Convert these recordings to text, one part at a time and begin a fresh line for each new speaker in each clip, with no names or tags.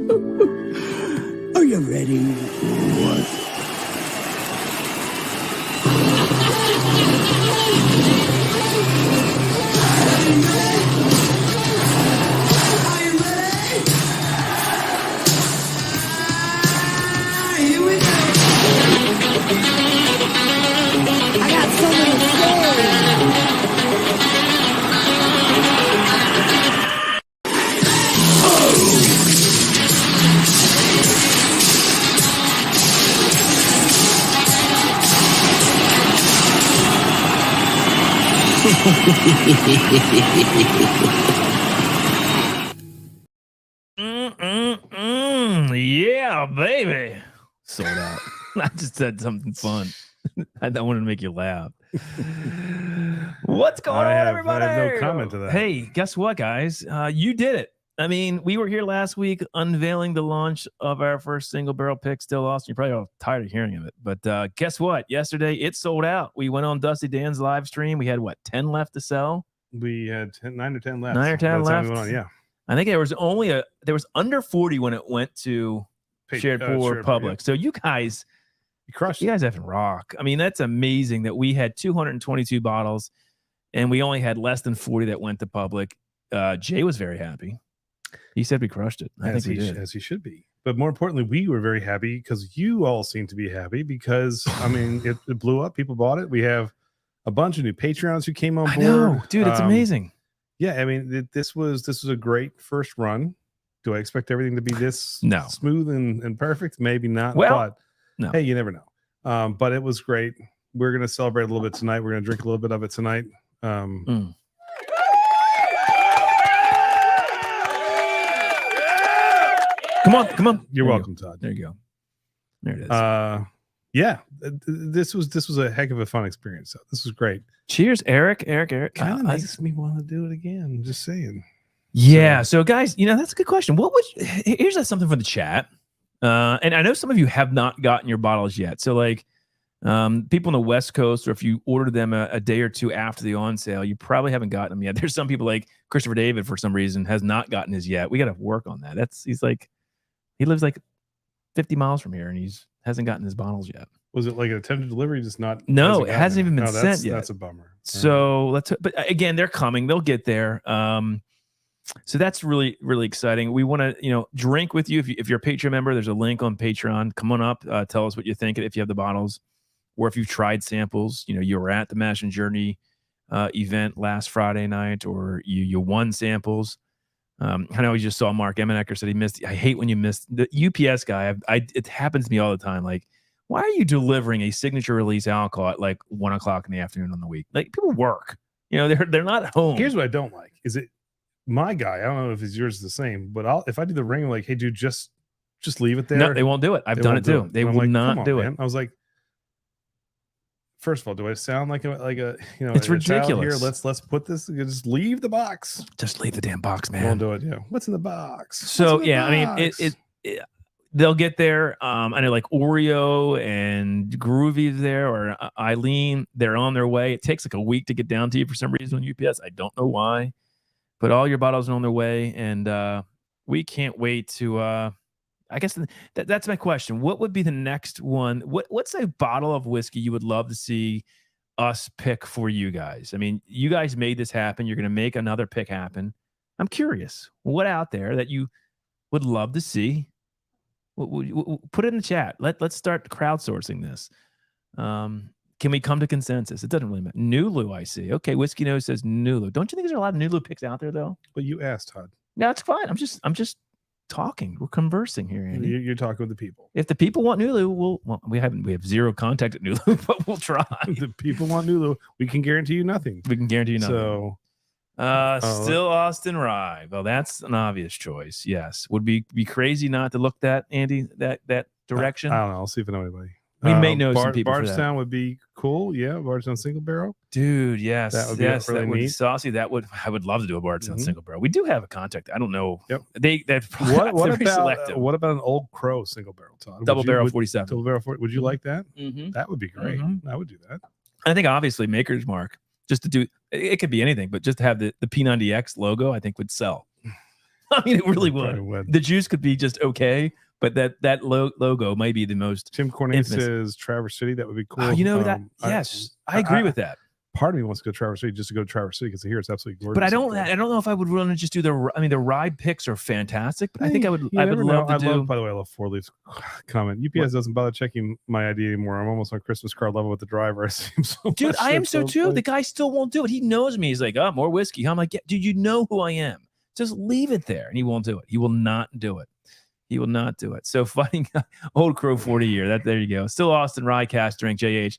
Are you ready? What?
I got something to say.
Yeah, baby. Sold out. I just said something fun. I wanted to make you laugh. What's going on, everybody?
I have no comment to that.
Hey, guess what, guys? You did it. I mean, we were here last week unveiling the launch of our first single barrel pick, Still Austin. You're probably all tired of hearing of it. But guess what? Yesterday, it sold out. We went on Dusty Dan's live stream. We had, 10 left to sell?
We had 9 or 10 left.
9 or 10 left?
We went on, yeah.
I think there was under 40 when it went to shared for public.
Yeah.
So you guys,
crushed.
You guys have rock. I mean, that's amazing that we had 222 bottles and we only had less than 40 that went to public. Jay was very happy. He said we crushed it. I think we did.
As he should be. But more importantly, we were very happy because you all seem to be happy because, I mean, it blew up. People bought it. We have a bunch of new Patreons who came on board.
I know, dude, it's amazing.
Yeah, I mean, this was a great first run. Do I expect everything to be this smooth and perfect? Maybe not.
Well,
but
no.
Hey, you never know. But it was great. We're going to celebrate a little bit tonight. We're going to drink a little bit of it tonight.
Come on.
You're welcome, Todd.
There you go. There it is.
Yeah, this was a heck of a fun experience. So this was great.
Cheers, Eric.
Kind of makes me want to do it again. I'm just saying.
Yeah. So guys, that's a good question. Here's something for the chat. And I know some of you have not gotten your bottles yet. So people on the West Coast, or if you ordered them a day or two after the on sale, you probably haven't gotten them yet. There's some people like Christopher David, for some reason, has not gotten his yet. We got to work on that. He lives 50 miles from here and he's hasn't gotten his bottles yet.
Was it like an attempted delivery? Just not?
No, it hasn't even been sent yet.
That's a bummer.
So but again, they're coming. They'll get there. So that's really, really exciting. We want to, drink with you. If you're a Patreon member, there's a link on Patreon. Come on up. Tell us what you think if you have the bottles, or if you've tried samples. You were at the Mash and Journey event last Friday night, or you won samples. I know we just saw Mark Emmenecker said he missed. I hate when you miss the UPS guy. It happens to me all the time. Like, why are you delivering a signature release alcohol at 1 o'clock in the afternoon on the week? Like, people work. They're not home.
Here's what I don't like. Is it my guy? I don't know if yours is the same, but if I do the ring, like, hey, dude, just leave it there.
No, they won't do it. I've done it too. They will not do it.
I was like, first of all, do I sound like a
it's ridiculous.
Here, let's put this. Just leave the box.
Just leave the damn box, man.
Won't do it. Yeah. What's in the box?
So I mean, they'll get there. I know Oreo and Groovy's there, or Eileen. They're on their way. It takes a week to get down to you for some reason on UPS. I don't know why, but all your bottles are on their way, and we can't wait to. I guess that's my question. What would be the next one? What's a bottle of whiskey you would love to see us pick for you guys? I mean, you guys made this happen. You're going to make another pick happen. I'm curious. What out there that you would love to see? Put it in the chat. Let's start crowdsourcing this. Can we come to consensus? It doesn't really matter. Nulu, I see. Okay, Whiskey Nose says Nulu. Don't you think there's a lot of Nulu picks out there, though?
Well, you asked, Todd.
No, it's fine. I'm just talking. We're conversing here, Andy.
You're talking with the people.
If the people want Nulu, we have zero contact at Nulu, but we'll try.
If the people want Nulu, we can guarantee you nothing.
We can guarantee you nothing.
So,
still Austin Rye. Well, that's an obvious choice. Yes, would be crazy not to look that, Andy, that direction.
I don't know. I'll see if I know anybody.
We may know some people.
Bardstown would be cool. Yeah, Bardstown single barrel.
Dude, yes.
That would be really neat.
Saucy. I would love to do a Bardstown single barrel. We do have a contact. I don't know.
Yep.
What
about an Old Crow single barrel, Todd?
Double barrel 47.
Double barrel 40. Would you like that?
Mm-hmm.
That would be great.
Mm-hmm.
I would do that.
I think obviously Maker's Mark, just to do it could be anything, but just to have the P90X logo, I think would sell. I mean, it really
Probably
would. The juice could be just okay, but that logo might be the most.
Tim Cornette
infamous.
says Traverse City. That would be cool.
Oh, you know that? Yes, I agree with that.
Part of me wants to go to Traverse City just to go to Traverse City because I hear it's absolutely gorgeous.
But I don't know if I would want to just do the. I mean, the ride picks are fantastic, but I think I would.
You
I would
never
love
know.
to do.
By the way, I love 4 Leafs comment. UPS doesn't bother checking my ID anymore. I'm almost on Christmas card level with the driver. I see him so
Dude,
much.
I am so too. The guy still won't do it. He knows me. He's like, oh, more whiskey. I'm like, yeah, dude, you know who I am. Just leave it there. And he won't do it. He will not do it. He will not do it. So fighting Old Crow 40 year. There you go. Still Austin Rye cast drink JH.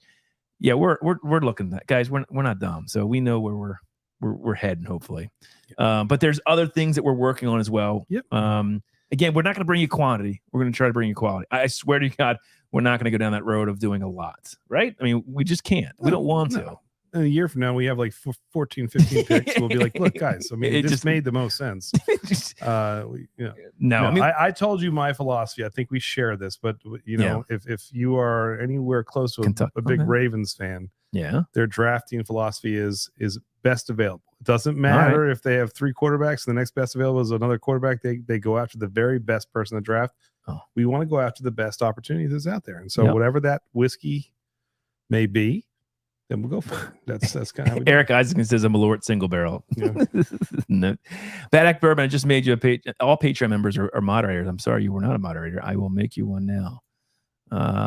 Yeah, we're looking at that, guys. We're not dumb, so we know where we're heading. Hopefully, but there's other things that we're working on as well.
Yep.
Again, we're not going to bring you quantity. We're going to try to bring you quality. I swear to God, we're not going to go down that road of doing a lot. Right? I mean, we just can't. We don't want to.
In a year from now, we have like 14, 15 picks. We'll be like, look, guys, I mean, it just made the most sense.
No, I mean,
I told you my philosophy. I think we share this, but if you are anywhere close to a big Ravens fan, their drafting philosophy is best available. It doesn't matter if they have 3 quarterbacks and the next best available is another quarterback. They go after the very best person to draft. We want to go after the best opportunity that's out there. And so whatever that whiskey may be, then we'll go for it. That's kind of how we
Eric Isaacson says a Malort single barrel. Yeah. No. Bad Act Bourbon, I just made you all Patreon members are moderators. I'm sorry you were not a moderator. I will make you one now.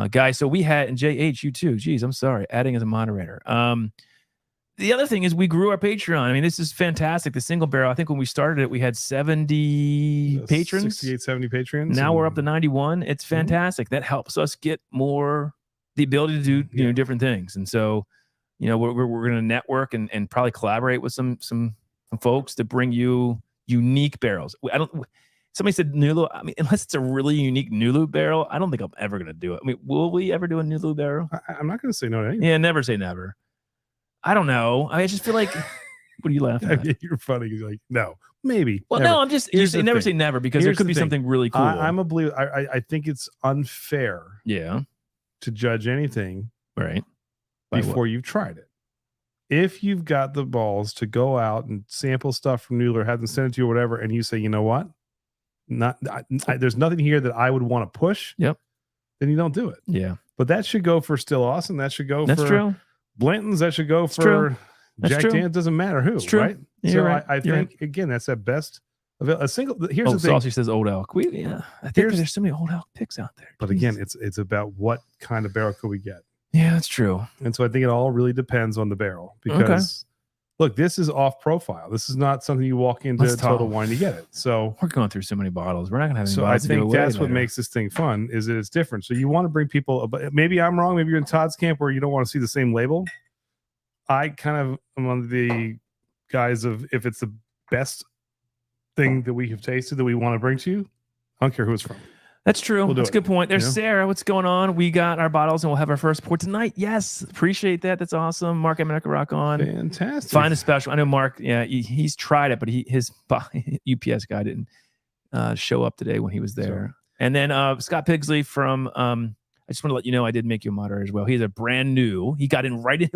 Guys, so we had, and JH, you too. Geez, I'm sorry. Adding as a moderator. The other thing is we grew our Patreon. I mean, this is fantastic. The single barrel, I think when we started it, we had 70 patrons.
68, 70 patrons.
Now we're up to 91. It's fantastic. That helps us get more, the ability to do different things. And so, we're going to network and probably collaborate with some folks to bring you unique barrels. Somebody said Nulu. I mean, unless it's a really unique Nulu barrel, I don't think I'm ever going to do it. I mean, will we ever do a Nulu barrel?
I'm not going to say no to anything.
Yeah, never say never. I don't know. I just feel like, what are you laughing at?
You're funny. You're like, no, maybe.
Well,
never.
no, I'm just, you say never say never because there could be something really cool.
I'm a believer. I think it's unfair.
Yeah.
To judge anything.
Right.
Before you've tried it. If you've got the balls to go out and sample stuff from Noodler, have them send it to you or whatever, and you say, you know what? There's nothing here that I would want to push.
Yep.
Then you don't do it.
Yeah.
But that should go for Still Awesome. That should go
That's
for
true.
Blanton's. That should go for Jack Daniels. Doesn't matter who.
It's true.
Right?
Yeah,
so
right.
I think, again, that's that best. A single. Here's the thing.
Saucy says Old Elk. I think there's so many Old Elk picks out there.
But again, it's about what kind of barrel could we get.
Yeah, that's true.
And so I think it all really depends on the barrel because, look, this is off profile. This is not something you walk into Total Wine to get it. So
we're going through so many bottles. We're not going to have any
So I think that's what makes this thing fun is that it's different. So you want to bring people, but maybe I'm wrong. Maybe you're in Todd's camp where you don't want to see the same label. I kind of am on the guys of if it's the best thing that we have tasted that we want to bring to you, I don't care who it's from.
That's true. That's a good point. There's Sarah. What's going on? We got our bottles and we'll have our first pour tonight. Yes. Appreciate that. That's awesome. Mark America Rock on.
Fantastic.
Find a special. I know Mark, he's tried it, but his UPS guy didn't show up today when he was there. And then Scott Pigsley from I just want to let you know I did make you a moderator as well. He's a brand new. He got in right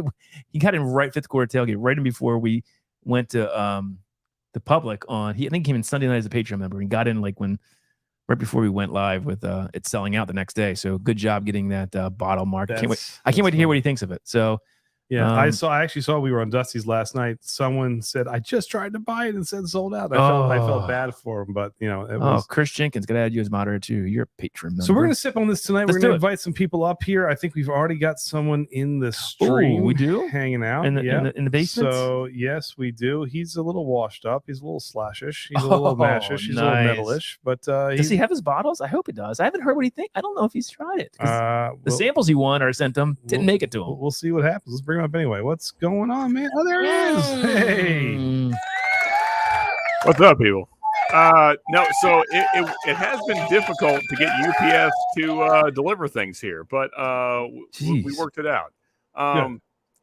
fifth quarter tailgate, right in before we went to the public on. I think he came in Sunday night as a Patreon member and got in right before we went live with it selling out the next day. So good job getting that bottle, Mark. I can't wait to hear what he thinks of it. So
yeah, I actually saw we were on Dusty's last night. Someone said, I just tried to buy it and said sold out. I felt bad for him, but it was.
Chris Jenkins, gotta add you as moderator too. You're a patron member.
So we're gonna sip on this tonight. We're gonna invite some people up here. I think we've already got someone in the stream.
We do
hanging out
in the basement.
So yes, we do. He's a little washed up. He's a little slashish. He's a little mashish. He's a little metalish. But
does he have his bottles? I hope he does. I haven't heard what he thinks. I don't know if he's tried it. The samples he won or sent him didn't make it to him.
We'll see what happens. Let's bring him up anyway. What's going on, man? Oh, there he is. Hey.
What's up, people? No, so it has been difficult to get UPS to deliver things here, but we worked it out.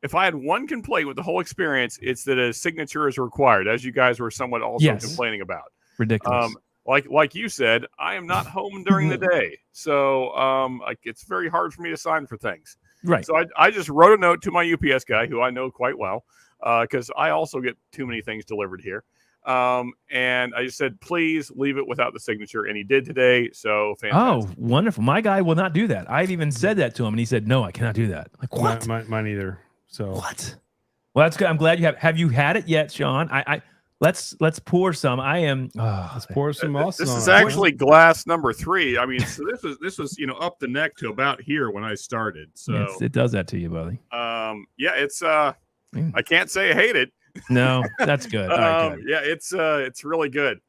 If I had one complaint with the whole experience, it's that a signature is required, as you guys were somewhat also complaining about.
Ridiculous.
Like you said, I am not home during the day, so it's very hard for me to sign for things.
Right.
So I just wrote a note to my UPS guy, who I know quite well, because I also get too many things delivered here. And I just said, please leave it without the signature. And he did today. So fantastic.
Oh, wonderful. My guy will not do that. I've even said that to him and he said, no, I cannot do that. Like, what?
Mine either. So
what? Well, that's good. I'm glad you have you had it yet, Sean? Let's pour some.
Let's pour some also.
This is actually glass number 3. I mean, so this was up the neck to about here when I started. So
yes, it does that to you, buddy.
Yeah, it's I can't say I hate it.
No, that's good. Good.
Yeah, it's really good.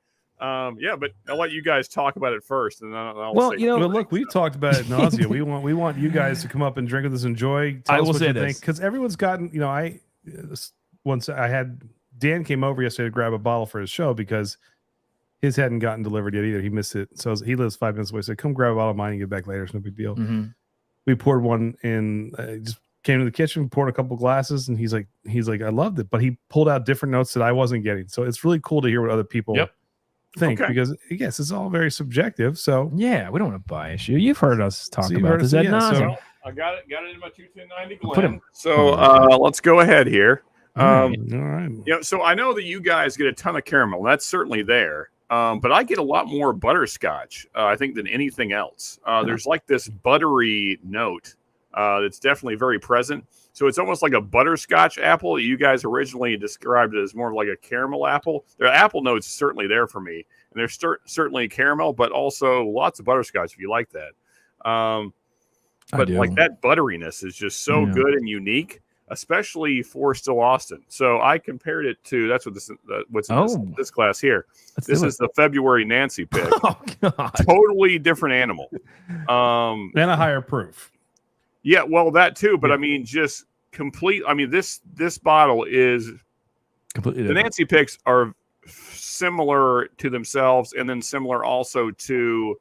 Yeah, but I'll let you guys talk about it first, and then I'll
well,
say
look, we've talked about it nausea. we want you guys to come up and drink with us, enjoy.
I will say this
because everyone's gotten. Once I had Dan came over yesterday to grab a bottle for his show because his hadn't gotten delivered yet either. He missed it, so he lives 5 minutes away. So come grab a bottle of mine and get back later. It's no big deal.
Mm-hmm.
We poured one in. Just came to the kitchen, poured a couple glasses, and he's like, I loved it, but he pulled out different notes that I wasn't getting. So it's really cool to hear what other people think because yes, it's all very subjective. So
yeah, we don't want to bias you. You've heard us talk about this.
So I got it in my 21090 Glam. So let's go ahead here.
All right.
So I know that you guys get a ton of caramel. That's certainly there. But I get a lot more butterscotch, I think, than anything else. There's like this buttery note that's definitely very present. So it's almost like a butterscotch apple. You guys originally described it as more like a caramel apple. The apple notes certainly there for me. And there's certainly caramel, but also lots of butterscotch if you like that. But like that butteriness is just so good and unique, especially for Still Austin. So I compared it to, that's what what's in this glass here. This is the February Nancy pick.
Oh, God.
Totally different animal.
And a higher proof.
Yeah, well, that too. But I mean, just complete. I mean, this bottle is completely different. The Nancy picks are similar to themselves, and then similar also to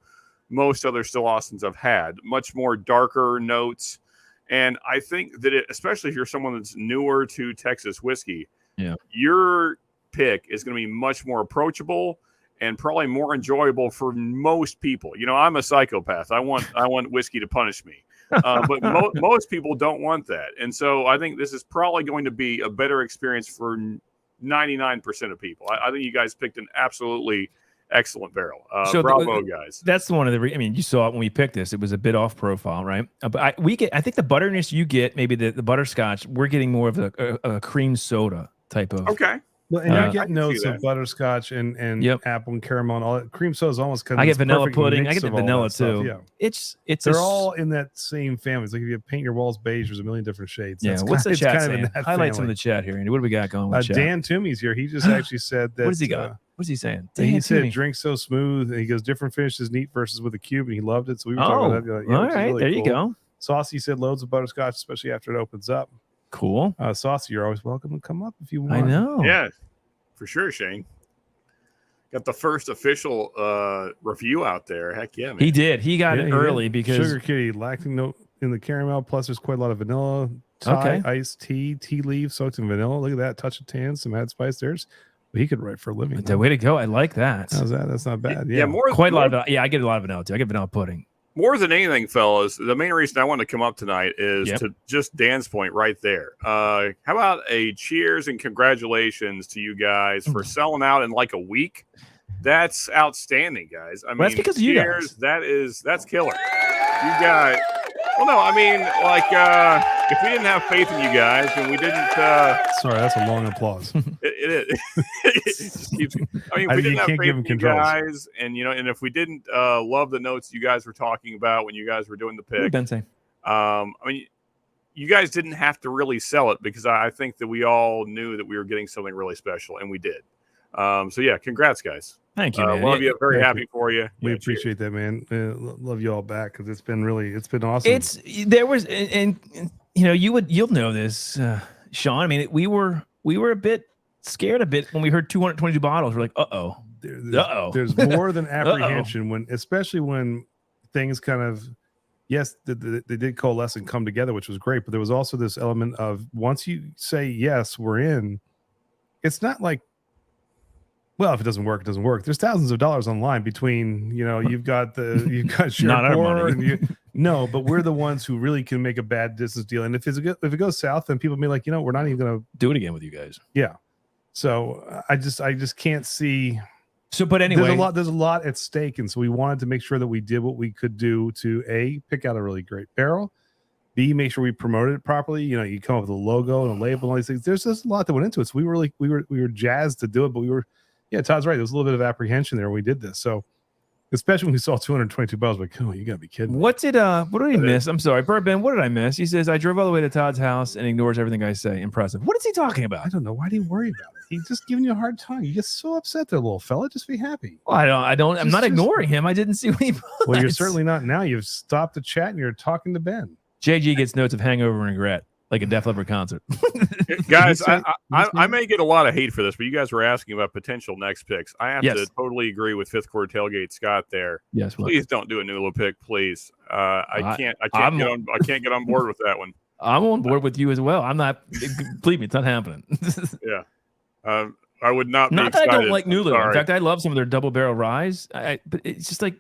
most other Still Austins I've had. Much more darker notes, and I think that especially if you're someone that's newer to Texas whiskey, your pick is going to be much more approachable and probably more enjoyable for most people. I'm a psychopath. I want whiskey to punish me. But most people don't want that. And so I think this is probably going to be a better experience for 99% of people. I think you guys picked an absolutely excellent barrel. Bravo, guys.
That's one of the. You saw it when we picked this. It was a bit off profile, right? But I think the butteriness you get, maybe the butterscotch, we're getting more of a cream soda type of.
Okay.
Well, and you get notes of butterscotch and apple and caramel and all that. Cream soda is almost kind of.
I get vanilla pudding. I get the vanilla too.
Yeah.
It's
they're all in that same family. It's like if you paint your walls beige, there's a million different shades.
Yeah. What's the chat saying? Highlight some of the chat here, Andy. What do we got going with chat?
Dan Toomey's here. He just actually said that.
What does he got? What's he saying?
He said drink so smooth, and he goes different finishes neat versus with a cube, and he loved it. So we were talking about that.
All right, really there you go.
Saucy said loads of butterscotch, especially after it opens up.
Cool.
Saucy, you're always welcome to come up if you want.
I know.
Yeah. For sure, Shane. Got the first official review out there. Heck yeah, man.
He did. He got it early because
Sugar Kitty lacking note in the caramel. Plus, there's quite a lot of vanilla, Thai, iced tea, tea leaves soaked in vanilla. Look at that. Touch of tan, some add spice. He could write for a living.
The way to go. I like that.
How's that? That's not bad.
Yeah,
quite a lot of. Yeah, I get a lot of vanilla too. I get vanilla pudding.
More than anything, fellas, the main reason I wanted to come up tonight is to just Dan's point right there. How about a cheers and congratulations to you guys for selling out in like a week? That's outstanding, guys. I mean,
that's because of you guys.
That's killer. You got. Well, no, I mean, like, if we didn't have faith in you guys, and we didn't.
Sorry, that's a long applause.
It just keeps. I mean, if we didn't have faith in you guys, and and if we didn't love the notes you guys were talking about when you guys were doing the pick, I mean, you guys didn't have to really sell it because I think that we all knew that we were getting something really special, and we did. So yeah, congrats, guys.
Thank you, man.
Love you. Very happy for you.
We appreciate that, man. Love you all back because it's been awesome.
You'll know this, Sean. I mean, we were a bit scared when we heard 222 bottles. We're like,
There's more than apprehension especially when things kind of, yes, they did coalesce and come together, which was great. But there was also this element of once you say yes, we're in. It's not like. Well, if it doesn't work, it doesn't work. There's thousands of dollars online between, you've got
not our money.
No, but we're the ones who really can make a bad business deal. And if it goes south, then people be like, we're not even going to
do it again with you guys.
Yeah. So I just can't see.
So, but anyway,
there's a lot at stake, and so we wanted to make sure that we did what we could do to A, pick out a really great barrel, B, make sure we promoted it properly. You know, you come up with a logo and a label and all these things. There's just a lot that went into it. So we were jazzed to do it, but Todd's right. There was a little bit of apprehension there when we did this. So especially when we saw 222 bottles, like, oh, you gotta be kidding me.
What did I miss? I'm sorry, Bourbon. What did I miss? He says I drove all the way to Todd's house and ignores everything I say. Impressive. What is he talking about?
I don't know. Why do you worry about it? He's just giving you a hard time. You get so upset there, little fella. Just be happy.
Well, I'm not ignoring him. I didn't see what he put.
Well, you're certainly not now. You've stopped the chat and you're talking to Ben.
JG gets notes of hangover and regret, like a Def Leppard concert.
Guys, I may get a lot of hate for this, but you guys were asking about potential next picks. I have to totally agree with Fifth Quarter Tailgate Scott there.
Yes,
please don't do a Nulu pick, please. I can't get on board with that one.
I'm on board with you as well. I'm not. Believe me, it's not happening.
Yeah, I would not.
Not
be
that
excited.
I don't like Nulu.
Sorry.
In fact, I love some of their double barrel ryes. But it's just like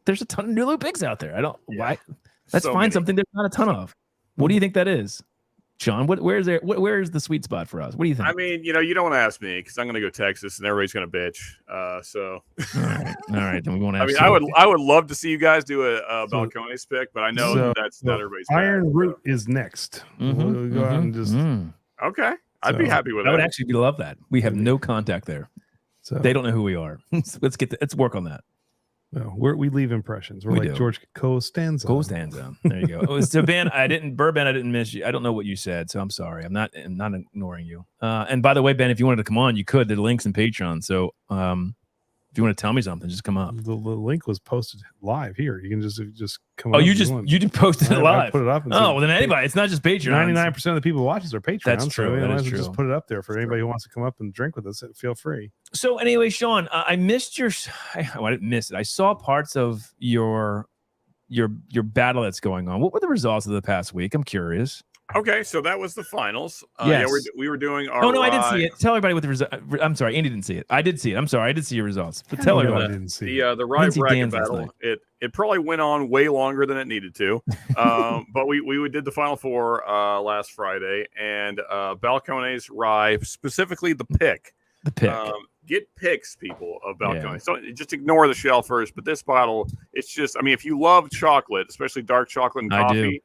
there's a ton of Nulu picks out there. I don't. Yeah. Why? Let's find something there's not a ton of. What do you think that is, Sean? Where's the sweet spot for us? What do you think?
I mean, you don't want to ask me because I'm going to go Texas and everybody's going to bitch. So
all right, then we won't.
I mean, I would love to see you guys do a Balcones pick, but I know that's not everybody's.
Iron Root is next. We'll go out and just
okay. I'd be happy with that.
I would actually love that. We have no contact there, so they don't know who we are. Let's work on that.
No, we leave impressions. We're like George Costanza.
There you go. So Ben, I didn't miss you. I don't know what you said, so I'm sorry. I'm not ignoring you. And by the way, Ben, if you wanted to come on, you could. The link's in Patreon. So if you want to tell me something, just come up.
The link was posted live here. You can just come.
Oh, you just posted it live.
I put it up.
Well, then anybody. It's not just Patreon.
99% of the people watching are Patreon.
That's true.
So
that is true.
Just put it up there for anybody who wants to come up and drink with us. Feel free.
So anyway, Sean, I missed I didn't miss it. I saw parts of your battle that's going on. What were the results of the past week? I'm curious.
Okay, so that was the finals.
Yes.
Yeah, we were doing our.
Oh no, I did see it. Tell everybody what the result. I'm sorry, Andy didn't see it. I did see it. I'm sorry, I did see your results. But tell everybody.
I didn't see it.
The rye bracket battle. It probably went on way longer than it needed to. But we did the final four last Friday, and Balcones rye, specifically the pick.
The pick.
Get picks, people, of Balcones. So just ignore the shell first. But this bottle, it's just. I mean, if you love chocolate, especially dark chocolate and coffee.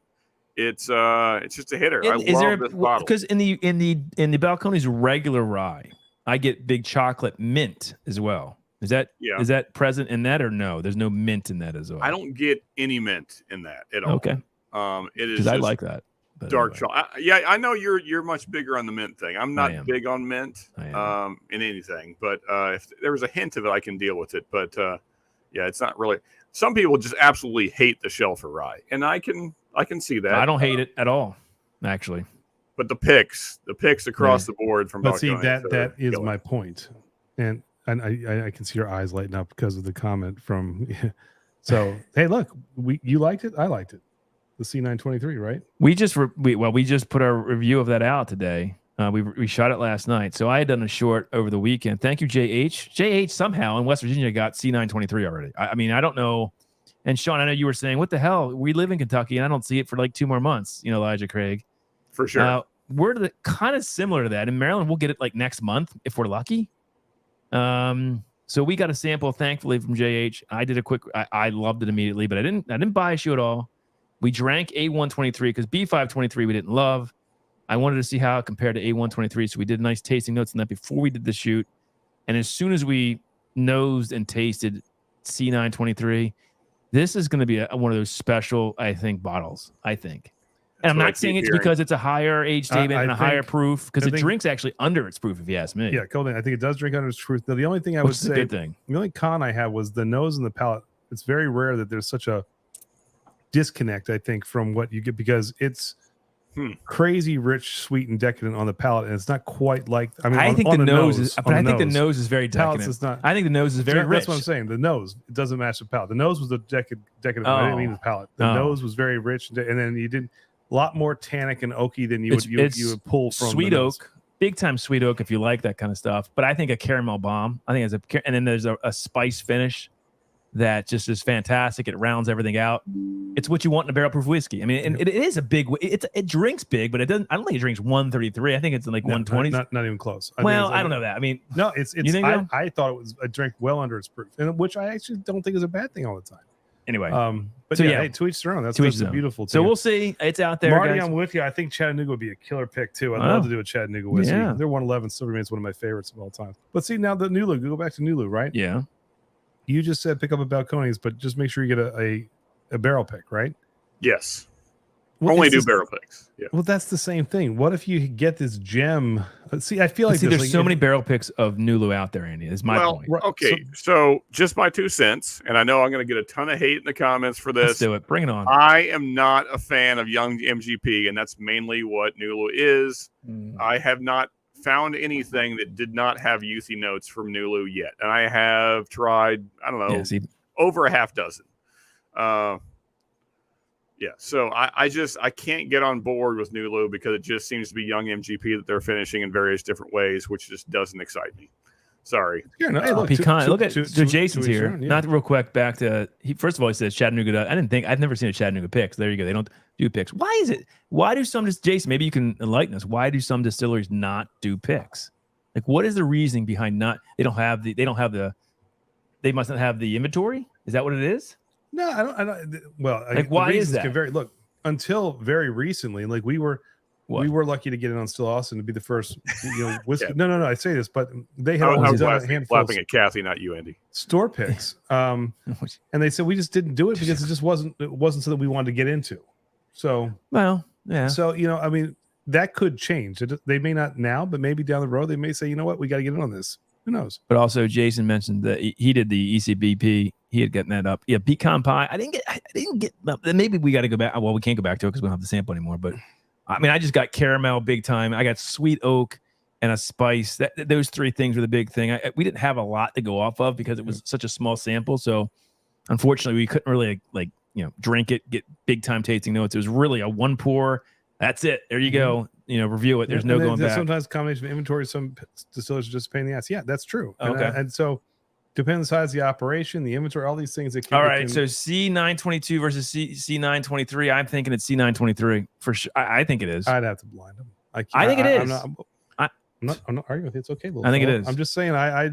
It's just a hitter. I love this bottle
because in the Balcones regular rye, I get big chocolate mint as well. Is that present in that or no? There's no mint in that as well.
I don't get any mint in that at all.
Okay.
It is.
Because I like that
dark chocolate. I know you're much bigger on the mint thing. I'm not big on mint in anything, but if there was a hint of it, I can deal with it. But it's not really. Some people just absolutely hate the shell for rye, and I can see that.
I don't hate it at all, actually.
But the picks across the board from.
But see, that is my point, and I can see your eyes lighting up because of the comment from. So hey, look, you liked it. I liked it. The C923, right?
We just put our review of that out today. We shot it last night, so I had done a short over the weekend. Thank you, JH. JH somehow in West Virginia got C923 already. I mean, I don't know. And Sean, I know you were saying, what the hell? We live in Kentucky, and I don't see it for like 2 more months. Elijah Craig.
For sure.
We're kind of similar to that. In Maryland, we'll get it like next month if we're lucky. So we got a sample, thankfully, from JH. I did a quick. I loved it immediately, but I didn't bias you at all. We drank A123 because B523 we didn't love. I wanted to see how it compared to A123, so we did nice tasting notes on that before we did the shoot. And as soon as we nosed and tasted C923, this is going to be one of those special, I think, bottles. I think. And I'm not saying it's because it's a higher age statement and a higher proof, because it drinks actually under its proof, if you ask me.
Yeah, Colton, I think it does drink under its proof. Now, the only thing I would say, the only con I have was the nose and the palate. It's very rare that there's such a disconnect, I think, from what you get, because it's crazy rich, sweet, and decadent on the palate, and it's not quite like. I mean, I think the nose is, but I think the nose is very decadent. I think the nose is very rich. That's what I'm saying. The nose, it doesn't match the palate. The nose was the decadent. I didn't mean the palate. The nose was very rich, and then you did a lot more tannic and oaky than you would pull from
sweet oak, big time sweet oak if you like that kind of stuff. But I think a caramel bomb. I think and then there's a spice finish. that just is fantastic. It rounds everything out. It's what you want in a barrel proof whiskey. I mean, and it is a big. It drinks big, but it doesn't. I don't think it drinks 133. I think it's like 120.
Not even close.
I don't know that. I mean,
no, it's.
You think
I thought it was a drink well under its proof, and which I actually don't think is a bad thing all the time.
Anyway,
but so hey, to each their own. That's a beautiful.
So we'll see. It's out there,
Marty.
guys.
I'm with you. I think Chattanooga would be a killer pick too. I'd love to do a Chattanooga whiskey.
Yeah.
Their 111 still remains one of my favorites of all time. But see now the Nulu. Go back to Nulu, right?
Yeah.
You just said pick up a Balcones, but just make sure you get a barrel pick, right?
Yes.
Well,
only do barrel picks. Yeah.
Well, that's the same thing. What if you get this gem? See, I feel like
there's so many barrel picks of Nulu out there, Andy. Is my point.
Okay, so just my 2 cents, and I know I'm going to get a ton of hate in the comments for this.
Let's do it. Bring it on.
I am not a fan of young MGP, and that's mainly what Nulu is. I have not found anything that did not have youthy notes from Nulu yet, and I have tried, I don't know, over a half dozen. So I can't get on board with Nulu because it just seems to be young MGP that they're finishing in various different ways, which just doesn't excite me. Sorry.
Hey, look,
look at Jason's here. Not real quick. Back to first of all, he says Chattanooga. I've never seen a Chattanooga pick. So there you go. They don't do picks. Why is it? Why do some Jason? Maybe you can enlighten us. Why do some distilleries not do picks? Like, what is the reasoning behind not? They must not have the inventory. Is that what it is?
No, I don't. Well,
like, why is that?
Look, until very recently, like we were lucky to get in on Still Austin to be the first, whiskey.
Yeah.
No, I say this, but they had
I was
done a handful
laughing at Kathy, not you, Andy.
Store picks, and they said we just didn't do it because it just wasn't so that we wanted to get into. So
yeah.
So I mean, that could change. They may not now, but maybe down the road they may say, you know what, we got to get in on this. Who knows?
But also, Jason mentioned that he did the ECBP. He had gotten that up. Yeah, pecan pie. I didn't get. Maybe we got to go back. Well, we can't go back to it because we don't have the sample anymore. But I mean, I just got caramel big time. I got sweet oak and a spice. Those 3 things were the big thing. We didn't have a lot to go off of because it was such a small sample. So unfortunately, we couldn't really drink it, get big time tasting notes. It was really a 1 pour. That's it. There you go. Review it. There's no going back.
Sometimes combination of inventory, some distillers are just a pain in the ass. Yeah, that's true.
Okay.
And so depending on the size of the operation, the inventory, all these things.
All right. So C922 versus C923. I'm thinking it's C923 for sure. I think it is.
I'd have to blind them.
I think it is.
I'm not arguing with it. It's okay.
I think it is.
I'm just saying. I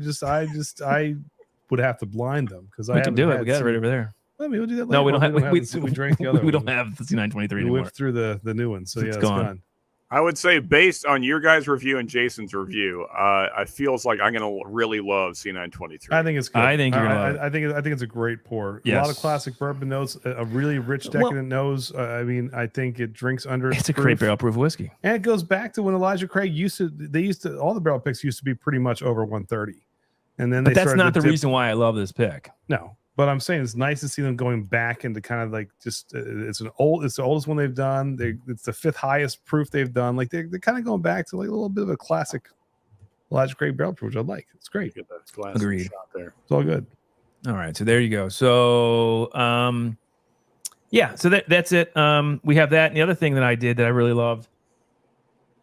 would have to blind them because
we can do it. We got it right over there.
Well, we'll do that later.
No, we don't have.
We drank the other.
We don't have the C923 anymore.
We went through the new one, so it's gone.
I would say based on your guys' review and Jason's review, I feels like I'm going to really love C923.
I think it's good.
I think you're going to
I think it's a great pour.
Yes.
A lot of classic bourbon notes, a really rich decadent nose. I mean, I think it drinks under.
It's a great barrel proof whiskey.
And it goes back to when Elijah Craig all the barrel picks used to be pretty much over 130. And then
that's not the reason why I love this pick.
No. But I'm saying it's nice to see them going back into kind of like just it's the oldest one they've done. It's the 5th highest proof they've done. Like they're kind of going back to like a little bit of a classic Elijah Craig barrel proof, which I like. It's great.
Get that glass
Agreed.
Shot there.
It's all good.
All right, so there you go. So so that's it. We have that. And the other thing that I did that I really loved,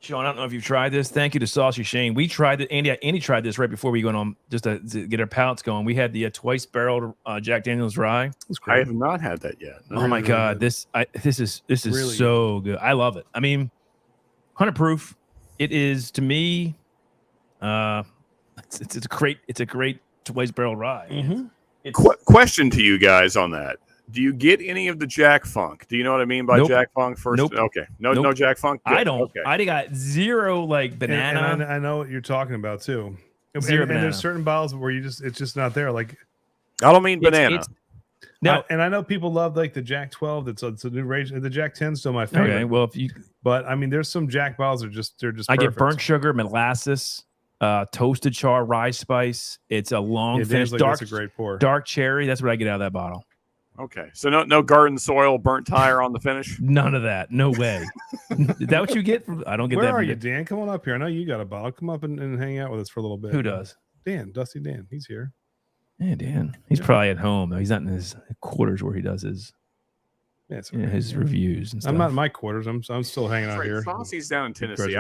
Sean, I don't know if you've tried this. Thank you to Saucy Shane. We tried it. Andy tried this right before we went on just to get our palates going. We had the twice barreled Jack Daniel's rye.
I have not had that yet.
Oh my God, this is really so good. I love it. I mean, 100 proof. It is to me. It's a great twice barreled rye.
Mm-hmm.
Question to you guys on that. Do you get any of the Jack Funk? Do you know what I mean by Jack Funk first?
Nope.
Okay. No Jack Funk?
Good. I don't.
Okay.
I got zero like banana.
And I know what you're talking about too.
Zero
and there's certain bottles where it's just not there. Like
I don't mean banana.
And I know people love like the Jack 12. It's a new range. The Jack 10 is still my favorite.
Okay. Well,
but I mean, there's some Jack bottles that they're just.
I get burnt sugar, molasses, toasted char, rye spice. It's a long finish.
Like that's a great pour.
Dark cherry. That's what I get out of that bottle.
Okay, so no garden soil, burnt tire on the finish.
None of that. No way. Is that what you get? I don't get that.
Where are you, Dan? Come on up here. I know you got a bottle. Come up and hang out with us for a little bit.
Who does?
Dan, Dusty Dan. He's here.
Yeah, Dan. He's probably at home though. He's not in his quarters where he does his his reviews and stuff.
I'm not in my quarters. I'm still hanging out here.
Saucy's down in Tennessee.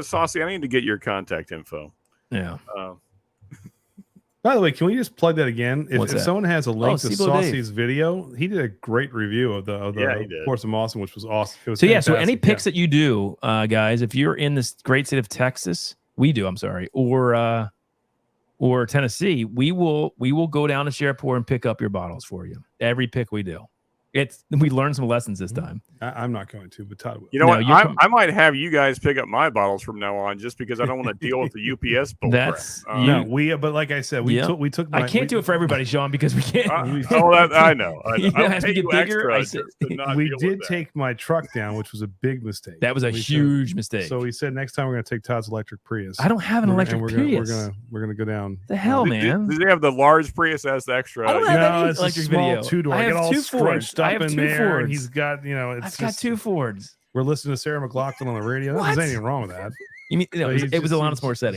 Saucy, I need to get your contact info.
Yeah.
By the way, can we just plug that again? If someone has a link to Saucy's
Dave.
video, he did a great review of the Ports of Austin, which was awesome. It was
so fantastic. So any picks that you do, guys, if you're in this great state of Texas, or Tennessee, we will go down to Shreveport and pick up your bottles for you. Every pick we do. We learned some lessons this time.
I'm not going to, but Todd will.
You know what? I might have you guys pick up my bottles from now on, just because I don't want to deal with the UPS bull
crap. But like I said, we took.
I can't do it for everybody, Sean, because we can't.
I know.
Has to get bigger.
We did take my truck down, which was a big mistake.
That was a huge mistake.
So we said next time we're going to take Todd's electric Prius.
I don't have an electric Prius.
We're gonna go down.
The hell, man!
Do they have the large Prius as the extra?
I don't have any
it's
electric
a small
video.
2-door.
I have
all
two
scrunched
Fords.
up
I have
in
two
there.
Fords.
He's got,
I've got two Fords.
We're listening to Sarah McLachlan on the radio. There's anything wrong with that.
You mean it was Alanis Morissette?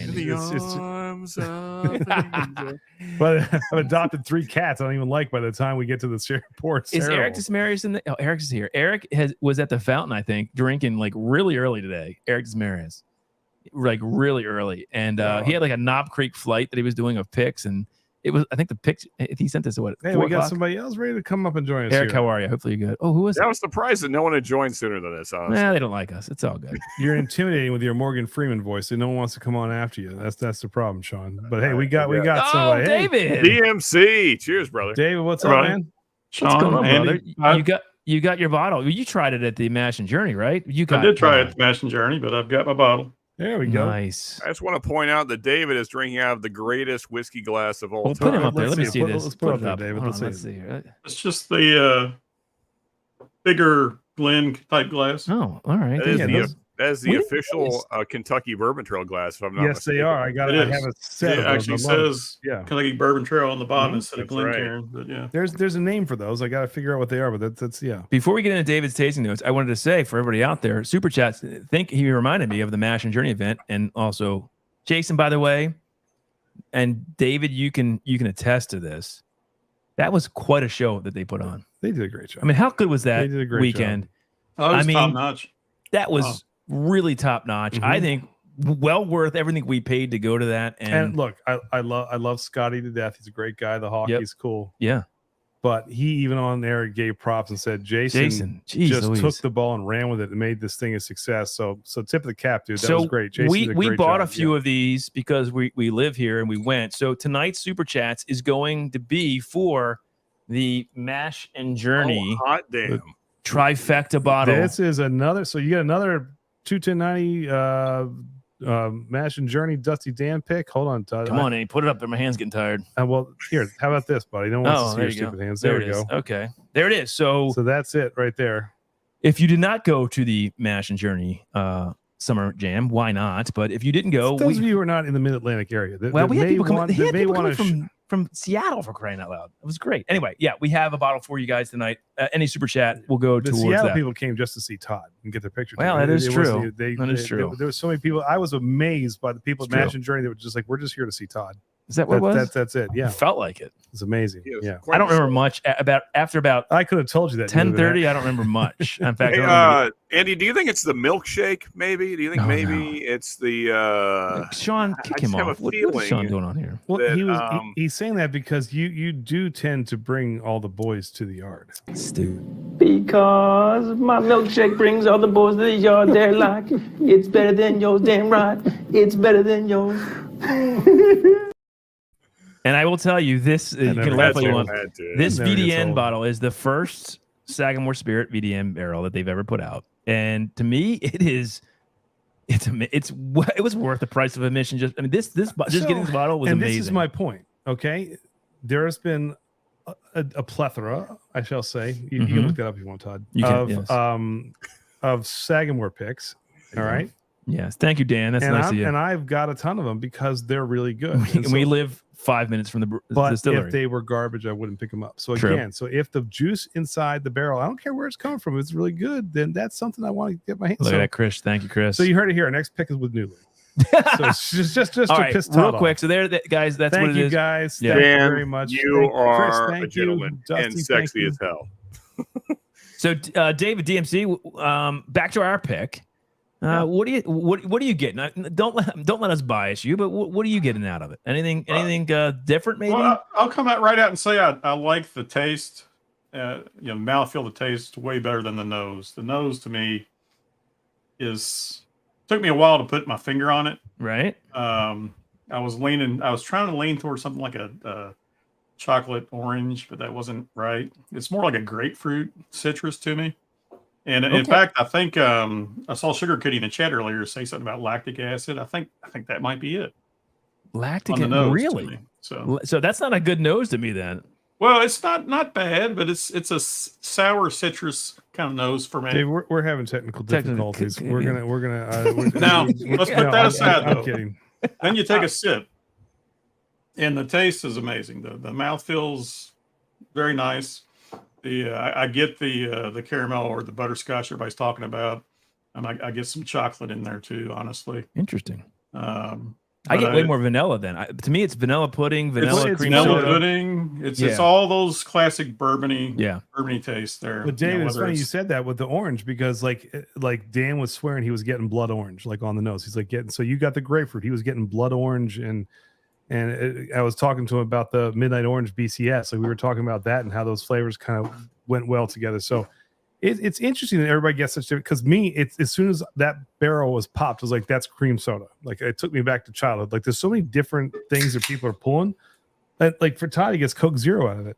But I've adopted 3 cats I don't even like by the time we get to the Shreveport.
Is Eric Desmarais in the? Oh, Eric is here. Eric was at the fountain, I think, drinking like really early today. Eric Desmarais, like really early, and he had like a Knob Creek flight that he was doing of picks, and it was, I think the picks he sent us to what?
Hey, we got somebody else ready to come up and join us.
Eric,
here.
how are you? Hopefully you're good. Oh, who was it?
I was surprised that no one had joined sooner than this. Honestly.
Nah, they don't like us. It's all good.
You're intimidating with your Morgan Freeman voice, and no one wants to come on after you. That's the problem, Sean. But hey, we got somebody.
David,
DMC. Cheers, brother.
David, what's up, man?
Sean, what's going on, brother? You got your bottle. You tried it at the Mash and Journey, right?
I did try it at the Mash and Journey, but I've got my bottle.
There we go.
Nice.
I just want to point out that David is drinking out of the greatest whiskey glass of all time.
Put him up there. Let me see this.
Let's put it up there, David.
Let's see.
It's just the bigger Glen type glass.
Oh, all right.
That is the official Kentucky Bourbon Trail glass, if I'm not mistaken.
They are. I have a set.
It actually says Kentucky Bourbon Trail on the bottom instead of Glencairn. But yeah,
there's a name for those. I got to figure out what they are, but that's
Before we get into David's tasting notes, I wanted to say for everybody out there, Super Chats, he reminded me of the Mash and Journey event, and also Jason, by the way, and David, you can attest to this. That was quite a show that they put on.
They did a great job.
I mean, how good was that weekend?
Job.
Oh, it was top notch.
That was really top notch. Mm-hmm. I think well worth everything we paid to go to that. And
look, I love Scotty to death. He's a great guy. The hockey's cool.
Yeah.
But he even on there gave props and said Jason just took the ball and ran with it and made this thing a success. So tip of the cap, dude. That was great. Jason
we bought a few of these because we live here and we went. So tonight's Super Chats is going to be for the Mash and Journey
hot damn
trifecta bottle.
This is another. So you get another 21090 Mash and Journey Dusty Dan pick. Hold on, Todd.
Come on, Andy, put it up there. My hand's getting tired.
Well, here, how about this, buddy? No one wants to see your stupid hands. There we go.
Okay, there it is. So
that's it right there.
If you did not go to the Mash and Journey Summer Jam, why not? But if you didn't go,
those of you who are not in the Mid-Atlantic area,
we had people coming from Seattle, for crying out loud. It was great. Anyway, we have a bottle for you guys tonight. Any super chat will go towards
Seattle
that.
People came just to see Todd and get their picture.
Well, that is true. That is true.
There was so many people. I was amazed by the people at Mash and Journey that were just like, "We're just here to see Todd."
Is that what it was?
That's it. Yeah,
it felt like it.
It's amazing. Yeah,
I don't remember much after about.
I could have told you that
10:30. I don't remember much. In fact,
Andy, do you think it's the milkshake? Maybe? Do you think it's the
Sean? Kick him off. What is Sean going on here?
Well, he's saying that because you do tend to bring all the boys to the yard.
Stupid.
Because my milkshake brings all the boys to the yard. They're like, it's better than yours. Damn right, it's better than yours.
And I will tell you this: you can laugh all you want. This VDN bottle is the first Sagamore Spirit VDN barrel that they've ever put out, and to me, it was worth the price of admission. Just getting this bottle was amazing.
This is my point. Okay, there has been a plethora, I shall say. You can look that up if you want, Todd. Of Sagamore picks. All right.
Yes, thank you, Dan. That's nice of you.
And I've got a ton of them because they're really good.
We live 5 minutes from the distillery.
If they were garbage, I wouldn't pick them up. So again, if the juice inside the barrel, I don't care where it's coming from, it's really good, then that's something I want to get my hands on.
Look at that, Chris. Thank you, Chris.
So you heard it here. Our next pick is with Newly. So just to piss Todd
real quick. So there, guys, that's what it is.
Thank you, guys.
Yeah.
Thank you very much.
You are a gentleman and sexy as hell.
So David, DMC, back to our pick. What do you get? Don't let us bias you, but what are you getting out of it? Anything different? Maybe.
Well, I'll come out right out and say I like the taste. Mouthfeel, the taste way better than the nose. The nose to me took me a while to put my finger on it.
Right.
I was trying to lean towards something like a chocolate orange, but that wasn't right. It's more like a grapefruit citrus to me. And in fact, I think I saw Sugar Kitty in the chat earlier say something about lactic acid. I think that might be it.
Lactic acid, really? So that's not a good nose to me then.
Well, it's not bad, but it's a sour citrus kind of nose for me.
Dave, we're having technical difficulties. We're gonna
now let's put that aside.
I'm kidding.
Then you take a sip, and the taste is amazing. The mouth feels very nice. I get the caramel or the butterscotch everybody's talking about. I get some chocolate in there too. Honestly,
interesting. I get way more vanilla then. To me, it's vanilla pudding, vanilla cream
vanilla
soda.
pudding. It's all those classic bourbony tastes there.
But Dave, it's funny you said that with the orange because like Dan was swearing he was getting blood orange like on the nose. He's like so you got the grapefruit. He was getting blood orange and I was talking to him about the Midnight Orange BCS. So we were talking about that and how those flavors kind of went well together. So it's interesting that everybody gets such different. Because me, as soon as that barrel was popped, I was like, "That's cream soda." Like it took me back to childhood. Like there's so many different things that people are pulling. Like for Todd, he gets Coke Zero out of it.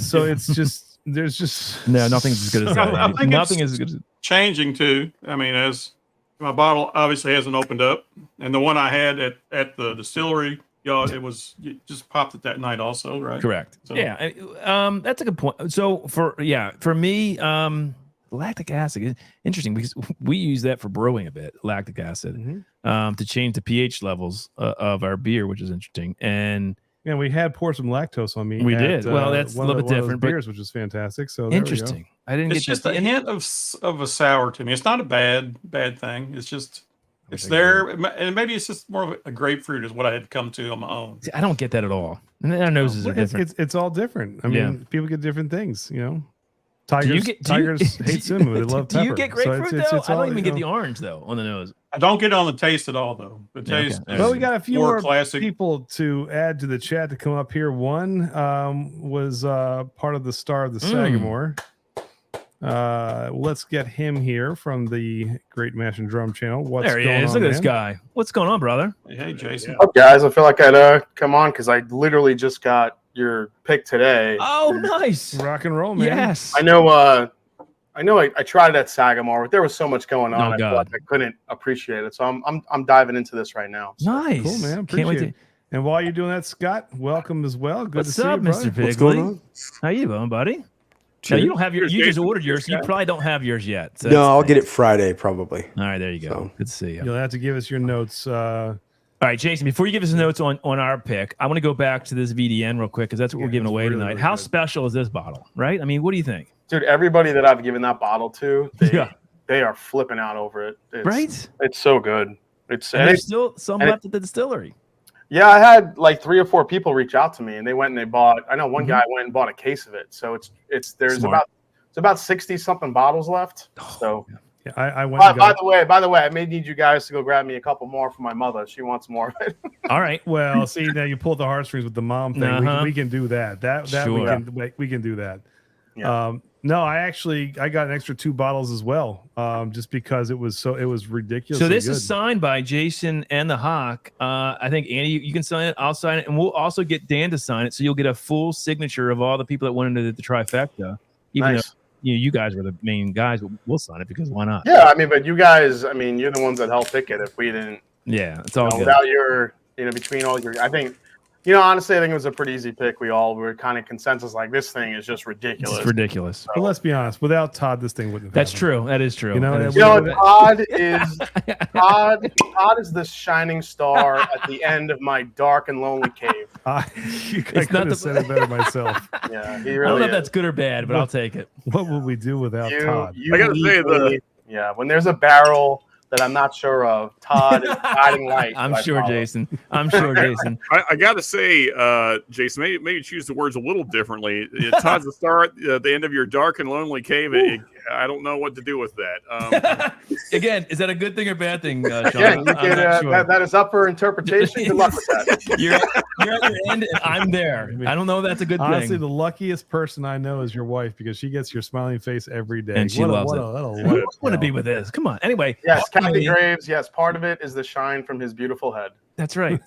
So it's just there's just
nothing's as good as that.
I think
nothing is as good as
changing too. I mean, as my bottle obviously hasn't opened up, and the one I had at the distillery. You just popped it that night also, right?
Correct. So. Yeah. That's a good point. So for me, lactic acid is interesting because we use that for brewing a bit, lactic acid, to change the pH levels of our beer, which is interesting. And
yeah, we had poured some lactose on me.
We did. Well, that's a little bit different,
beers, which is fantastic. So
interesting. I didn't.
It's just a hint of a sour to me. It's not a bad thing. It's just. It's there, and maybe it's just more of a grapefruit is what I had come to on my own.
See, I don't get that at all. And our noses are different.
It's all different. I mean, people get different things, Tigers hate cinnamon, but they love pepper.
Do you get grapefruit though? I don't even get the orange though on the nose.
I don't get it on the taste at all though. The taste.
Okay.
Well, we got a few more
classic
people to add to the chat to come up here. One was part of the Star of the Sagamore. Let's get him here from the Great Mash and Drum channel.
There he is. Look at this guy. What's going on, brother?
Hey, Jason.
What's up, guys? I feel like I'd come on because I literally just got your pick today.
Oh, nice.
Rock and roll, man.
Yes.
I know I tried it at Sagamore, but there was so much going on. I feel like I couldn't appreciate it. So I'm diving into this right now.
So. Nice.
Cool, man. Can't wait to... And while you're doing that, Scott, welcome as well. Good to see you,
Mr. Pigley?
What's going on?
How you doing, buddy? Now, you don't have your. You just ordered yours. So you probably don't have yours yet. So
no, I'll get it Friday probably.
All right, there you go. So, good to see you.
You'll have to give us your notes.
All right, Jason. Before you give us the notes on our pick, I want to go back to this VDN real quick because that's what we're giving away tonight. How special is this bottle? Right? I mean, what do you think,
dude? Everybody that I've given that bottle to, they are flipping out over it.
Right?
It's so good.
And there's still some left at the distillery.
Yeah, I had like 3 or 4 people reach out to me, and they went and they bought. I know one guy went and bought a case of it. So there's about 60 something bottles left. So
yeah, I went.
By the way, I may need you guys to go grab me a couple more for my mother. She wants more of it.
All right.
Well, see, now you pulled the heartstrings with the mom thing. We can do that. We can do that. Yeah. No, I got an extra 2 bottles as well, just because it was ridiculous.
So this is signed by Jason and the Hawk. I think Andy, you can sign it. I'll sign it, and we'll also get Dan to sign it. So you'll get a full signature of all the people that went into the trifecta. Even though you guys were the main guys, but we'll sign it because why not?
Yeah, I mean, but you guys, I mean, you're the ones that helped pick it. If we didn't,
it's all good.
Without your, between all your, I think. Honestly, I think it was a pretty easy pick. We all were kind of consensus like this thing is just ridiculous.
It's ridiculous.
So, but let's be honest. Without Todd, this thing wouldn't have
That's
happened.
true. That is true.
Todd is the shining star at the end of my dark and lonely cave.
I could have said it better myself.
Yeah, he really
I don't know if that's good or bad, but I'll take it.
What would we do without Todd?
I got to say
when there's a barrel that I'm not sure of. Todd is guiding light.
I'm sure, Jason. I'm sure, Jason.
I got to say, Jason, maybe choose the words a little differently. Todd's the star at the end of your dark and lonely cave. I don't know what to do with that.
Again, is that a good thing or bad thing, Sean?
Yeah, sure. that is up for interpretation. Good luck with that.
You're at your end, and I'm there. I don't know if that's a good thing.
Honestly, the luckiest person I know is your wife because she gets your smiling face every day.
And she loves it. I want to be with this. Come on. Anyway.
Yes, Kathy Graves. Yes, part of it is the shine from his beautiful head.
That's right.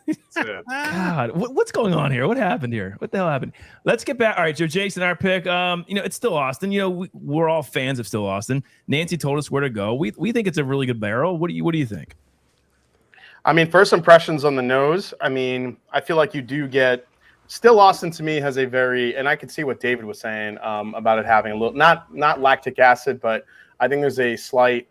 God, what's going on here? What happened here? What the hell happened? Let's get back. All right, so Jason, our pick. It's still Austin. We're all fans of still Austin. Nancy told us where to go. We think it's a really good barrel. What do you think?
I mean, first impressions on the nose. I mean, I feel like you do get still Austin to me has a very, and I could see what David was saying about it having a little not lactic acid, but I think there's a slight.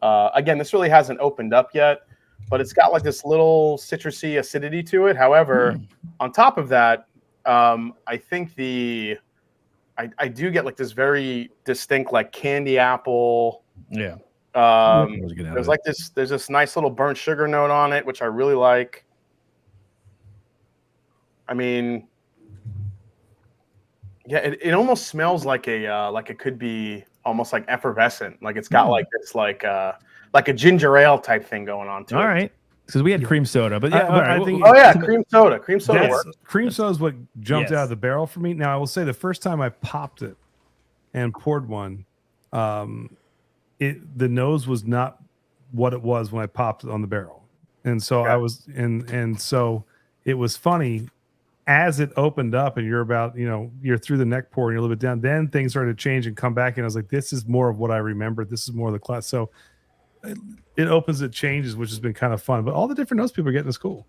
Again, this really hasn't opened up yet, but it's got like this little citrusy acidity to it. However, on top of that, I think I do get like this very distinct like candy apple.
Yeah.
There's this nice little burnt sugar note on it, which I really like. I mean, yeah, it almost smells like it could be almost like effervescent. Like it's got like this like a ginger ale type thing going on too.
All right. Because we had cream soda, but yeah,
I think
cream soda. Cream soda works.
Cream soda is what jumped out of the barrel for me. Now I will say the first time I popped it and poured one, the nose was not what it was when I popped it on the barrel, and so I was and so it was funny as it opened up and you're about you're through the neck pour and you're a little bit down. Then things started to change and come back, and I was like, this is more of what I remember. This is more of the class. So it opens, it changes, which has been kind of fun. But all the different notes people are getting is cool.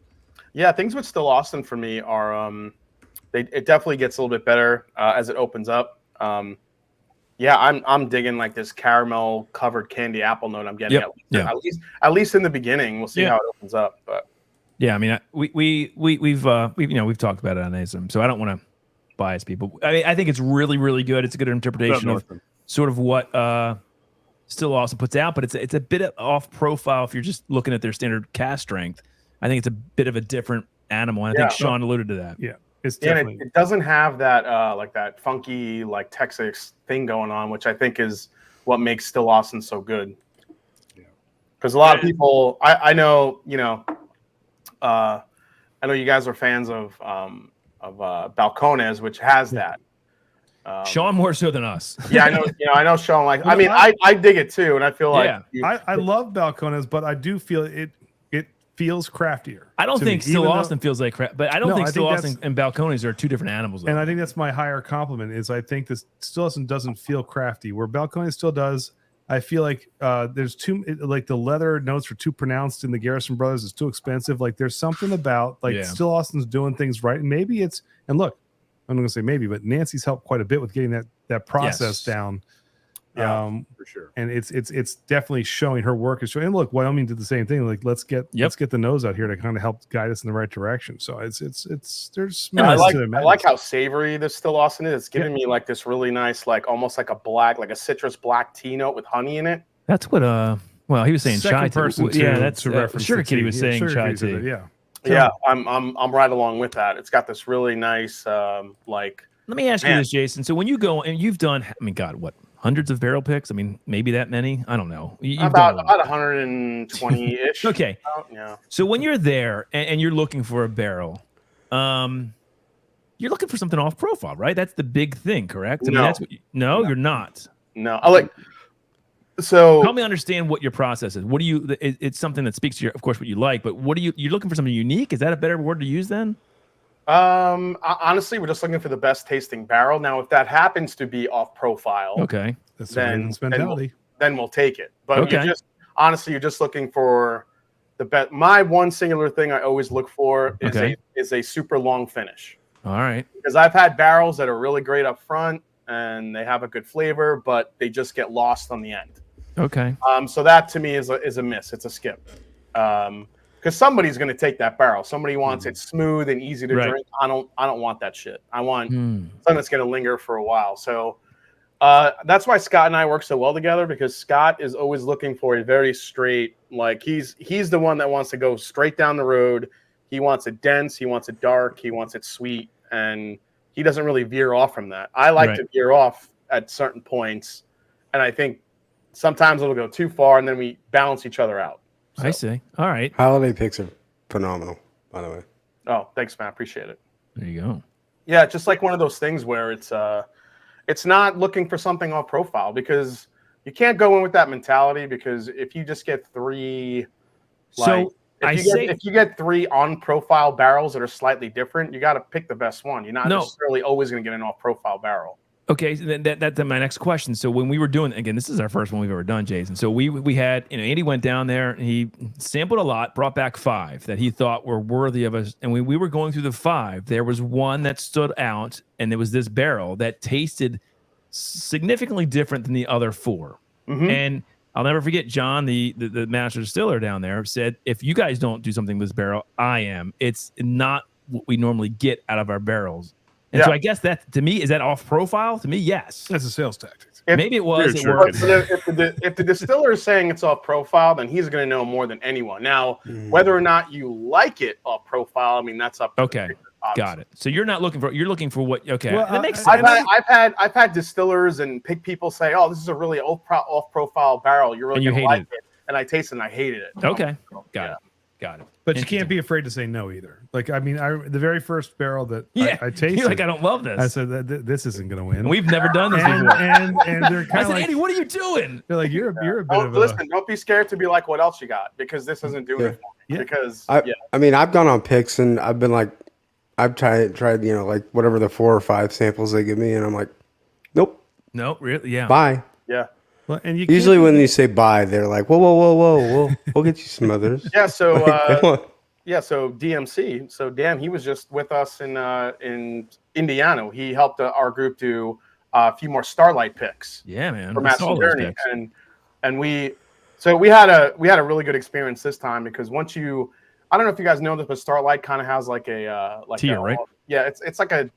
Yeah, things with still Austin for me are it definitely gets a little bit better as it opens up. Yeah, I'm digging like this caramel covered candy apple note I'm getting at least in the beginning. We'll see how it opens up. But
yeah, I mean we've talked about it on ASM, so I don't want to bias people. I mean, I think it's really, really good. It's a good interpretation of sort of what Still Austin puts out, but it's a bit off profile if you're just looking at their standard cast strength. I think it's a bit of a different animal. And I think Sean alluded to that.
Yeah. It's definitely...
it doesn't have that like that funky like Texas thing going on, which I think is what makes Still Austin so good. Because a lot of people, I know, I know you guys are fans of Balcones, which has that.
Sean more so than us.
Yeah, I know Sean like. I mean, I dig it too, and I feel like
I love Balcones, but I do feel it feels craftier.
I don't think Still Austin feels like crap, but I don't think Still Austin and Balcones are two different animals.
And I think that's my higher compliment is I think this Still Austin doesn't feel crafty, where Balcones still does. I feel like there's like the leather notes are too pronounced in the Garrison Brothers. It's too expensive. Like there's something about Still Austin's doing things right, and maybe it's I'm not going to say maybe, but Nancy's helped quite a bit with getting that process down.
Yeah, for sure.
And it's definitely showing her work is showing. And look, Wyoming did the same thing. Like let's get the nose out here to kind of help guide us in the right direction. So it's there's
I like how savory this Still Austin is. It's giving me like this really nice like almost like a citrus black tea note with honey in it.
That's what well he was saying chai
tea.
Yeah, that's Sugar Kitty was saying chai tea.
Yeah.
So, yeah, I'm right along with that. It's got this really nice like.
Let me ask you this, Jason. So when you go and you've done, I mean, God, what hundreds of barrel picks? I mean, maybe that many? I don't know.
About 120-ish.
Okay.
Yeah.
So when you're there and you're looking for a barrel, you're looking for something off profile, right? That's the big thing, correct? I mean, that's what you're not.
No, I like. So
help me understand what your process is. What do you? It's something that speaks to your, of course, what you like. But what do you're looking for something unique? Is that a better word to use then?
Honestly, we're just looking for the best tasting barrel. Now, if that happens to be off profile,
okay,
that's then
we'll take it. But you're just looking for the best. My one singular thing I always look for is a super long finish.
All right,
because I've had barrels that are really great up front and they have a good flavor, but they just get lost on the end.
Okay.
So that to me is a miss. It's a skip. Because somebody's going to take that barrel. Somebody wants it smooth and easy to drink. I don't want that shit. I want something that's going to linger for a while. So That's why Scott and I work so well together, because Scott is always looking for a very straight, like he's the one that wants to go straight down the road. He wants it dense, he wants it dark, he wants it sweet, and he doesn't really veer off from that. I like to veer off at certain points, and I think sometimes it'll go too far, and then we balance each other out. So.
I see. All right.
Holiday picks are phenomenal, by the way.
Oh, thanks, man. Appreciate it.
There you go.
Yeah, just like one of those things where it's not looking for something off profile, because you can't go in with that mentality, because if you just get three, if you get three on profile barrels that are slightly different, you got to pick the best one. You're not necessarily always going to get an off profile barrel.
Okay, so that's my next question. So when we were doing, again, this is our first one we've ever done, Jason. So we had, Andy went down there and he sampled a lot, brought back 5 that he thought were worthy of us. And when we were going through the 5, there was one that stood out, and there was this barrel that tasted significantly different than the other 4. Mm-hmm. And I'll never forget, John, the master distiller down there, said, if you guys don't do something with this barrel, I am. It's not what we normally get out of our barrels. And so I guess that, to me, is that off profile? To me, yes.
That's a sales tactic.
Maybe it was.
If the distiller is saying it's off profile, then he's going to know more than anyone. Now, whether or not you like it off profile, I mean, that's up to the
got it. So you're looking for what? Okay,
well,
that makes sense.
I've had distillers and people say, "Oh, this is a really off profile barrel. You're really going to like it," and I tasted and I hated it.
Okay, got it.
But you can't be afraid to say no either. Like, I mean, the very first barrel that I tasted,
you're like, I don't love this.
I said that this isn't going to win.
We've never done this before.
And they're kind of like,
Andy, what are you doing?
They're like, you're a bit of
listen, don't be scared to be like, what else you got? Because this isn't doing it for me. Because
I mean, I've gone on picks and I've been like, I've tried, like whatever the 4 or 5 samples they give me, and I'm like, nope.
Really? Yeah.
Bye.
Yeah.
Well, and
usually when you say bye, they're like, whoa, we'll get you some others.
Yeah. So, so DMC. So Dan, he was just with us in Indiana. He helped our group do a few more Starlight picks.
Yeah, man.
For Master Journey, and we had a really good experience this time, because once you, I don't know if you guys know this, but Starlight kind of has like a
tier, right?
Yeah, it's like a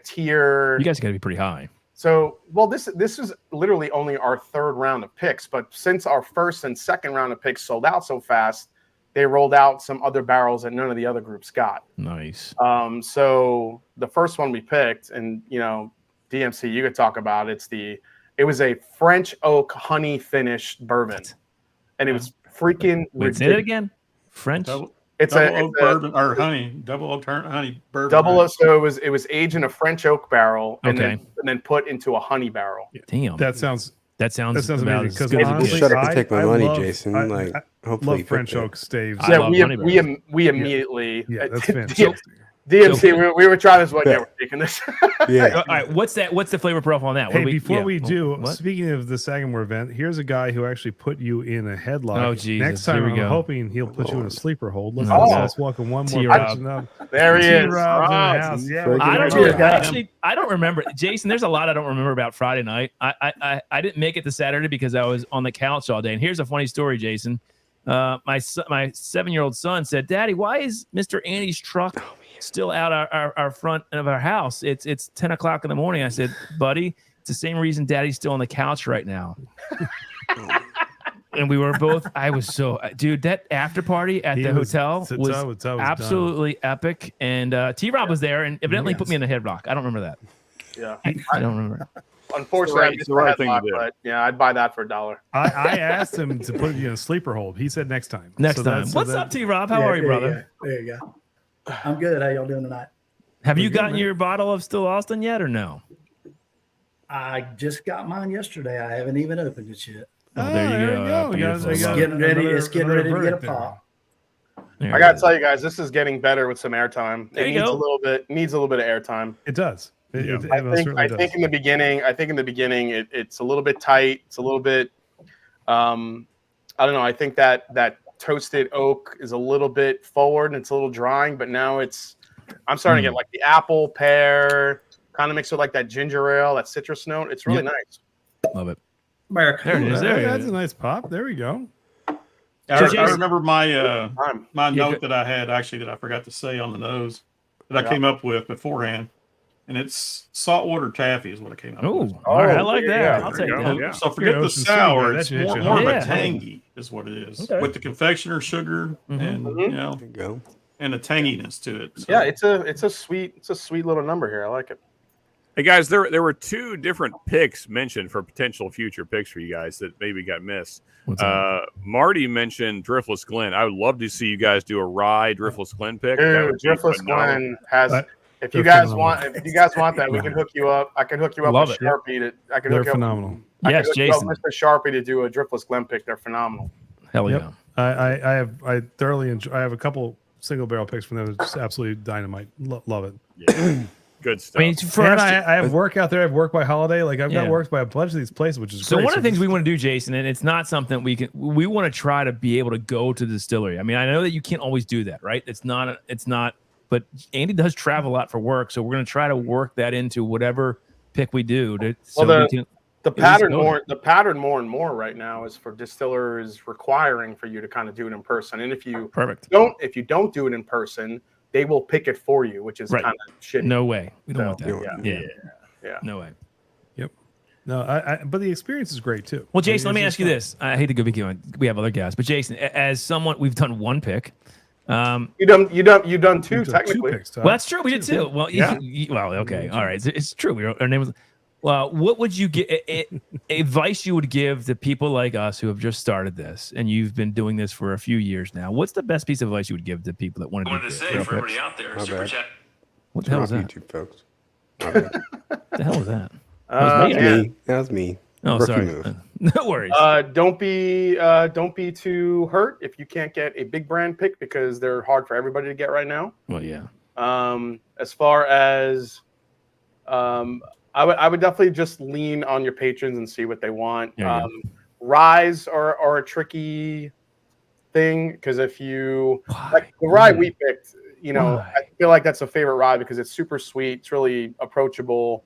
tier.
You guys got to be pretty high.
So, well, this is literally only our 3rd round of picks, but since our 1st and 2nd round of picks sold out so fast, they rolled out some other barrels that none of the other groups got.
Nice.
So the first one we picked, and DMC, you could talk about it. It was a French oak honey finished bourbon, and it was freaking.
Wait, say it again. French.
Double oak bourbon or honey. Double oak honey bourbon.
So it was aged in a French oak barrel, and then put into a honey barrel.
Damn.
That sounds
amazing.
Because
honestly, shut up and take my money, Jason. I
love French oak staves.
Yeah, we immediately.
Yeah, that's fantastic.
DMC, we were trying this one. Yeah, we're taking this.
Yeah. All right. What's the flavor profile on that?
Hey, before we do, speaking of the Sagamore event, here's a guy who actually put you in a headlock.
Oh, Jesus.
Next time, I'm hoping he'll put you in a sleeper hold. Let's welcome one more person up.
There he is.
T-Rob's in the
Yeah,
house.
I don't remember. Jason, there's a lot I don't remember about Friday night. I didn't make it to Saturday because I was on the couch all day. And here's a funny story, Jason. My 7-year-old son said, "Daddy, why is Mr. Andy's truck still out our front of our house? It's 10 o'clock in the morning." I said, "Buddy, it's the same reason Daddy's still on the couch right now." And we were both. I was so, dude. That after party at the hotel was absolutely epic. And T-Rob was there and evidently put me in a headlock. I don't remember that.
Yeah,
I don't remember.
Unfortunately, it's the right thing to do. But yeah, I'd buy that for $1.
I asked him to put you in a sleeper hold. He said next time.
Next time. What's up, T-Rob? How are you, brother?
There you go. I'm good. How y'all doing tonight?
Have you gotten your bottle of Still Austin yet, or no?
I just got mine yesterday. I haven't even opened it yet.
Oh, there you go.
It's getting ready to get a pop.
I gotta tell you guys, this is getting better with some airtime. It needs a little bit of airtime.
It does.
I think in the beginning, it's a little bit tight. It's a little bit. I don't know. I think that toasted oak is a little bit forward and it's a little drying, but now I'm starting to get like the apple, pear, kind of mixed with like that ginger ale, that citrus note. It's really nice.
Love it.
America.
There it is.
That's a nice pop. There we go.
I remember my note that I had actually that I forgot to say on the nose that I came up with beforehand. and it's saltwater taffy is what it came out.
Oh,
with.
all right, I like that.
yeah.
I'll take
Go.
that.
Yeah.
So forget the
Ocean City,
sour.
that
It's
should hit you
more of
hard.
a tangy, is what it is,
Okay.
with the confectioner sugar and
Mhm.
you know,
There you go.
and a tanginess to it. So.
Yeah, it's a sweet little number here. I like it.
Hey guys, there were two different picks mentioned for potential future picks for you guys that maybe got missed. Marty mentioned Driftless Glen. I would love to see you guys do a rye Driftless Glen pick. That
Dude,
would be
Driftless
phenomenal.
Glen has. If you
They're
guys
phenomenal.
want that, we can hook you up. I can hook you up
Love
with
it.
Sharpie. I can
They're
hook you up.
phenomenal.
I
Yes,
can hook you up
Jason.
with Mr. Sharpie to do a Driftless Glen pick. They're phenomenal.
Hell
Yep.
yeah.
I thoroughly enjoy. I have a couple single barrel picks from them. It's just absolutely dynamite. Love it.
Yeah. Good stuff.
I mean, for
And
us,
I have work out there. I've worked by Holiday. Like I've got
Yeah.
worked by a bunch of these places, which is
so
great.
one of the things we want to do, Jason, and it's not something we want to try to be able to go to the distillery. I mean, I know that you can't always do that, right? It's not, but Andy does travel a lot for work. So we're going to try to work that into whatever pick we do.
The pattern more and more right now is for distillers requiring for you to kind of do it in person. And if you don't do it in person, they will pick it for you, which is kind of shitty.
No way. We don't want that.
Yeah.
No way.
Yep. No, but the experience is great too.
Well, Jason, let me ask you this. I hate to go on. We have other guys, but Jason, as someone, we've done one pick.
You've done two technically.
Picks,
well, that's true. We did two. Well, well, okay, all right. It's true. Our name was. Well, what would you get? Advice you would give to people like us who have just started this, and you've been doing this for a few years now? What's the best piece of advice you would give to people that want to? I wanted to say for everybody out there, super chat. What the hell was that?
YouTube folks.
What the hell was that?
That was me.
Oh,
Rookie
sorry.
move.
No worries.
Don't be too hurt if you can't get a big brand pick because they're hard for everybody to get right now.
Well, yeah.
As far as I would definitely just lean on your patrons and see what they want. Ryes are a tricky thing because if you like the rye we picked, I feel like that's a favorite rye because it's super sweet, it's really approachable,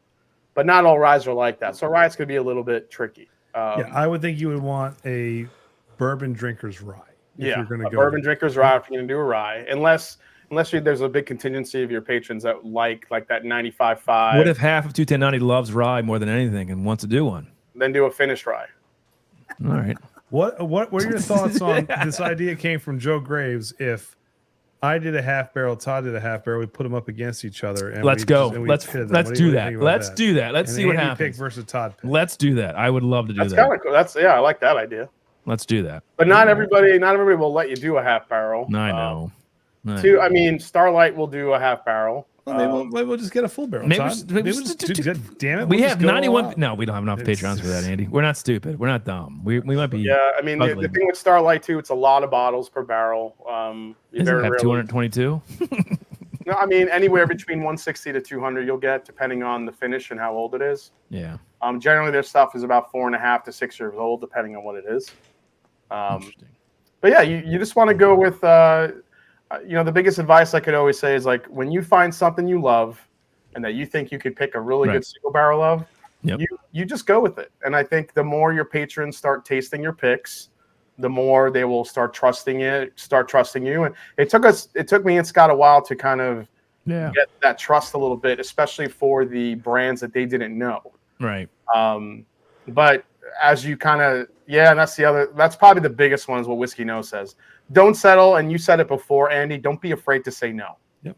but not all ryes are like that. So ryes could be a little bit tricky.
I would think you would want a bourbon drinker's rye.
You're going to go bourbon drinker's rye if you're going to do a rye, unless there's a big contingency of your patrons that like that 95.5.
What if half of 21090 loves rye more than anything and wants to do one?
Then do a finished rye.
All right.
What were your thoughts on this idea? Came from Joe Graves. If I did a half barrel, Todd did a half barrel, we put them up against each other. And
let's go. Let's
do
that. Let's do that. Let's see what happens.
Pick versus Todd pick.
Let's do that. I would love to do that.
That's kind of cool. I like that idea.
Let's do that.
But not everybody will let you do a half barrel.
I know.
I mean, Starlight will do a half barrel.
Well, maybe we'll just get a full barrel.
Maybe
damn it.
We have 91. No, we don't have enough Patreons for that, Andy. We're not stupid. We're not dumb. We might be.
Yeah, I mean, the thing with Starlight too, it's a lot of bottles per barrel.
You have 222.
No, I mean anywhere between 160 to 200 you'll get depending on the finish and how old it is.
Yeah.
Generally, their stuff is about 4.5 to 6 years old, depending on what it is.
Interesting.
But yeah, you just want to go with. The biggest advice I could always say is like when you find something you love and that you think you could pick a really good single barrel of, you just go with it. And I think the more your patrons start tasting your picks, the more they will start trusting you. And it took me and Scott a while to kind of get that trust a little bit, especially for the brands that they didn't know.
Right.
But as you kind of, and that's probably the biggest one is what Whiskey No says. Don't settle, and you said it before, Andy, don't be afraid to say no.
Yep.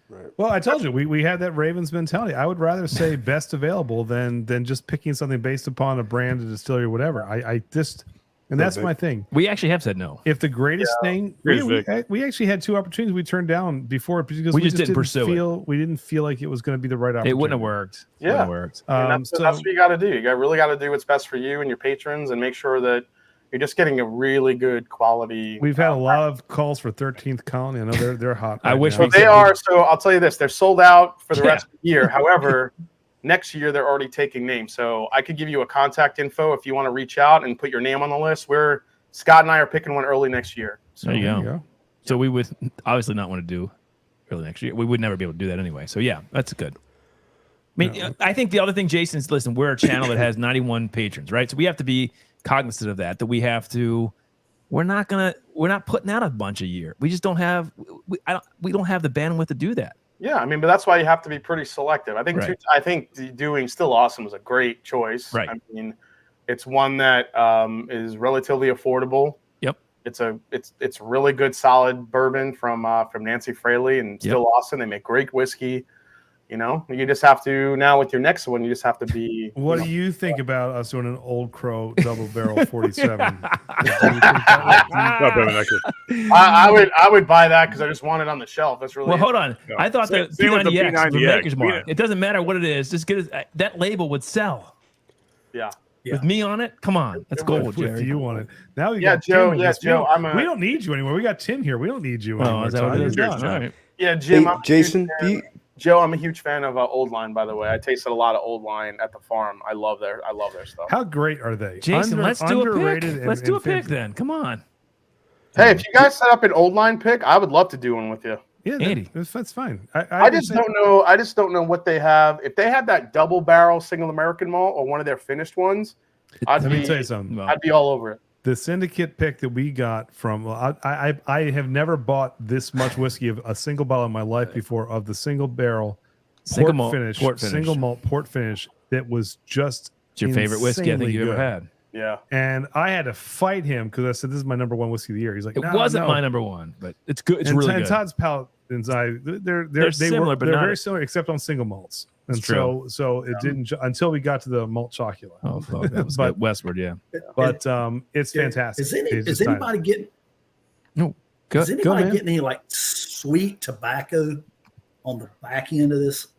Right. Well, I told you, we had that Ravens mentality. I would rather say best available than just picking something based upon a brand, a distillery, or whatever. And that's my thing.
We actually have said no.
If the greatest thing, we actually had two opportunities we turned down before because
we just didn't pursue
it. We didn't feel like it was going to be the right opportunity.
It wouldn't have worked.
Yeah,
worked.
That's what you got to do. You really got to do what's best for you and your patrons, and make sure that you're just getting a really good quality.
We've had a lot of calls for 13th Colony. I know they're hot.
I wish
they are. So I'll tell you this: they're sold out for the rest of the year. However, next year they're already taking names. So I could give you a contact info if you want to reach out and put your name on the list. Scott and I are picking one early next year. So
there you go. So we would obviously not want to do early next year. We would never be able to do that anyway. So yeah, that's good. I mean, I think the other thing, Jason, is listen, we're a channel that has 91 patrons, right? So we have to be cognizant of that we have to. We're not putting out a bunch a year. We just don't have. We don't have the bandwidth to do that.
Yeah, I mean, but that's why you have to be pretty selective. I think I think doing Still Awesome was a great choice.
Right.
I mean, it's one that is relatively affordable.
Yep.
It's really good, solid bourbon from Nancy Fraley and Still Awesome. They make great whiskey. You know, you just have to now with your next one. You just have to be.
What do you think about us doing an Old Crow double barrel 47?
I would buy that because I just want it on the shelf. That's really
hold on.
No.
I thought the P90X was the maker's mark. It doesn't matter what it is. Just get it. That label would sell.
Yeah.
With me on it, come on, that's gold, Jerry.
With you on it. Now we
got
Joe.
Tim. Yeah, Joe.
We don't need you anymore. We got Tim here. We don't need you anymore.
Is that what it is? All right.
Yeah, Jim.
Hey, Jason,
Joe, I'm a huge fan of Old Line. By the way, I tasted a lot of Old Line at the farm. I love their stuff.
How great are they,
Jason? Let's do a pick. Let's do a pick then. Come on.
Hey, if you guys set up an Old Line pick, I would love to do one with you.
Yeah,
Andy,
that's fine.
I just don't know. I just don't know what they have. If they had that double barrel single American malt or one of their finished ones,
let me tell you something.
I'd be all over it.
The syndicate pick that we got from I have never bought this much whiskey of a single bottle in my life before of the single barrel single malt port finish that was just
it's your favorite whiskey I think you ever had.
Yeah,
and I had to fight him because I said this is my number one whiskey of the year. He's like,
it wasn't my number one, but it's good. It's really good.
And Todd's palate and they're
similar, but
they're
not
very similar except on single malts. And
true.
so it didn't until we got to the malt chocula.
Oh, fuck, that was but westward, yeah.
But it's fantastic.
Is anybody getting?
No,
is anybody getting any like sweet tobacco on the back end of this?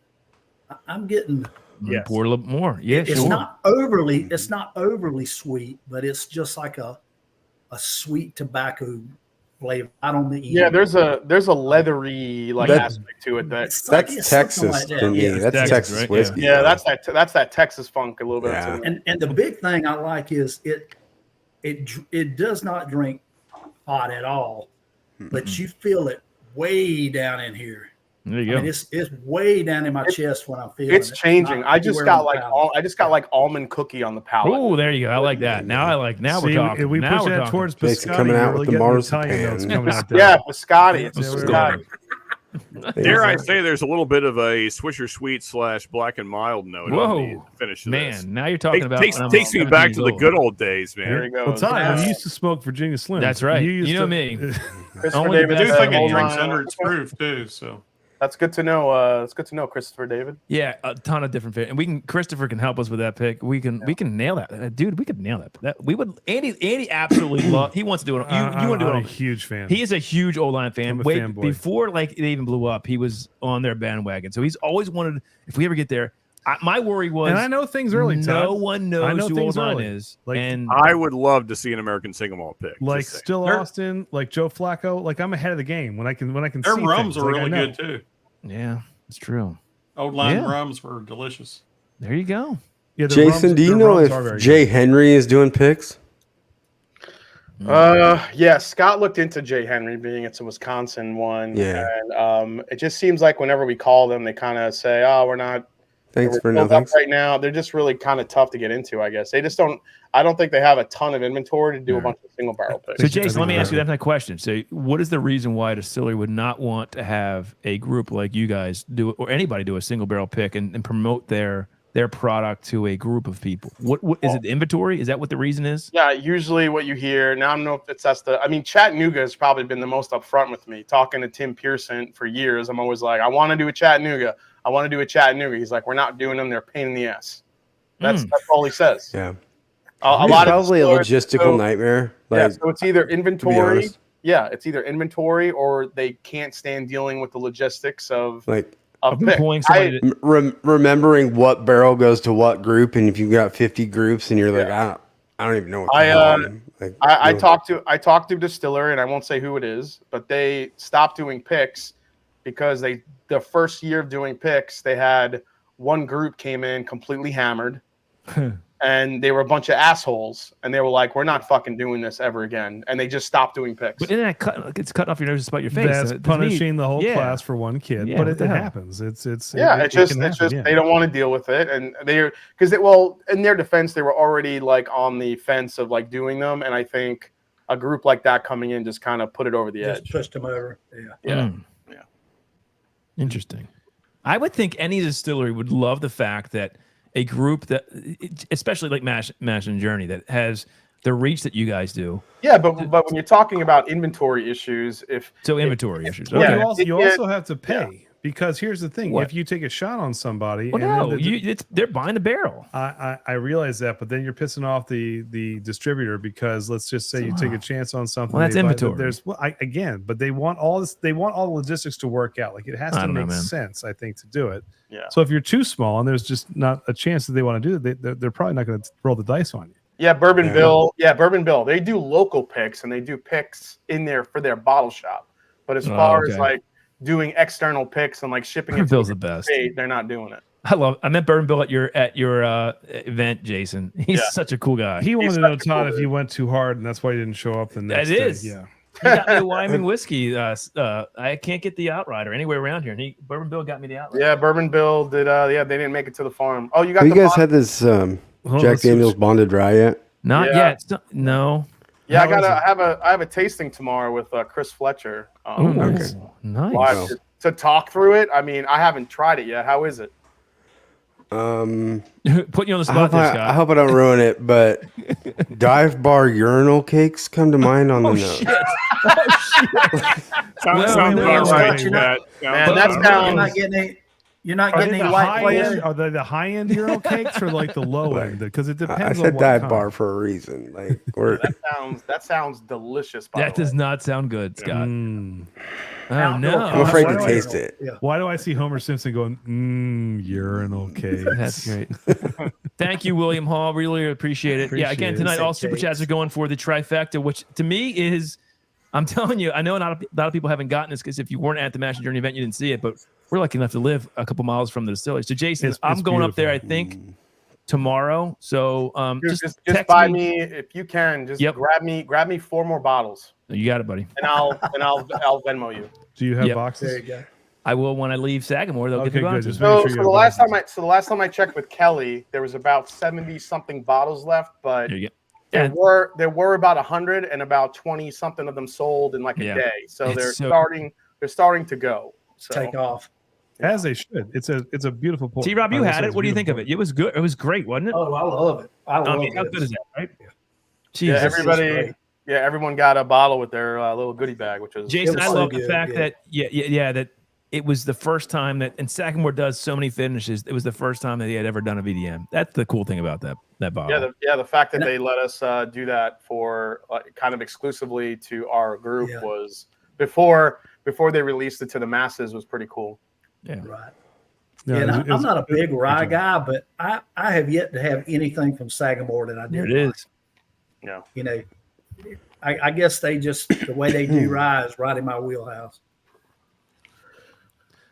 I'm getting.
Yes. Pour a little more. Yeah,
it's not overly sweet, but it's just like a sweet tobacco flavor. I don't mean.
Yeah, there's a leathery aspect to it. That's
Texas to me.
Yeah,
that's Texas
right?
whiskey.
Yeah, that's that Texas funk a little bit.
Yeah.
And the big thing I like is it does not drink hot at all, but you feel it way down in here.
There you go.
I mean, it's way down in my chest when I'm feeling
it's changing. I just got like almond cookie on the palate.
Oh, there you go. I like that. Now we're talking.
If we
now
push
we're
that
talking.
towards
Jason
biscotti,
coming out with the
Italian
marzipan.
notes coming out there.
Yeah, biscotti. It's biscotti.
Dare I say there's a little bit of a Swisher Sweet / Black and Mild note on the finish of this.
Man, now you're talking about
takes me back to the good old days, man.
There you go.
Well, Todd, you used to smoke Virginia Slims.
That's right.
You
know me.
Christopher
I
David
do think it
Old
drinks
Line.
under its proof too. So
that's good to know. It's good to know, Christopher David.
Yeah, a ton of different fit, and Christopher can help us with that pick. We can nail that, dude. We could nail that. We would. Andy absolutely love. He wants to do it. You want to do it?
I'm a huge fan.
He is a huge Old Line fan.
I'm a fanboy.
Before they even blew up, he was on their bandwagon. So he's always wanted. If we ever get there, my worry was.
And I know things early.
No
Todd.
one knows who Old Line is. And
I would love to see an American single malt pick.
Like Still Austin, like Joe Flacco. Like I'm ahead of the game when I can
their
see
rums
things.
are
Like,
really good too.
Yeah, it's true.
Old Line rums were delicious.
There you go.
Yeah,
Jason, do you know if Jay Henry is doing picks?
Yeah, Scott looked into Jay Henry being it's a Wisconsin one.
Yeah.
And it just seems like whenever we call them, they kind of say, "Oh, we're not
Thanks for
filled
nothing.
up right now." They're just really kind of tough to get into, I guess. They just don't. I don't think they have a ton of inventory to do a bunch of single barrel picks.
So, Jason, let me ask you that question. So, what is the reason why a distillery would not want to have a group like you guys do, or anybody do a single barrel pick and promote their product to a group of people? What is it? Inventory? Is that what the reason is?
Yeah, usually what you hear now. I don't know if that's the. I mean, Chattanooga has probably been the most upfront with me. Talking to Tim Pearson for years, I'm always like, I want to do a Chattanooga. I want to do a Chattanooga. He's like, we're not doing them. They're a pain in the ass. That's all he says.
Yeah.
A lot
probably a
of
logistical nightmare.
Yeah, so it's either inventory.
honest.
Yeah, it's either inventory or they can't stand dealing with the logistics of
Like
pick.
remembering what barrel goes to what group, and if you've got 50 groups, and you're like, I don't even know what.
I talked to a distiller, and I won't say who it is, but they stopped doing picks because the first year of doing picks, they had one group came in completely hammered. And they were a bunch of assholes, and they were like, "We're not fucking doing this ever again," and they just stopped doing picks.
But isn't that it's cutting off your nose to spite your face?
That's punishing the whole class for one kid.
Yeah,
but
what
it
the hell?
happens. It's
just they don't want to deal with it, and in their defense, they were already like on the fence of like doing them, and I think a group like that coming in just kind of put it over the edge,
pushed them over.
Yeah.
Interesting. I would think any distillery would love the fact that a group that, especially like Mash and Journey, that has the reach that you guys do.
Yeah, but when you're talking about inventory issues,
inventory issues.
Well,
Okay.
you also have to pay because here's the thing: if you take a shot on somebody,
they're buying the barrel.
I realize that, but then you're pissing off the distributor because let's just say you take a chance on something.
Well, that's inventory.
But they want all this. They want all the logistics to work out. Like it has to make sense, I think, to do it.
Yeah.
So if you're too small and there's just not a chance that they want to do it, they're probably not going to roll the dice on you.
Yeah, Bourbon Bill. Yeah, Bourbon Bill. They do local picks and they do picks in there for their bottle shop. But as far as like doing external picks and like shipping it
Bill's the best.
State, they're not doing it.
I met Bourbon Bill at your event, Jason. He's such a cool guy.
He wanted to know, Todd, if you went too hard, and that's why you didn't show up the next day.
That is.
Yeah.
He got me a Wyoming whiskey. I can't get the Outrider anywhere around here. And Bourbon Bill got me the Outrider.
Yeah, Bourbon Bill did. They didn't make it to the farm. Oh, you got.
Have you guys had this Jack Daniel's Bonded Rye yet?
Not yet. No.
Yeah, I have a tasting tomorrow with Chris Fletcher.
Nice.
To talk through it. I mean, I haven't tried it yet. How is it?
Putting you on the spot there, Scott.
I hope I don't ruin it, but dive bar urinal cakes come to mind on the nose.
Shit. Sounds about right.
You're not getting any white flavor.
Are they the high end urinal cakes or like the low end? Because it depends.
I
on
said
what
dive
kind.
bar for a reason. Like
that sounds delicious.
That does not sound good, Scott.
Oh no! I'm afraid to taste it.
Yeah.
Why do I see Homer Simpson going urinal cakes?
That's great. Thank you, William Hall. Really appreciate it. Again, tonight all super chats are going for the trifecta, which to me is, I'm telling you, I know not a lot of people haven't gotten this because if you weren't at the Mash and Journey event, you didn't see it, but we're lucky enough to live a couple miles from the distillery. So Jason, I'm going up there, I think, tomorrow. So
just buy me if you can. Just grab me 4 more bottles.
You got it, buddy.
And I'll Venmo you.
Do you have boxes?
There you go.
I will when I leave Sagamore. They'll get the boxes.
So the last time I checked with Kelly, there was about 70 something bottles left, but there were about 100 and about 20 something of them sold in like a day. So they're starting to go. So.
Take off.
As they should. It's a beautiful pour.
T-Rob, you had it. What do you think of it? It was good. It was great, wasn't it?
Oh, I love it. I mean,
how good is that, right?
Jesus.
Yeah, everyone got a bottle with their little goodie bag, which is
Jason. I love the fact that that it was the first time that, and Sagamore does so many finishes. It was the first time that he had ever done a VDM. That's the cool thing about that bottle.
The fact that they let us do that for kind of exclusively to our group was before they released it to the masses was pretty cool.
Yeah,
right.
Yeah,
and I'm not a big rye guy, but I have yet to have anything from Sagamore that I didn't.
There it is.
Yeah,
you know. I guess they just the way they do rye is right in my wheelhouse.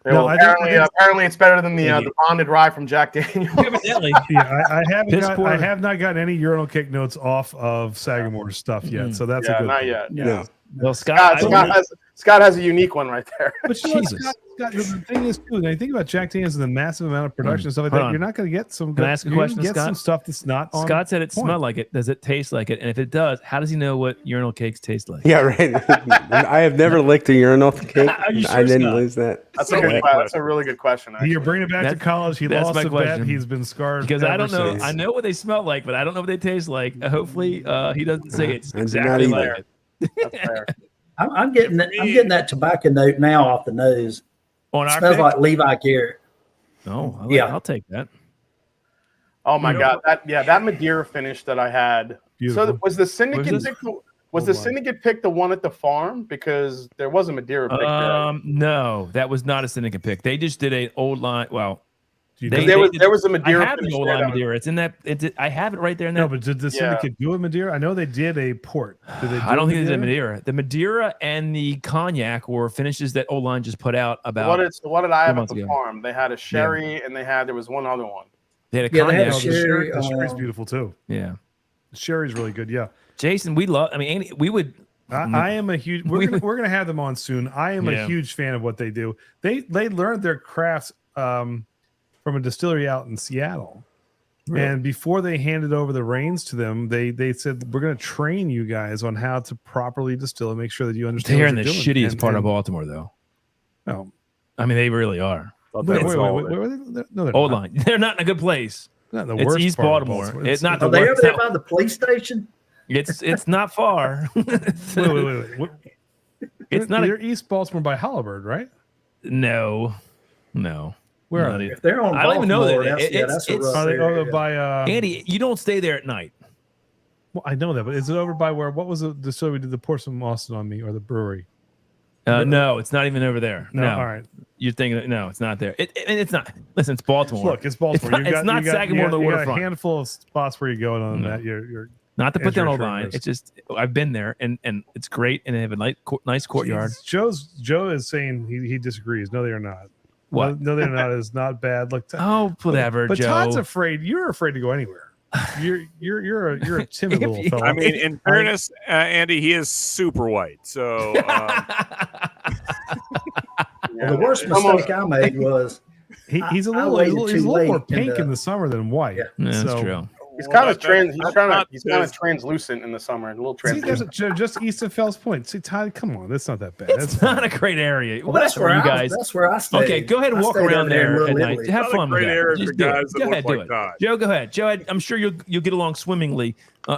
Yeah, well, apparently it's better than the bonded rye from Jack Daniel's.
I have not gotten any urinal cake notes off of Sagamore stuff yet, so that's a good
not
thing.
yet.
Yeah.
Well,
Scott has a unique one right there.
But Scott, the thing is, too, when I think about Jack Daniel's and the massive amount of production and stuff like that, you're not going to get some.
Can I ask a question,
get
Scott?
some stuff that's not on.
Scott said it smelled like it. Does it taste like it? And if it does, how does he know what urinal cakes taste like?
Yeah, right. I have never licked a urinal cake. I didn't lose that.
That's a really good question. Actually.
You're bringing it back to college. He lost the bet. He's been scarred.
Because I don't know. I know what they smell like, but I don't know what they taste like. Hopefully, he doesn't say it's exactly like it.
That's fair.
I'm getting that tobacco note now off the nose.
On our
smells like Levi Garrett.
Oh, I'll take that.
Oh my God, that Madeira finish that I had. Beautiful. So was the syndicate pick the one at the farm because there was a Madeira pick there?
No, that was not a syndicate pick. They just did an old line. Well,
there was a Madeira.
I have an old line Madeira. It's in that. I have it right there.
No, but did the syndicate do a Madeira? I know they did a port.
I don't think they did a Madeira. The Madeira and the cognac were finishes that old line just put out about.
What did I have at the farm? They had a sherry and there was one other one.
They had a cognac.
The sherry's beautiful too.
Yeah,
the sherry's really good. Yeah,
Jason, we love. I mean, Andy, we would.
I am a huge. We're gonna have them on soon. I am a huge fan of what they do. They learned their crafts. From a distillery out in Seattle. Really? And before they handed over the reins to them, they said, we're going to train you guys on how to properly distill and make sure that you understand.
They're in the shittiest part of Baltimore, though.
No,
I mean, they really are.
Wait, no, they're
Hold
not.
on. They're not in a good place.
Not the
It's
worst
East
part of
Baltimore. It's not
Are
the
they
worst.
over there by the police station?
It's not far.
Wait.
It's not.
They're East Baltimore by Halliburton, right?
No.
Where are they?
If they're on
I don't even know
Baltimore,
that.
that's a rough
Are they over
area.
by?
Andy, you don't stay there at night.
Well, I know that, but is it over by where? What was the story we did? The pour some Austin on me, or the brewery?
No, it's not even over there. No.
All right.
You're thinking no, it's not there. It's not. Listen, it's Baltimore.
Look, it's Baltimore.
It's not Sagamore on the
you got a
waterfront.
handful of spots where you go on that. You're
not to put down a
Ezra
line.
Trimmers.
It's just I've been there and it's great and they have a nice courtyard.
Joe is saying he disagrees. No, they are not.
What?
No, they're not. It's not bad. Look.
Whatever,
But
Joe.
Todd's afraid. You're afraid to go anywhere. You're a timid little fella.
I mean, in fairness, Andy, he is super white. So
Well, the worst mistake I made was
he's a
I
little
waited
he's a
too
little more
late
pink in the summer than white.
Yeah.
That's
So-
true.
He's kind of
that's
he's kind of translucent in the summer, a little
See,
translucent.
just east of Fells Point. See, Todd, come on, that's not that bad.
It's
That's
not a great area.
Well, that's where
you guys.
that's where I stayed.
Okay, go ahead and
I
walk
stayed
around
over there in
there at
Little
night.
Italy.
Have
Not a
fun with
great
that.
area
Just
for
do
guys
it.
that
Go
look
ahead, do
like
it.
Todd.
Joe, go ahead. Joe, I'm sure you'll get along swimmingly.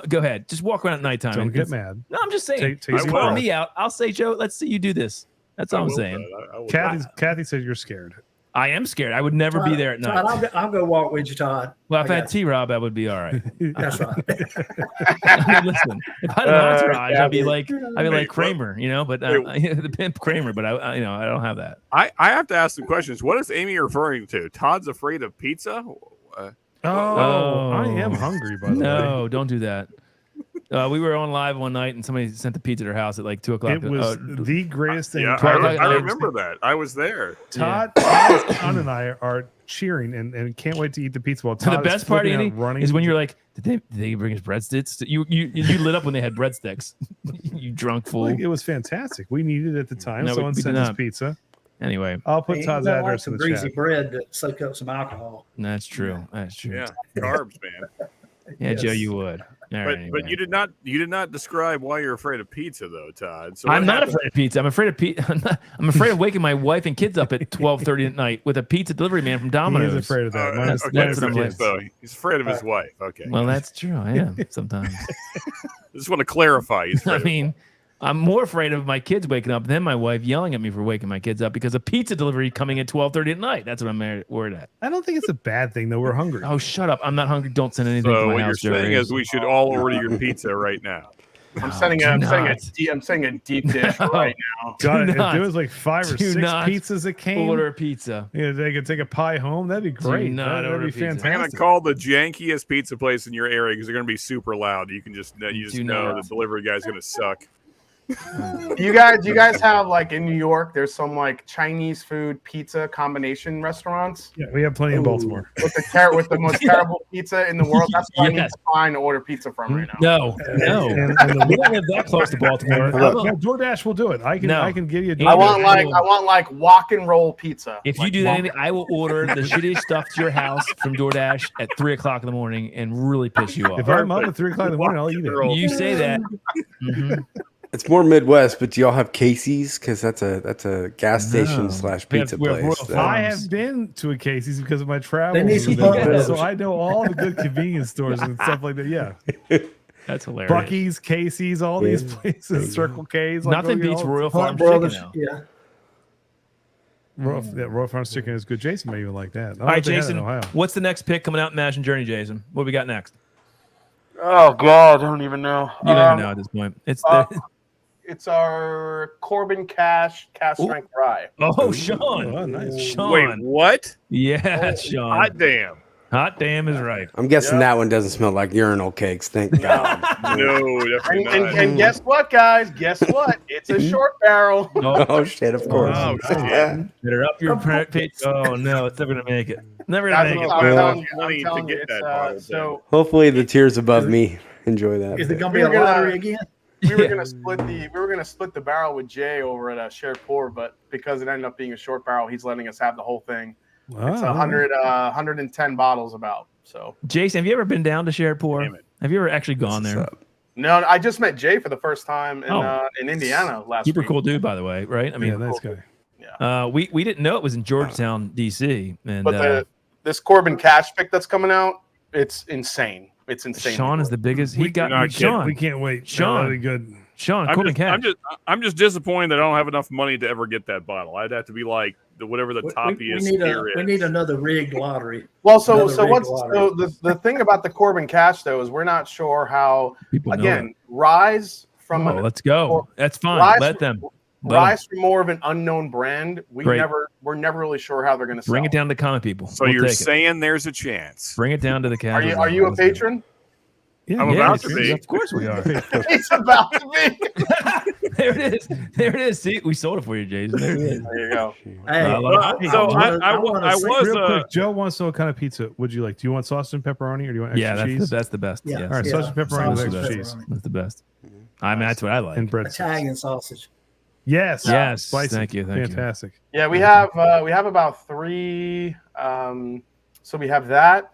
Go ahead. Just walk around at nighttime.
Don't
and
get
it's-
mad.
No, I'm just saying.
Take
Just
easy
call
breath.
me out. I'll say, Joe, let's see you do this. That's all I'm saying.
Kathy said you're scared.
I am scared. I would never be there at night.
Todd, I'll go walk with you, Todd.
Well, if I
I
had
got
T-Rob, I would be all right.
That's right.
I mean, listen, if I had an entourage, I'd be like
Wait,
Kramer, you know, but the pimp Kramer. But I don't have that.
I have to ask some questions. What is Amy referring to? Todd's afraid of pizza?
I am hungry, by the way.
No, don't do that. We were on live one night, and somebody sent the pizza to their house at like 2:00.
It was the greatest thing.
Yeah, I remember that. I was there.
Todd and I are cheering and can't wait to eat the pizza. While
So the
Todd is
best part,
flipping
Andy,
out, running.
is when you're like, did they bring us breadsticks? You lit up when they had breadsticks. You drunk fool.
It was fantastic. We needed it at the time.
No,
Someone
we did
sent us
not.
pizza.
Anyway,
I'll put
Hey,
Todd's
you got
address
some
in the
greasy
chat.
bread to soak up some alcohol.
that's true. That's true.
Yeah, carbs, man.
Yeah,
Yes.
Joe, you would. All right,
But
anyway.
you did not describe why you're afraid of pizza though, Todd. So
I'm
what
not
happened?
afraid of pizza. I'm afraid of pizza. I'm afraid of waking my wife and kids up at 12:30 at night with a pizza delivery man from
He
Domino's.
is afraid of that.
That's-
Okay,
that's what I'm
so-
like.
so he's afraid of his wife. Okay.
Well, that's true. I am sometimes.
I just want to clarify. He's afraid
I
of-
mean, I'm more afraid of my kids waking up than my wife yelling at me for waking my kids up because of pizza delivery coming at 12:30 at night. That's what I'm worried at.
I don't think it's a bad thing though. We're hungry.
Oh, shut up! I'm not hungry. Don't send anything to
so
my
what
house.
you're saying
Joey.
is we should all order your pizza right now.
I'm sending
do not.
a deep dish right now.
God,
Do
if
not-
there was like 5 or
do
6
not
pizzas that came,
order pizza.
they could take a pie home. That'd be great.
not
That'd
order
be
pizza.
I'm gonna
fantastic.
call the jankiest pizza place in your area because they're gonna be super loud. You just know
not.
the delivery guy's gonna suck.
You guys have like in New York, there's some like Chinese food pizza combination restaurants
Yeah, we have plenty in Baltimore.
with the most terrible pizza in the world. That's what I need
Yes.
to find to order pizza from right now.
No.
And
We don't live that close to Baltimore.
no, DoorDash will do it. I can give you a DoorDash.
I want like walk and roll pizza.
If you
Like
do that,
walk-
Andy, I will order the shittiest stuff to your house from DoorDash at 3:00 in the morning and really piss you
If
off.
I'm up at 3 o'clock in the morning, I'll eat it.
You say that. Mhm.
It's more Midwest, but do y'all have Casey's? Because that's a gas station / pizza
we have Royal
place.
Farms.
I have been to a Casey's because of my travels.
They need some
and that,
photos.
so I know all the good convenience stores and stuff like that. Yeah,
That's hilarious.
Bucky's, Casey's, all these places, Circle K's. like,
Nothing
go get
beats
all-
Royal
Hunt
Farms chicken
Brothers.
now.
Yeah.
Royal Farms chicken is good. Jason may even like that.
All right, Jason, what's the next pick coming out in Mash and Journey, Jason? What do we got next?
Oh God, I don't even know.
You don't even know at this point. It's
It's our Corbin Cash cast strength rye.
oh, Sean.
Oh, nice.
Sean.
Wait, what?
Yeah, Sean.
Hot damn!
Hot damn is right.
I'm guessing that one doesn't smell like urinal cakes. Thank God.
No, definitely not.
And guess what, guys? Guess what? It's a short barrel.
Oh shit! Of course.
Oh, shit.
Better up your pitch. Oh no, it's never gonna make it. Never
Guys,
gonna make
I'm
it.
telling you,
Money
I'm
to
telling you,
get
it's,
that bottle
so
Hopefully, the tiers above me enjoy that.
Is it going to
We
be a
were gonna-
lottery again?
we were
Yeah.
gonna split the barrel with Jay over at a shared pour, but because it ended up being a short barrel, he's letting us have the whole thing. It's 110 bottles about. So
Jason, have you ever been down to Shared Pour?
Damn it.
Have you ever actually gone
What's
there?
up?
no, I just met Jay for the first time
Oh.
in Indiana last
Super
week.
cool dude, by the way, right? I mean,
yeah, nice guy.
Yeah.
We didn't know it was in Georgetown, DC. And
but this Corbin Cash pick that's coming out, it's insane. It's insane.
Sean is the biggest.
We can't wait.
Sean,
that'd be good.
Sean, Corbin Cash.
I'm just disappointed that I don't have enough money to ever get that bottle. I'd have to be like whatever the toppiest tier is.
We need another rigged lottery.
Well, the thing about the Corbin Cash though is we're not sure how. Rise from.
Let's go. That's fine. Let them.
Rise from more of an unknown brand. We're never really sure how they're going to sell.
Bring it down to common people.
So you're saying there's a chance.
Bring it down to the casual.
Are you a patron?
Yeah,
I'm about to be.
Of course we are.
He's about to be.
There it is. See, we sold it for you, Jason. There it is.
There you go.
Hey,
I was
real quick. Joe wants to know what kind of pizza would you like? Do you want sausage and pepperoni, or do you want extra cheese?
That's the best.
Yeah.
Yes.
All right, sausage and pepperoni with extra cheese.
That's the best. I mean, that's what I like.
And bread.
Italian sausage.
Yes.
Spicy. Thank you.
Fantastic.
Yeah, we have about 3. So we have that.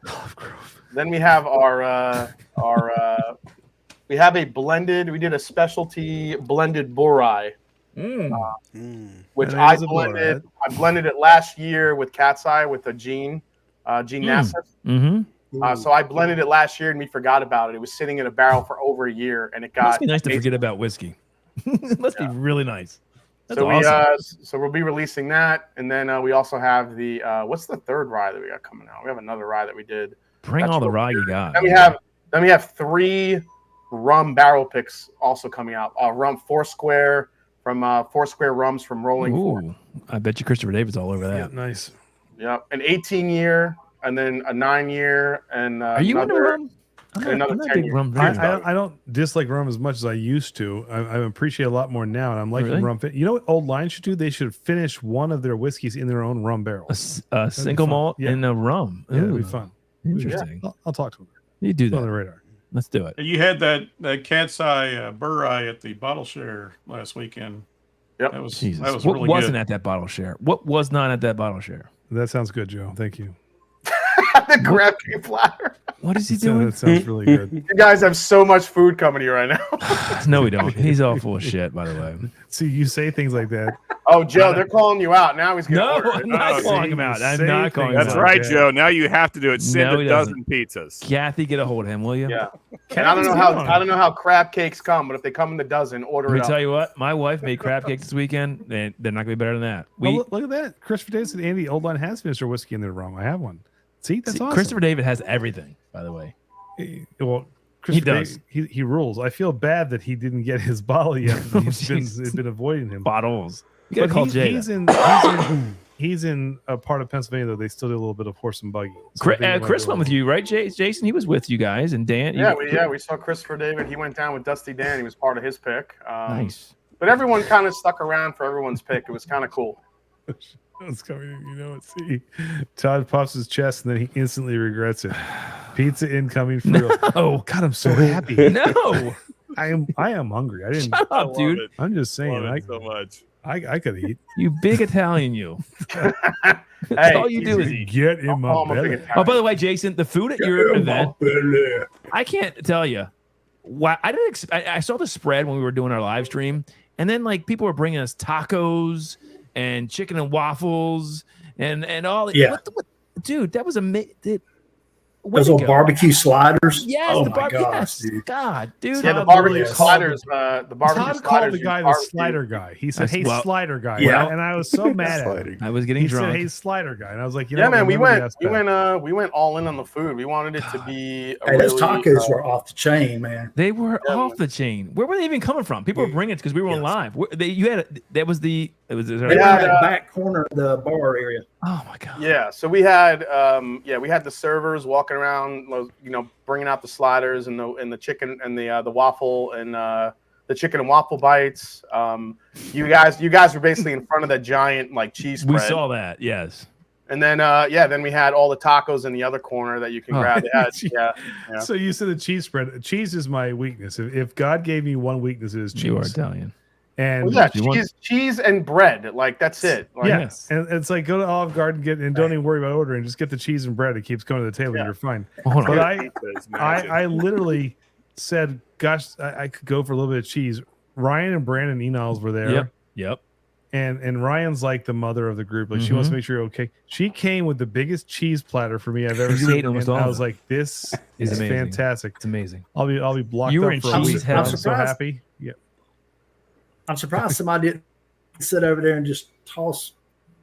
Then we have our we have a blended. We did a specialty blended borai, which I blended. I blended it last year with Cat's Eye with a Gene Nassif. So I blended it last year and we forgot about it. It was sitting in a barrel for over a year, and it got.
Must be nice to forget about whiskey. It must be really nice. That's
so
awesome.
So we'll be releasing that, and then we also have the what's the third rye that we got coming out? We have another rye that we did.
Bring all the rye you got.
Then we have 3 rum barrel picks also coming out. Rum Foursquare from Foursquare Rums from Rolling Fork.
I bet you Christopher David's all over that.
Yeah, nice.
Yep, an 18-year, and then a 9-year, and
are you into rum?
Another 10-year.
I don't dislike rum as much as I used to. I appreciate a lot more now, and I'm liking rum. You know what Old Line should do? They should finish one of their whiskeys in their own rum barrel.
A single malt in a rum.
Yeah, it'd be fun.
Interesting.
Yeah. I'll talk to him.
You do that.
On the radar.
Let's do it.
You had that Cat's Eye Burr Eye at the bottle share last weekend.
Yep.
That was
what
really
wasn't
good.
at that bottle share? What was not at that bottle share?
That sounds good, Joe. Thank you.
The crab cake platter.
What is he doing?
That sounds really good.
You guys have so much food coming to you right now.
No, we don't. He's all full of shit, by the way.
See, you say things like that.
Oh, Joe, they're calling you out. Now he's going to order.
I'm not calling him out. I'm not calling him out.
That's right, Joe. Now you have to do it. Send a dozen pizzas.
Kathy, get a hold of him, will you?
Yeah. And I don't know how crab cakes come, but if they come in a dozen, order it.
Let me tell you what. My wife made crab cakes this weekend, and they're not going to be better than that.
Look at that. Christopher Davis and Andy Old Line has finished their whiskey in their rum. I have one. See, that's awesome.
Christopher David has everything, by the way.
Well,
he does.
He rules. I feel bad that he didn't get his bottle yet. He's been avoiding him.
Bottles. You gotta call Jay.
He's in a part of Pennsylvania that they still do a little bit of horse and buggy.
So Chris went with you, right, Jason? He was with you guys, and Dan.
We saw Christopher David. He went down with Dusty Dan. He was part of his pick.
Nice.
But everyone kind of stuck around for everyone's pick. It was kind of cool.
It's coming, see. Todd puffs his chest and then he instantly regrets it. Pizza incoming for real.
Oh
God, I'm so happy.
No,
I am hungry. I didn't.
Shut up, dude.
I'm just saying.
So much.
I could eat.
You big Italian, you.
Hey,
all you do is eat.
Get in my belly.
Oh, by the way, Jason, the food at your event, I can't tell you. Why I didn't. I saw the spread when we were doing our live stream, and then like people were bringing us tacos and chicken and waffles and all.
Yeah,
dude, that was amazing.
Those little barbecue sliders.
Yes,
oh
the
my gosh,
dude. God, dude.
Yeah, the barbecue sliders. The barbecue
Todd called the guy the slider guy. He said, "Hey, slider guy."
Yeah,
and I was so mad at him.
I was getting drunk.
He said, "Hey, slider guy," and I was like,
"Yeah, man, we went all in on the food. We wanted it to be."
Those tacos were off the chain, man.
They were off the chain. Where were they even coming from? People were bringing it because we were on live. It was the
back corner of the bar area.
Oh my god.
Yeah, so we had the servers walking around, bringing out the sliders and the chicken and the waffle and the chicken and waffle bites. You guys were basically in front of that giant like cheese spread.
We saw that, yes.
And then then we had all the tacos in the other corner that you can grab. Yeah.
So you said the cheese spread. Cheese is my weakness. If God gave me one weakness, it is cheese.
You are Italian.
And
cheese and bread, like that's it. Like,
yes, and it's like go to Olive Garden, and don't even worry about ordering. Just get the cheese and bread. It keeps coming to the table, and you're fine. But I literally said, "Gosh, I could go for a little bit of cheese." Ryan and Brandon Eniles were there.
Yep.
And Ryan's like the mother of the group. Like she wants to make sure you're okay. She came with the biggest cheese platter for me I've ever seen. And I was like, this is fantastic.
It's amazing.
I'll be blocked
You were
up
in
for a week.
cheese
I'm
heaven.
so happy. Yeah.
I'm surprised somebody didn't sit over there and just toss,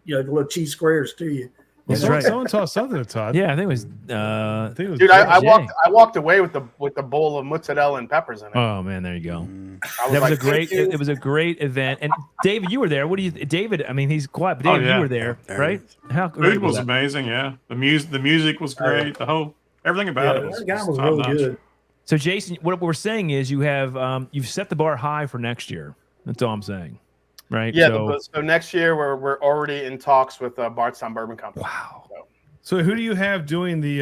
the little cheese squares to you.
Well, someone tossed something to Todd.
Yeah, I think it was.
Dude, I walked away with the bowl of mozzarella and peppers in it.
Oh man, there you go.
That was
a great. It was a great event. And David, you were there. What do you, David? I mean, he's quiet, but David, you were there, right? How
food was amazing. Yeah, the music was great. Everything about it was
really good.
So, Jason, what we're saying is you have you've set the bar high for next year. That's all I'm saying. Right.
Yeah. So next year we're already in talks with Bardstown Bourbon Company.
Wow.
So who do you have doing the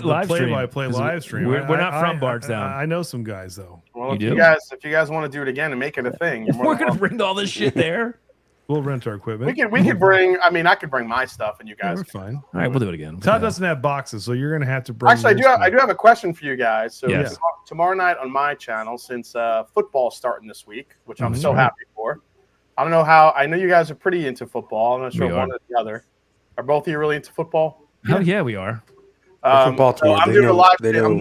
play-by-play live stream?
We're not from Bardstown.
I know some guys though.
Well, if you guys want to do it again and make it a thing,
we're gonna bring all this shit there.
We'll rent our equipment.
We could bring. I mean, I could bring my stuff, and you guys.
We're fine.
All right, we'll do it again.
Todd doesn't have boxes, so you're gonna have to bring.
Actually, I do have a question for you guys. So tomorrow night on my channel, since football's starting this week, which I'm so happy for. I don't know how. I know you guys are pretty into football. I'm not sure one or the other. Are both of you really into football?
Hell yeah, we are.
Football tomorrow.
I'm doing a live stream. I'm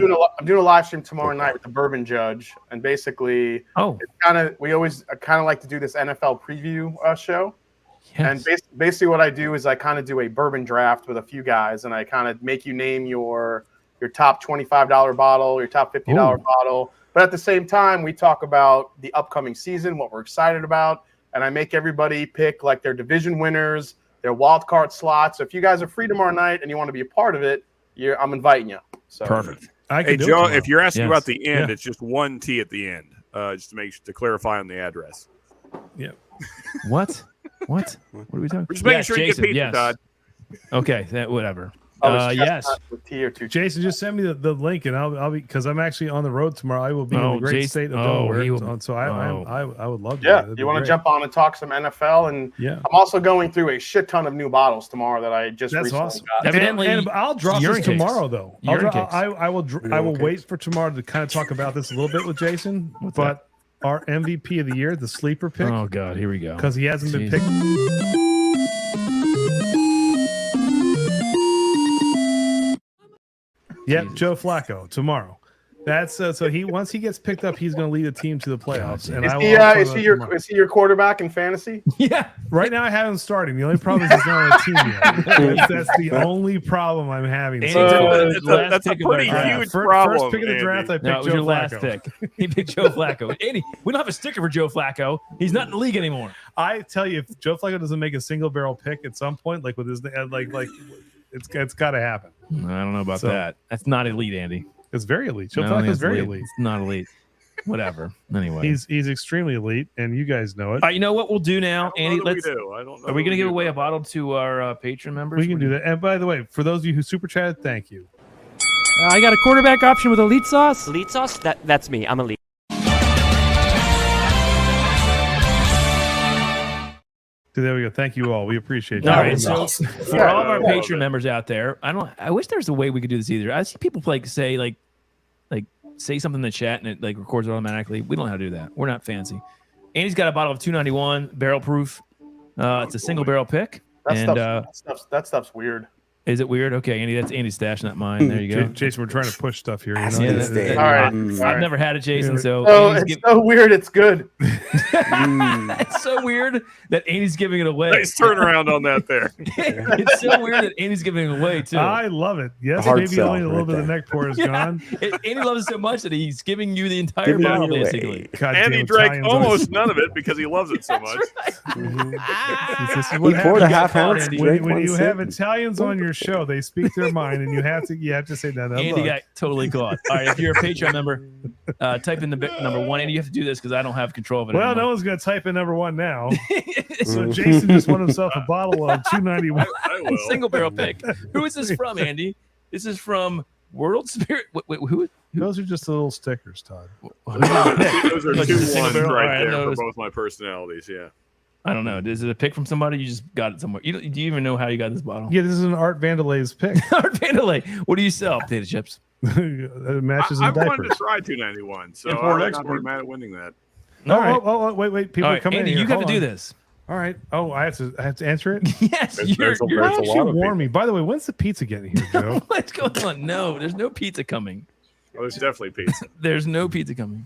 doing a live stream tomorrow night with the Bourbon Judge, and basically, we always kind of like to do this NFL preview show. Yes. And basically, what I do is I kind of do a bourbon draft with a few guys, and I kind of make you name your top $25 bottle, your top $50 bottle. But at the same time, we talk about the upcoming season, what we're excited about. And I make everybody pick like their division winners, their wild card slots. So if you guys are free tomorrow night and you want to be a part of it, I'm inviting you. So
perfect.
Hey, Joe, if you're asking about the end, it's just one T at the end, just to clarify on the address.
Yeah.
What? What are we talking?
We're just making sure you get pizza, Todd.
Okay, whatever.
Yes.
Jason, just send me the link, and I'll be because I'm actually on the road tomorrow. I will be in the great state of Delaware, so I would love to.
Yeah, you want to jump on and talk some NFL, and I'm also going through a shit ton of new bottles tomorrow that I just recently got.
Evidently,
and I'll drop this tomorrow though. I will wait for tomorrow to kind of talk about this a little bit with Jason. But our MVP of the year, the sleeper pick.
Oh God, here we go.
Because he hasn't been picked. Yep, Joe Flacco tomorrow. That's so he once he gets picked up, he's going to lead a team to the playoffs. And
is he your quarterback in fantasy?
Yeah,
right now I have him starting. The only problem is he's not on a team yet. That's the only problem I'm having.
That's a pretty huge problem.
First pick of the draft, I picked Joe
last
Flacco.
Pick. He picked Joe Flacco. Andy, we don't have a sticker for Joe Flacco. He's not in the league anymore.
I tell you, if Joe Flacco doesn't make a single barrel pick at some point, like with his like. It's got to happen.
I don't know about that. That's not elite, Andy.
It's very elite. Joe Flacco is very elite.
It's not elite. Whatever. Anyway,
he's extremely elite, and you guys know it.
All right, you know what we'll do now, Andy?
I don't know.
Are we going to give away a bottle to our Patreon members?
We can do that. And by the way, for those of you who super chatted, thank you.
I got a quarterback option with elite sauce.
Elite sauce? That's me. I'm elite.
So there we go. Thank you all. We appreciate it.
All right. So for all of our Patreon members out there, I wish there's a way we could do this either. I see people say say something in the chat and it like records it automatically. We don't know how to do that. We're not fancy. Andy's got a bottle of 291 barrel proof. It's a single barrel pick.
That stuff's weird.
Is it weird? Okay, Andy, that's Andy's stash, not mine. There you go.
Jason, we're trying to push stuff here.
All right.
I've never had it, Jason. So
it's so weird. It's good.
It's so weird that Andy's giving it away.
Nice turnaround on that there.
It's so weird that Andy's giving it away too.
I love it. Yes, maybe only a little bit of neck pour is gone.
Andy loves it so much that he's giving you the entire bottle, basically.
And he drank almost none of it because he loves it so much.
This is what happens when you have Italians on your show. They speak their mind, and you have to say that.
Andy got totally caught. All right, if you're a Patreon member, type in the number one. Andy, you have to do this because I don't have control of it.
Well, no one's going to type in number one now. So Jason just won himself a bottle of 291
single barrel pick. Who is this from, Andy? This is from World Spirit. Wait, who?
Those are just the little stickers, Todd.
Those are 2 ones right there for both my personalities. Yeah.
I don't know. Is it a pick from somebody? You just got it somewhere. Do you even know how you got this bottle?
Yeah, this is an Art Vandelay's pick.
Art Vandelay. What do you sell? Potato chips.
It matches in diapers.
I wanted to try 291, so I'm not mad at winning that.
Wait. People are coming
Andy,
in here.
you got to do this.
All right. Oh, I have to answer it.
Yes,
There's a
Why
lot
don't you
of
warn
people.
me? By the way, when's the pizza getting here, Joe?
What's going on? No, there's no pizza coming.
Oh, there's definitely pizza.
There's no pizza coming.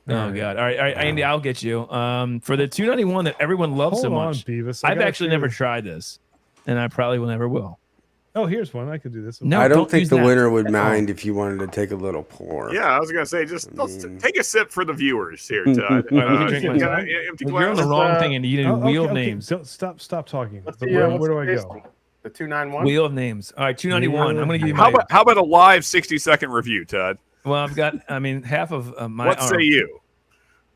All
Oh
right.
God! All right, Andy, I'll get you. For the $2.91 that everyone loves so
Hold on,
much.
Beavis. I
I've
gotta
actually
share
never
this.
tried this, and I probably will never will.
Oh, here's one. I could do this.
No,
I don't think
use
the
that.
winner would mind if you wanted to take a little pour.
Yeah, I was gonna say, just let's take a sip for the viewers here, Todd.
Let me drink
You
my-
got an empty
You're on the
glass?
wrong thing, and you need wheel of names.
Don't stop talking.
Let's
But
see,
where
what's
do I
the
go?
tasting? The 291.
Wheel of names. All right, $2.91. I'm going to give you
How
my.
about a live 60-second review, Todd?
Well, I've got. I mean, half of my.
What say you?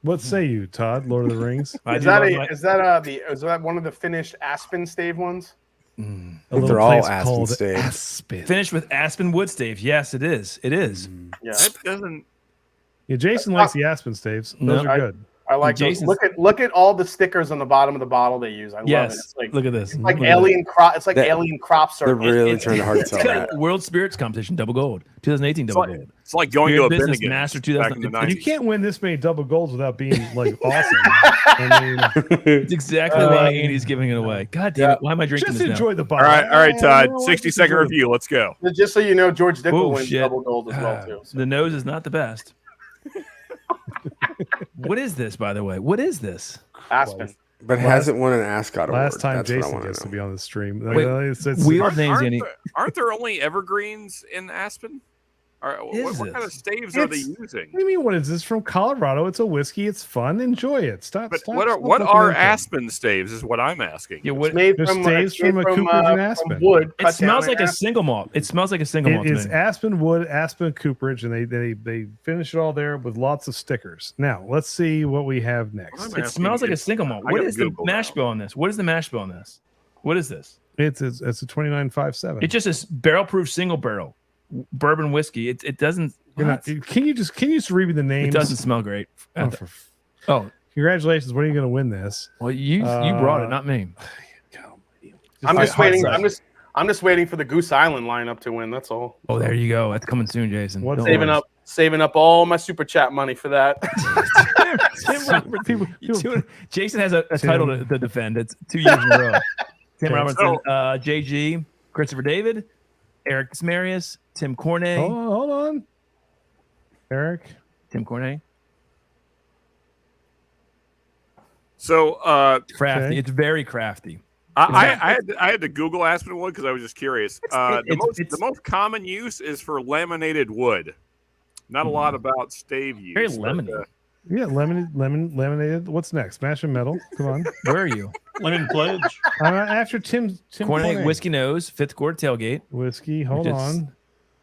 What say you, Todd? Lord of the Rings.
Is that one of the finished Aspen stave ones?
A
They're
little
all
place
Aspen
called
stave.
Aspen.
Finished with Aspen wood stave. Yes, it is. It is.
Yeah.
That doesn't.
Yeah, Jason likes the Aspen staves. Those
No.
are good.
I like those.
Jason's-
Look at all the stickers on the bottom of the bottle they use. I love it.
Yes.
It's like,
Look at this.
it's like
Look at
alien crop. It's like
That-
alien crop
They're
circle.
really trying to hard
It's
sell
got
that.
World Spirits Competition double gold. 2018 double gold.
It's like going
Spirit
to a
Business
Bennigan
Master
back in the
2000.
90s.
You can't win this many double golds without being like awesome. I mean,
It's exactly why Andy's giving it away. God damn it! Why am I drinking
just
this
enjoy the
All
bottle.
right, Todd.
You know what?
60-second
Enjoy the-
review. Let's go.
Just so you know, George Dickel
Oh,
wins
shit.
double gold as well too. So.
The nose is not the best. What is this, by the way? What is this?
Aspen.
But hasn't won an Ascot award.
Last time
That's what I
Jason
wanna
gets to
know.
be on the stream.
Wait,
It's-
Wheel of names, Andy.
Aren't there only evergreens in Aspen? What kind of staves are they
It's-
using?
What do you mean? What is this from Colorado? It's a whiskey. It's fun. Enjoy it. Stop.
But
stop
what
looking
are
into it.
Aspen staves? Is what I'm asking.
Yeah,
It's
what?
made
There's
from
staves
it's made
from a Cooperage and Aspen.
wood.
It
cut
smells
down
like
in
a
Aspen.
single malt. It smells like a single malt.
It
to
is
me.
Aspen wood, Aspen Cooperage, and they finish it all there with lots of stickers. Now let's see what we have next.
I'm
It smells like a single malt.
I
What
gotta
is the
Google
mash
now.
bill on this? What is the mash bill on this? What is this?
It's a 29.57.
It's just a barrel proof single barrel bourbon whiskey. It doesn't.
Can you just read me the names?
It doesn't smell great.
Oh,
Oh,
congratulations! When are you going to win this?
well, you brought it, not me.
I'm just
hot
waiting.
side.
I'm just waiting for the Goose Island lineup to win. That's all.
Oh, there you go. That's coming soon, Jason.
What's
Don't
Saving
worry.
saving up all my super chat money for that.
Tim Robertson. Jason has a title to defend. It's 2 years in a row. Tim Robertson, JG, Christopher David, Eric Smarius, Tim Cornay.
Hold on. Eric.
Tim Cornay.
So
crafty.
Okay.
It's very crafty.
I had to Google Aspen wood because I was just curious.
It's
The most common use is for laminated wood. Not a lot about stave use.
Very
but,
lemony.
Yeah, laminated. What's next? Smash and metal. Come on.
Where are you?
Lemon Pledge.
After Tim
Cornay,
Cornay.
Whiskey Nose, Fifth Quarter Tailgate.
Whiskey. Hold
Just-
on.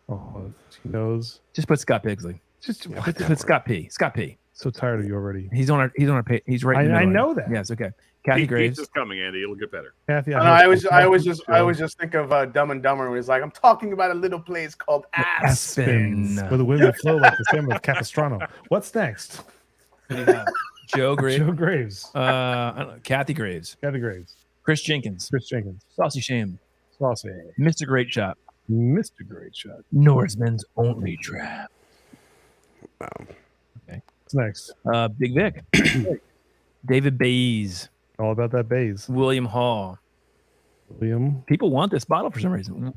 Oh, he knows.
Just put Scott Bigsley.
Just
Put Scott P. Scott P.
so tired of you already.
He's on our page. He's right. in the
I
middle.
know that.
Yes. Okay. Kathy
Pete
Graves.
is coming, Andy. It'll get better.
Kathy,
I always just think of Dumb and Dumber when he's like, I'm talking about a little place called
Aspens,
Aspen.
where the women flow like the salmon of Capistrano. What's next?
Joe Graves.
Joe Graves.
I don't know. Kathy Graves.
Kathy Graves.
Chris Jenkins.
Chris Jenkins.
Saucy Shame.
Saucy.
Mr. Great Shot.
Mr. Great Shot.
Norseman's Only Trap.
Wow.
What's next?
Big Vic. David Bays.
All about that Bays.
William Hall.
William.
People want this bottle for some reason.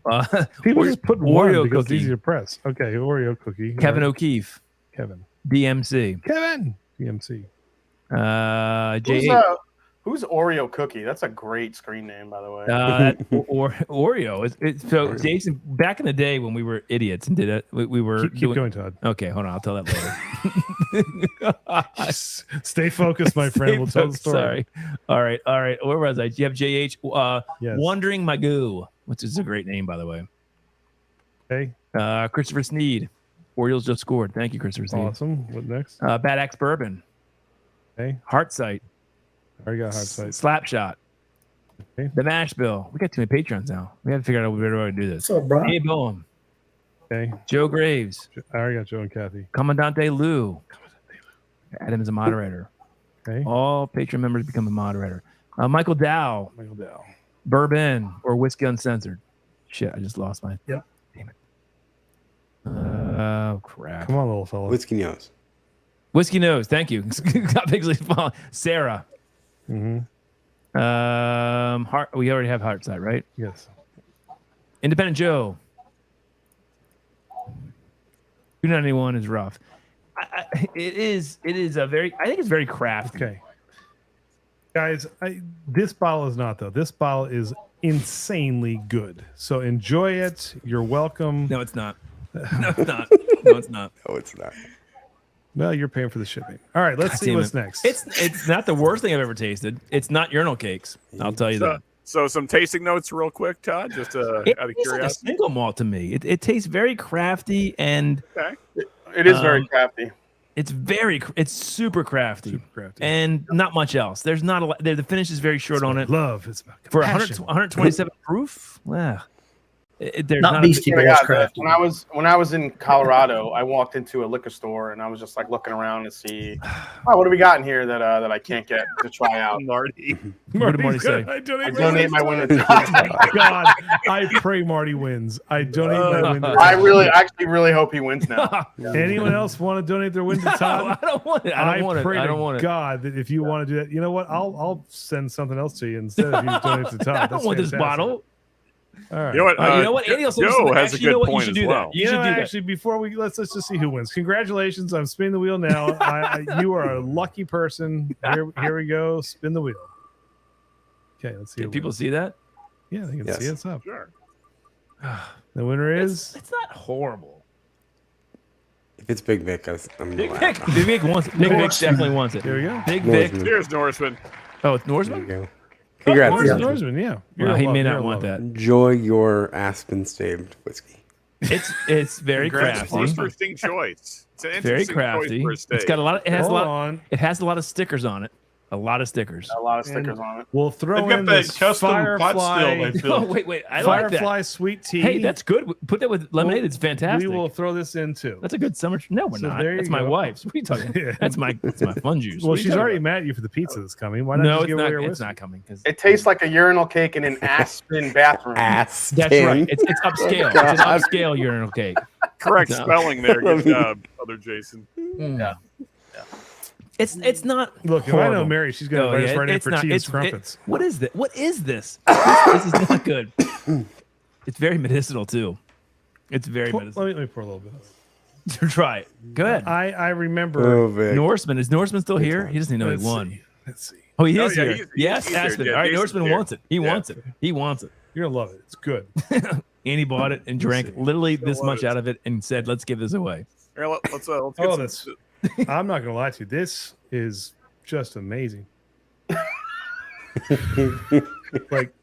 People just put one
Oreo
because it's
cookie.
easy to press. Okay, Oreo cookie.
Kevin
All right.
O'Keefe.
Kevin.
DMC.
Kevin. DMC.
Who's Oreo Cookie? That's a great screen name, by the way.
Oreo. So Jason, back in the day when we were idiots and did it, we were
Keep going, Todd.
Okay, hold on. I'll tell that later.
Stay focused, my friend. We'll tell the story.
Sorry. All right. Where was I? Do you have JH?
Yes.
Wandering Magoo, which is a great name, by the way.
Okay.
Christopher Sneed. Orioles just scored. Thank you, Christopher Sneed.
Awesome. What next?
Bad Axe Bourbon.
Okay.
Heart Sight.
I already got hard sight.
Slap Shot.
Okay.
The Mash Bill. We got too many Patrons now. We have to figure out a better way to do this.
What's up, bro?
Hey, Boehm.
Okay.
Joe Graves.
I already got Joe and Kathy.
Commandante Lou. Adam is a moderator.
Okay.
All Patreon members become a moderator. Michael Dow.
Michael Dow.
Bourbon or Whiskey Uncensored. Shit, I just lost mine.
Yep.
Damn it. Oh, crap.
Come on, little fella.
Whiskey Nose.
Whiskey Nose. Thank you. Got Bigsley's phone. Sarah.
Mm-hmm.
We already have hard side, right?
Yes.
Independent Joe. 291 is rough. It is a very. I think it's very crafty.
Okay. Guys, this bottle is not though. This bottle is insanely good. So enjoy it. You're welcome.
No, it's not. No, it's not. No, it's not.
No, it's not.
Well, you're paying for the shipping. All right, let's see what's next.
It's not the worst thing I've ever tasted. It's not urinal cakes. I'll tell you that.
So some tasting notes real quick, Todd, just out of curiosity.
Like a single malt to me. It tastes very crafty and
it is very crafty.
It's super crafty. And not much else. There's not a lot. The finish is very short on it.
Love. It's about
for 127 proof. Wow. There's
not Beastie Boys crafty.
When I was in Colorado, I walked into a liquor store and I was just like looking around to see, what do we got in here that I can't get to try out?
Marty.
What did Marty say?
I donate my win.
Oh my God! I pray Marty wins. I donate my win.
I actually really hope he wins now.
Anyone else want to donate their win to Todd?
I don't want it. I don't want it.
God, that if you want to do that, you know what? I'll send something else to you instead if you donate to Todd.
I don't want this bottle.
All right.
You know what?
Andy
Joe has a good point as well.
You should do that.
Actually, before let's just see who wins. Congratulations! I'm spinning the wheel now. You are a lucky person. Here we go. Spin the wheel. Okay, let's see.
Can people see that?
Yeah, they can see it's up.
Sure.
The winner is.
It's not horrible.
If it's Big Vic, I'm
Big Vic. Big Vic wants it. Big Vic definitely wants it.
There we go.
Big Vic.
Cheers, Norseman.
Oh, it's Norseman.
There you go. Congrats.
Norseman, yeah.
Well, he may not want that.
Enjoy your Aspen staved whiskey.
It's very crafty.
Interesting choice. It's an
Very
interesting
crafty.
choice for a steak.
It's got a lot. It has a lot of stickers on it.
A lot of stickers on it.
We'll throw
They've
in
got that
this
custom
Firefly.
pot still they built.
Oh, wait. I
Firefly
like that.
sweet tea.
Hey, that's good. Put that with lemonade. It's fantastic.
We will throw this in too.
That's a good summer. No, we're
So
not.
there you
That's my
go.
wife's. What are you talking about? That's my fun juice.
Well,
What are you
she's
talking
already
about?
mad at you for the pizza that's coming. Why not
No,
just
it's
give away
not.
your
It's
whiskey?
not coming because
It tastes like a urinal cake in an Aspen bathroom.
that's right. It's upscale. It's an upscale urinal cake.
Correct
No.
spelling there. Good job, other Jason.
Yeah.
It's not.
Look, if I know Mary, she's going to invite us right in for tea and crumpets.
What is this? What is this? This is not good. It's very medicinal too. It's very medicinal.
Let me pour a little bit.
Try it. Go ahead.
I remember
Norseman. Is Norseman still here? He doesn't even know he won.
Let's see.
Oh, he
Oh,
is
yeah,
here.
he's
All
here.
right,
Jason's
Norseman
here.
wants it. He wants it. He wants it.
You're going to love it. It's good.
And he bought it and drank literally this much out of it and said, "Let's give this away."
Here, let's get
Oh,
some.
I'm not going to lie to you. This is just amazing. like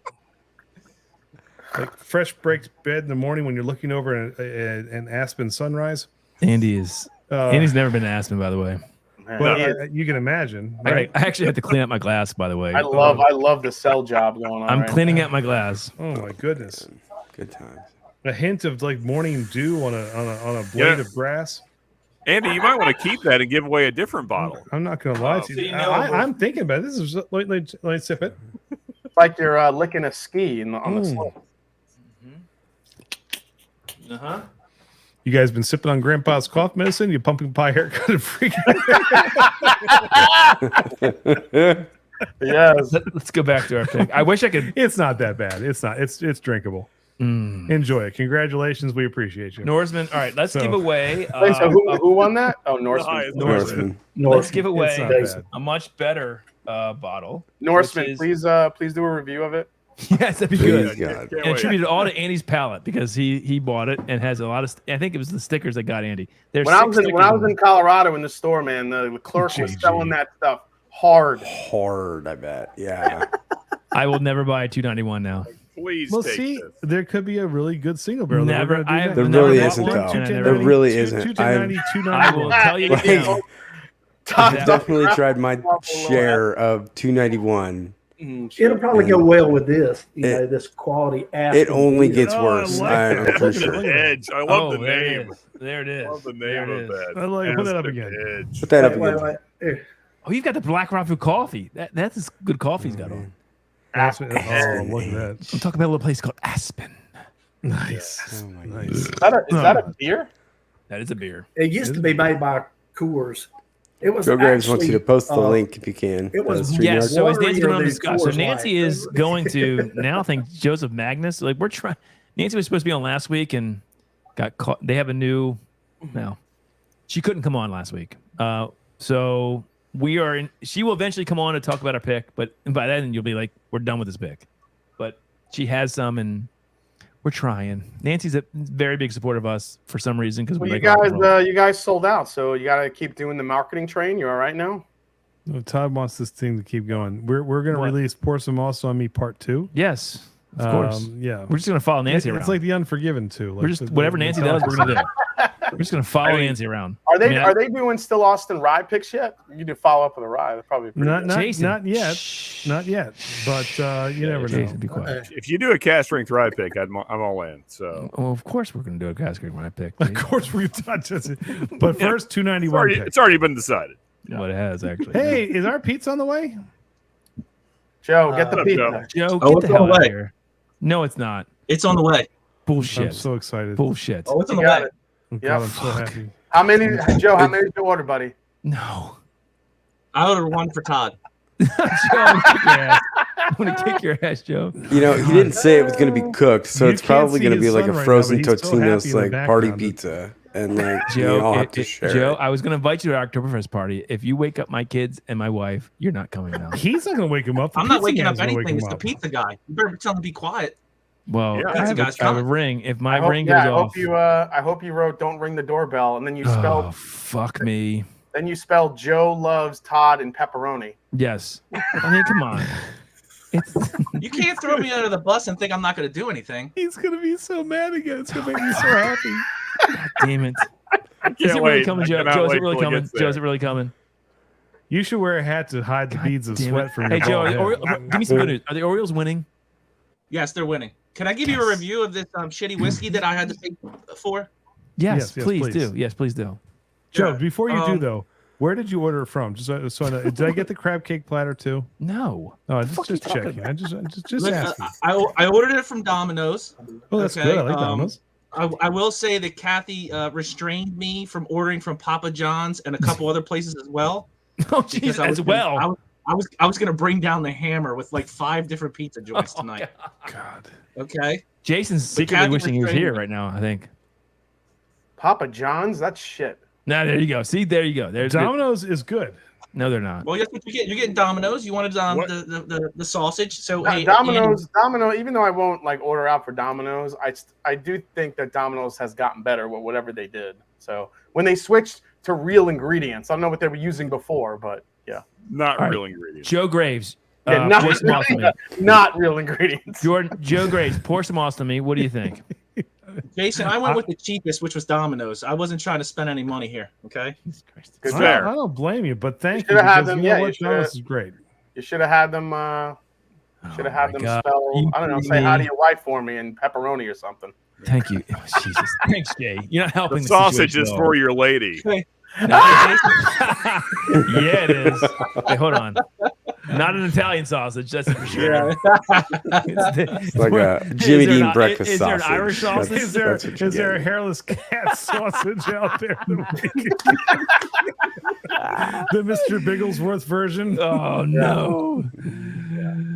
fresh baked bed in the morning when you're looking over an Aspen sunrise.
Andy's never been to Aspen, by the way.
But you can imagine. Right?
I actually had to clean out my glass, by the way.
I love the cell job going on.
I'm cleaning out my glass.
Oh my goodness.
Good times.
A hint of like morning dew on a blade of grass.
Andy, you might want to keep that and give away a different bottle.
I'm not going to lie to you. I'm thinking about it. This is let me sip it.
It's like you're licking a ski on the slope.
You guys been sipping on Grandpa's cough medicine? You pumpkin pie haircut and freaking.
Yes.
Let's go back to our pick. I wish I could.
It's not that bad. It's not. It's drinkable. Enjoy it. Congratulations. We appreciate you.
Norseman. All right, let's give away.
Wait, so who won that? Oh, Norseman.
Norseman. Let's give away a much better bottle.
Norseman, please do a review of it.
Yes, that'd be good.
God.
And attributed all to Andy's palate because he bought it and has a lot of. I think it was the stickers that got Andy.
When I was in Colorado in the store, man, the clerk was selling that stuff hard.
I bet. Yeah.
I will never buy a 291 now.
Please.
Well,
take
see,
this.
there could be a really good single barrel.
Never.
There really isn't, though. There really isn't.
I will tell you now.
I've definitely tried my share of 291.
It'll probably go well with this. This quality.
It only gets worse. I'm for
Look at
sure.
the edge. I love the name.
There it is.
I love the name of that.
I like put that up again.
Edge.
Put that up again.
Oh, you've got the Black Raffle coffee. That's as good coffee he's got on.
Aspen. Oh, look at that.
I'm talking about a little place called Aspen.
Nice.
Oh my
Nice.
Is that a beer?
That is a beer.
It used to be made by Coors. It was
Joe Graves wants you to post the
actually,
link if you can.
it was
Yes. So is Nancy going to
waterier
discuss?
than
So
Coors
Nancy
Light.
is going to now think Joseph Magnus. Like we're trying. Nancy was supposed to be on last week and got caught. They have a new. No, she couldn't come on last week. So we are in. She will eventually come on to talk about our pick, but by then you'll be like, we're done with this pick. But she has some, and we're trying. Nancy's a very big supporter of us for some reason because
Well,
we
you guys sold out, so you got to keep doing the marketing train. You all right now?
No, Todd wants this thing to keep going. We're going to release Pour Some Also on Me Part 2.
Yes, of course.
Yeah,
we're just going to follow Nancy around.
It's like The Unforgiven too. Like
we're just whatever Nancy does, we're going to do. We're just going to follow Nancy around.
Are they doing still Austin ride picks yet? You need to follow up with a ride. That's probably pretty good.
Not yet. But you never know.
Be quiet.
If you do a cast strength ride pick, I'm all in. So,
well, of course we're going to do a cast strength ride pick.
Of course we're going to. But first, 291.
It's already been decided.
What it has actually.
Hey, is our pizza on the way?
Joe, get the pizza.
Joe, get the hell out of here. No, it's not.
It's on the way.
Bullshit.
I'm so excited.
Bullshit.
Oh, it's on the way.
God, I'm so happy.
How many, Joe? How many did you order, buddy?
No.
I ordered one for Todd.
Joe, I'm going to kick your ass, Joe.
You know, he didn't say it was going to be cooked, so it's probably going to be like a frozen
now, but he's so happy
Totino's
in the
like
background.
party pizza, and like
Joe,
you all have to share.
Joe,
it.
I was going to invite you to our Oktoberfest party. If you wake up my kids and my wife, you're not coming now.
He's not going to wake him up. The
I'm not
pizza
waking
guy's
up
gonna wake
anything.
him
It's the
up.
pizza guy. You better tell him to be quiet.
Well,
Yeah,
I have
guy's
a
coming.
ring. If my
I hope,
ring
yeah,
goes off.
I hope you wrote "Don't ring the doorbell" and then you
Oh,
spelled.
fuck me.
Then you spelled Joe loves Todd and pepperoni.
Yes. I mean, come on.
You can't throw me under the bus and think I'm not going to do anything.
He's going to be so mad again. It's going to make me so happy.
God damn it.
Can't
Is it
wait.
really coming,
I
Joe?
cannot
Joe, is
wait
it really
till it
coming?
gets
Joe,
there.
is it really coming?
You should wear a hat to hide the beads of
Damn
sweat
it.
from
Hey,
your
Joe,
bald head.
give me some good news. Are the Orioles winning?
Yes, they're winning. Can I give you a review of this shitty whiskey that I had to pay for?
Yes,
Yes,
please,
please.
do. Yes, please do.
Joe, before you do
Um,
though, where did you order it from? Just so I know. Did I get the crab cake platter too?
No.
Oh,
fuck
just
you talking
checking.
about?
I just
Look,
asking.
I ordered it from Domino's.
Oh, that's
okay,
good. I like Domino's.
I will say that Kathy restrained me from ordering from Papa John's and a couple other places as well.
Oh,
because
Jesus,
I was
as
gonna-
well.
I was going to bring down the hammer with like 5 different pizza joints tonight.
God.
Okay.
Jason's secretly
Kathy
wishing he was
restrained
here
me.
right now, I think.
Papa John's, that's shit.
Nah, there you go. See, there you go. There's
Domino's is good.
No, they're not.
Well, guess what you get? You're getting Domino's. You wanted the sausage. So hey,
Domino's, even though I won't like order out for Domino's, I do think that Domino's has gotten better with whatever they did. So when they switched to real ingredients, I don't know what they were using before, but yeah,
Not
All right.
real ingredients.
Joe Graves.
yeah, not real ingredients.
Jordan, Joe Graves, pour some ostomy. What do you think?
Jason, I went with the cheapest, which was Domino's. I wasn't trying to spend any money here. Okay.
Good
fair.
I don't blame you, but thank
You
you.
should have had
Because
them.
you know
Yeah, you
what?
should
Domino's is great.
You should have had them. Should have had them spell. I don't know. Say hi to your wife for me and pepperoni or something.
Thank you. Oh, Jesus. Thanks, Jay. You're not helping.
The sausage is for your lady.
Yeah, it is. Hey, hold on. Not an Italian sausage, that's for sure.
It's like a Jimmy Dean breakfast
is there
sausage.
an Irish sausage?
That's what you
Is there a
get.
hairless cat sausage out there? The Mr. Bigglesworth version?
Oh, no.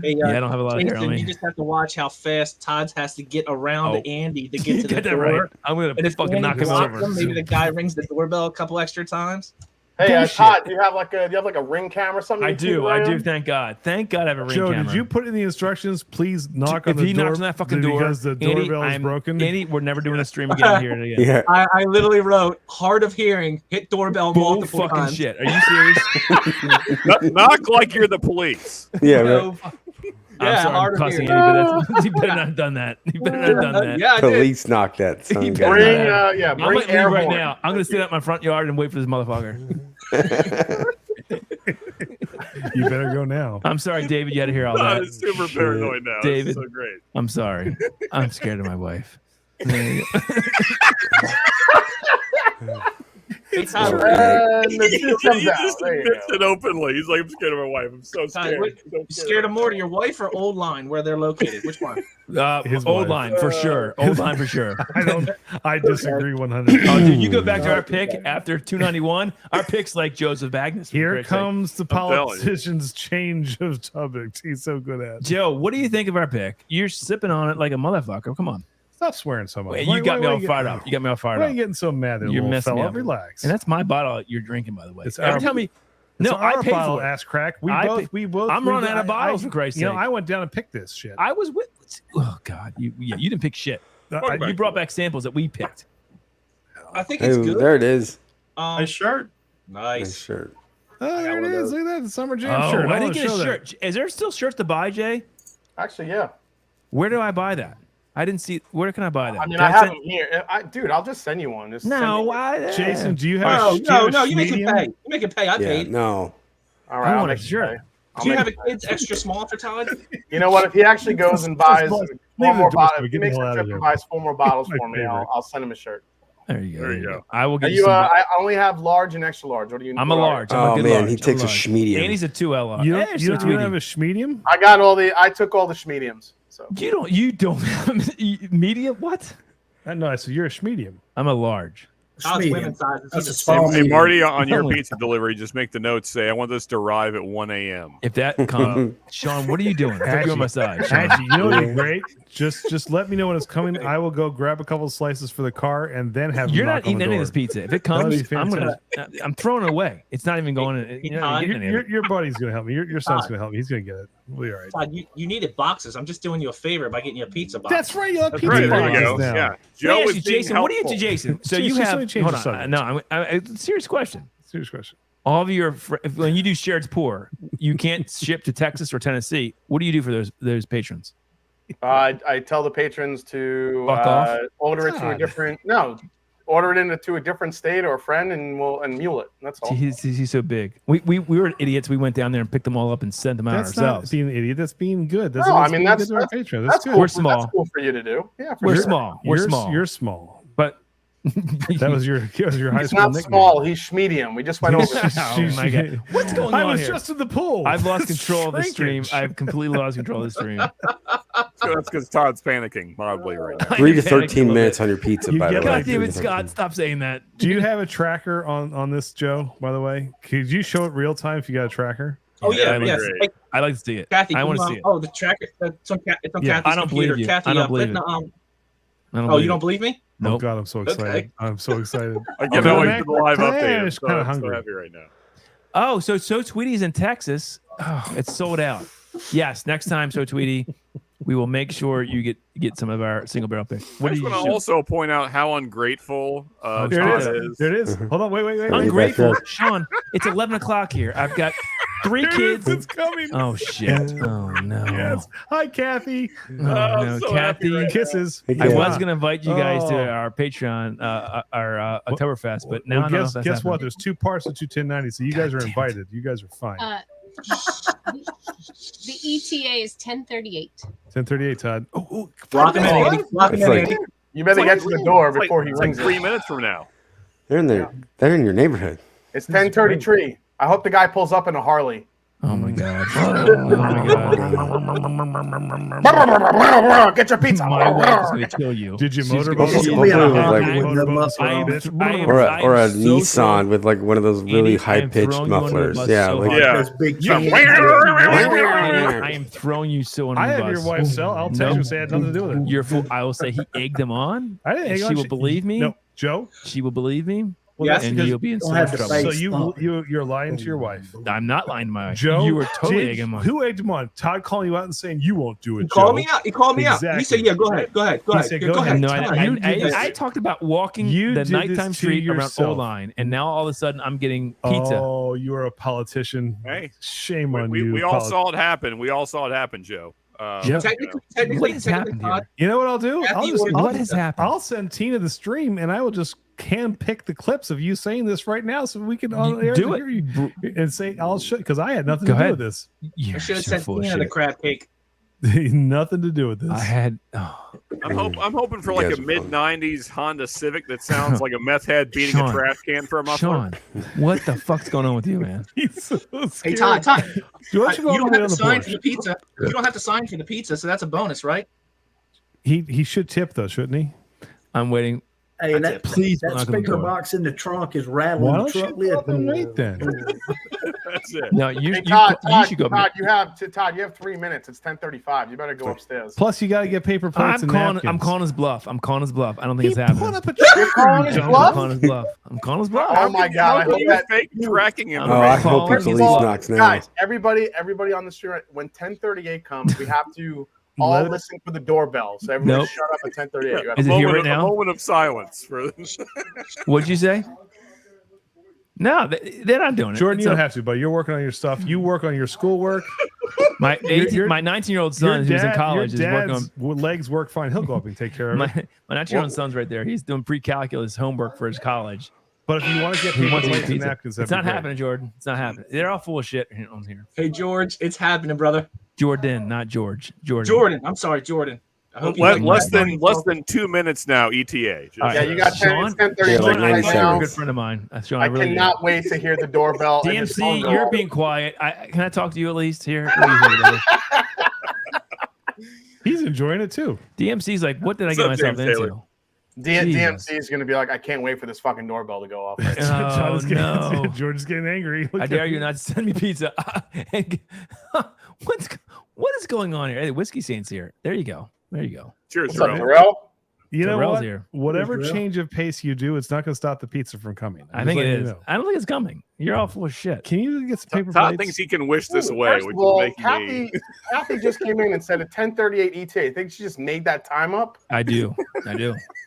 Hey,
Yeah, I don't have a lot of hair
Jason,
on me.
you just have to watch how fast Todd has to get around
Oh.
Andy to
You
get to the
got that
door.
right. I'm going
And
to
if
fucking
Andy
knock him
blocks
over.
him, maybe the guy rings the doorbell a couple extra times.
Hey,
Bullshit.
Todd, do you have like a ring cam or something?
I
you keep
do. I
around?
do. Thank God. Thank God I have a ring
Joe,
camera.
did you put in the instructions? Please knock
if
on the
he
door
knocks on that fucking door,
because the
Andy,
doorbell is
I'm-
broken.
Andy, we're never doing a stream again here again.
Yeah.
I literally wrote hard of hearing, hit doorbell
Bull
multiple
fucking
times.
shit. Are you serious?
Knock like you're the police.
Yeah.
No,
Right.
I'm
yeah,
sorry,
hard
I'm
of
cussing
hearing.
Andy, but that's, you better not have done that. You better not have done that.
Yeah, I did.
Police knock that son.
He
guy.
Bring,
I'm
bring
going to leave
air
right
horn.
now. I'm going to stand up in my front yard and wait for this motherfucker.
You better go now.
I'm sorry, David. You had to hear all
Todd
that.
is super paranoid now.
David.
It's so great.
I'm sorry. I'm scared of my wife.
Hey, Todd,
The truth
He
comes out.
just
There you
admits
go.
it openly. He's like, I'm scared of my wife. I'm so
Todd,
scared.
you scared of more to your wife or Old Line, where they're located? Which one?
Old
wife.
Line for sure. Old Line for sure.
I disagree 100.
Oh, dude, you go back to our pick after 291. Our pick's like Joseph Agnes.
Here comes the politician's change of topics. He's so good at it.
Joe, what do you think of our pick? You're sipping on it like a motherfucker. Come on.
Stop swearing so much.
Wait, you got me all fired up. You got me all fired
Why
up.
are you getting so mad there,
You're
little
messing me
fella?
up.
Relax.
And that's my bottle you're drinking, by the way.
It's
Every
our-
time we,
It's
no, I
our
paid
bottle,
for it.
ass crack. We
I
both.
I'm
we-
running out of bottles, for Christ's
You know,
sake.
I went down and picked this shit.
I was with. Oh God, you didn't pick shit. You brought back samples that we picked.
I think it's good.
There it is.
Nice shirt.
Nice
shirt.
Oh, there it is. Look at that, the summer jam shirt.
I
I
didn't
wanna
get a
show that.
shirt. Is there still shirts to buy, Jay?
Actually, yeah.
Where do I buy that? I didn't see. Where can I buy that?
I mean,
Can
I have
send-
them here. Dude, I'll just send you one. Just send
No,
me-
why?
Jason, do you have?
Oh,
do you have
no,
a
you make it
medium?
pay. You make it pay. I paid.
No.
All right,
I
I'll
want a
make it
shirt.
pay. I'll
Do you
make
have
it
a
pay.
kids extra small for Todd?
You know what? If he actually goes and buys
Leave
four
the
more
door
bottles,
so we
if he
get the
makes
hell
a
out of
trip
here.
and buys 4 more bottles
My
for me,
favorite.
I'll send him a shirt.
There you go.
There you go.
I will get
Are
you
you?
some.
I only have large and extra large. What do you?
I'm a large. I'm a
Oh
good
man,
large.
he
I'm
takes a
large.
schmedium.
And he's a 2L.
You
Eh,
don't,
it's
you
a
don't even
tweetie.
have a medium?
I got all the. I took all the mediums. So
You don't have medium? What?
No, so you're a schmedium.
I'm a large.
Todd's
Medium.
women's size is
That's a
such
small
Hey,
medium.
Marty, on your
Holy-
pizza delivery, just make the note say, I want this to arrive at 1 a.m.
If that comes, Sean, what are you doing? I think you're on my side. Sean.
Actually, you know what would be great? Just let me know when it's coming. I will go grab a couple of slices for the car and then have.
You're
them
not
knock on
eating
the
any of
door.
this pizza. If it
That'd
comes,
be
I'm throwing it away. It's not even going in. You're not even getting any of it.
Your buddy's gonna help me. Your son's gonna help me. He's gonna get it. We'll be all right.
Todd, you needed boxes. I'm just doing you a favor by getting you a pizza box.
That's right. You have
That's
pizza
right. There you
boxes
go.
now.
Yeah.
Let me
Joe
ask
is
you,
being
Jason. What do you do,
helpful.
Jason? So
Jason,
you
just let me
have.
change
Hold
the
on.
subject.
No, serious question.
Serious question.
All of your when you do shared pour, you can't ship to Texas or Tennessee. What do you do for those patrons?
I tell the patrons to
Fuck off?
order it to a
God.
different. No, order it into a different state or a friend, and mule it. That's all.
He's so big. We were idiots. We went down there and picked them all up and sent them out
That's
ourselves.
not being an idiot. That's being good. That's
No,
what's
I mean,
being
that's-
good to our
that's-
patrons.
That's
That's good.
cool.
We're small.
That's cool for you to do. Yeah, for
We're
sure.
small. We're small.
You're small.
But
That was your high
He's
school
not
nickname.
small. He's medium. We just went over this.
Oh my God. What's going
I
on
was
here?
just in the pool.
I've lost control of the stream.
Shrinkage.
I've completely lost control of the stream.
So that's because Todd's panicking mildly right now.
3 to
I'm panicking a
13
little
minutes
bit.
on your pizza,
You
by the
get
way.
God
3
damn
to
it,
13.
Scott! Stop saying that.
Do you have a tracker on this, Joe? By the way, could you show it real time if you got a tracker?
Oh yeah,
Yeah,
yes.
great.
Hey,
I like to see it.
Kathy,
I want to
can
see
you,
it.
Oh, the tracker. It's on
Yeah,
Kathy's
I don't
computer.
believe you.
Kathy,
I don't
put
believe
in the,
it. I don't
oh,
believe
you don't
it.
believe me?
Oh
Nope.
God, I'm so excited.
Okay.
I'm so excited.
I can't wait for the live
Today
update. I'm
is
so,
kinda
I'm so
hungry.
happy right now.
Oh, so Tweety's in Texas. Oh, it's sold out. Yes, next time, So Tweety, we will make sure you get some of our single barrel picks.
I just want to also point out how ungrateful
There
Todd
it is.
is.
There it is. Hold on. Wait.
Ungrateful, Sean. It's 11 o'clock here. I've got 3
There it is.
kids.
It's coming.
Oh shit! Oh no!
Yes. Hi, Kathy.
Oh, no,
so happy
Kathy.
right now.
Kisses.
I was gonna invite you guys to
Oh.
our Patreon, our Oktoberfest, but now
Well,
I don't know if that's
guess what?
happening.
There's 2 parts of 1090, so you guys are invited. You guys are fine.
The ETA is 10:38.
10:38, Todd. Oh,
Lock him in, Andy. Lock him
It's
in,
like-
Andy.
You better get to the door before he
It's like
rings
3
it.
minutes from now.
They're in there. They're in your neighborhood.
It's 10:33. I hope the guy pulls up in a Harley.
Oh my god! Oh my god!
Get your pizza.
My wife is gonna kill you.
Did you
She's
motorboat?
gonna-
Hopefully with like, or
I
a
am so
Nissan
pro-
with like one of those really
Andy, I
high
am
pitched
throwing you under the
mufflers.
bus
Yeah,
so
like
hard.
Yeah.
Those big
Yeah.
chains.
I am throwing you so under
I
the
have
bus.
your wife's cell. I'll text her and say it had nothing to do with it.
You're fool. I will say he egged them on.
I didn't.
And she will believe me.
No, Joe.
She will believe me.
Well,
Yes,
that's
and
because
you'll be in so
don't have
much
to
trouble.
face
so you're lying to your wife.
I'm not lying to my wife.
Joe,
you were totally
did-
egging him on.
Who egged him on? Todd calling you out and saying you won't do it.
He called
Joe.
me out. He called me out. He
Exactly.
said, "Yeah, go ahead, go ahead, go
He
ahead,
said,
go
go
ahead."
ahead.
No,
Tell
I,
him.
You did this-
I talked about walking
You
the
did
nighttime
this to
street around
yourself.
Old Line, and now all of a sudden I'm getting pizza.
Oh, you are a politician.
Hey,
Shame on you.
we all saw it happen. We all saw it happen, Joe.
Joe,
Technically,
what has happened here?
Todd,
You know what I'll do?
Kathy
I'll
ordered
What has happened?
I'll send Tina the stream, and I will just pick the clips of you saying this right now, so we can on air
do
hear you and say I'll show because I had nothing
Go
to do
ahead.
with this.
I
You're
should have
so
sent
full of
Tina the
shit.
crab cake.
Nothing to do with this.
I had. Oh.
I'm hoping for like a mid '90s Honda Civic that sounds like a meth head beating a trash can for a muffler.
Sean, what the fuck's going on with you, man?
He's so
Hey, Todd, you
George,
don't have to sign for the pizza. You don't have to sign for the pizza, so that's a bonus, right?
He should tip though, shouldn't he?
I'm waiting.
Hey, and that,
please
that
knock on the
speaker
door.
box in the trunk is rattling
Why
the
don't
truck
you
lid.
go wait then?
That's it.
No, you
Hey, Todd,
should go.
Todd, you have 3 minutes. It's 10:35. You better go upstairs.
Plus, you got to get paper plates and napkins.
I'm calling his bluff. I don't think it's
He
happening.
put up a
You're calling his
I'm
bluff?
calling his bluff. I'm calling his bluff.
Oh my God! I hope that
fake tracking him.
Oh, I hope
First
he
of
police
all,
knocks now.
guys, everybody on the street. When 10:38 comes, we have to all listen for the doorbell. So everybody
Nope.
shut up at 10:38.
Is it here right now?
A moment of silence for.
What'd you say? No, they're not doing it.
Jordan,
It's
you don't
a-
have to, but you're working on your stuff. You work on your schoolwork.
My 19-year-old son who's in college is working on.
Legs work fine. He'll go up and take care of it.
My 19-year-old son's right there. He's doing pre-calculus homework for his college.
But if you want to get
He
paper
wants to get
plates and
pizza.
napkins,
It's
that'd
not
be great.
happening, Jordan. It's not happening. They're all full of shit on here.
Hey, George, it's happening, brother.
Jordan, not George.
Jordan. I'm sorry, Jordan. I hope you
Less
like
than 2 minutes now. ETA. Just-
All right.
Yeah, you got 10. It's 10:36
Sean, I
right
think you're a
now.
good friend of mine. Sean,
I
really
cannot wait to hear the doorbell. and his phone
DMC,
go
you're
off.
being quiet. Can I talk to you at least here? What are you doing, brother?
He's enjoying it too.
DMC's like, what did I
What's
get
up,
myself
James
into?
DMC is going to be like, I can't wait for this fucking doorbell to go off.
Oh, no.
George is getting angry. Look
I
at
dare
him.
you not to send me pizza. What is going on here? Hey, the Whiskey Saint's here. There you go. There you go.
Cheers,
What's up,
Jerome.
Darrell?
You know
Terrell's
what?
here.
Whatever
Terrell.
change of pace you do, it's not going to stop the pizza from coming.
I
I'm
think
just
it
letting
is.
you know.
I don't think it's coming. You're all full of shit.
Can you get some paper
Todd
plates?
thinks he can wish this away,
First
which
of all,
is making me.
Kathy just came in and said at 10:38 ETA. I think she just made that time up.
I do.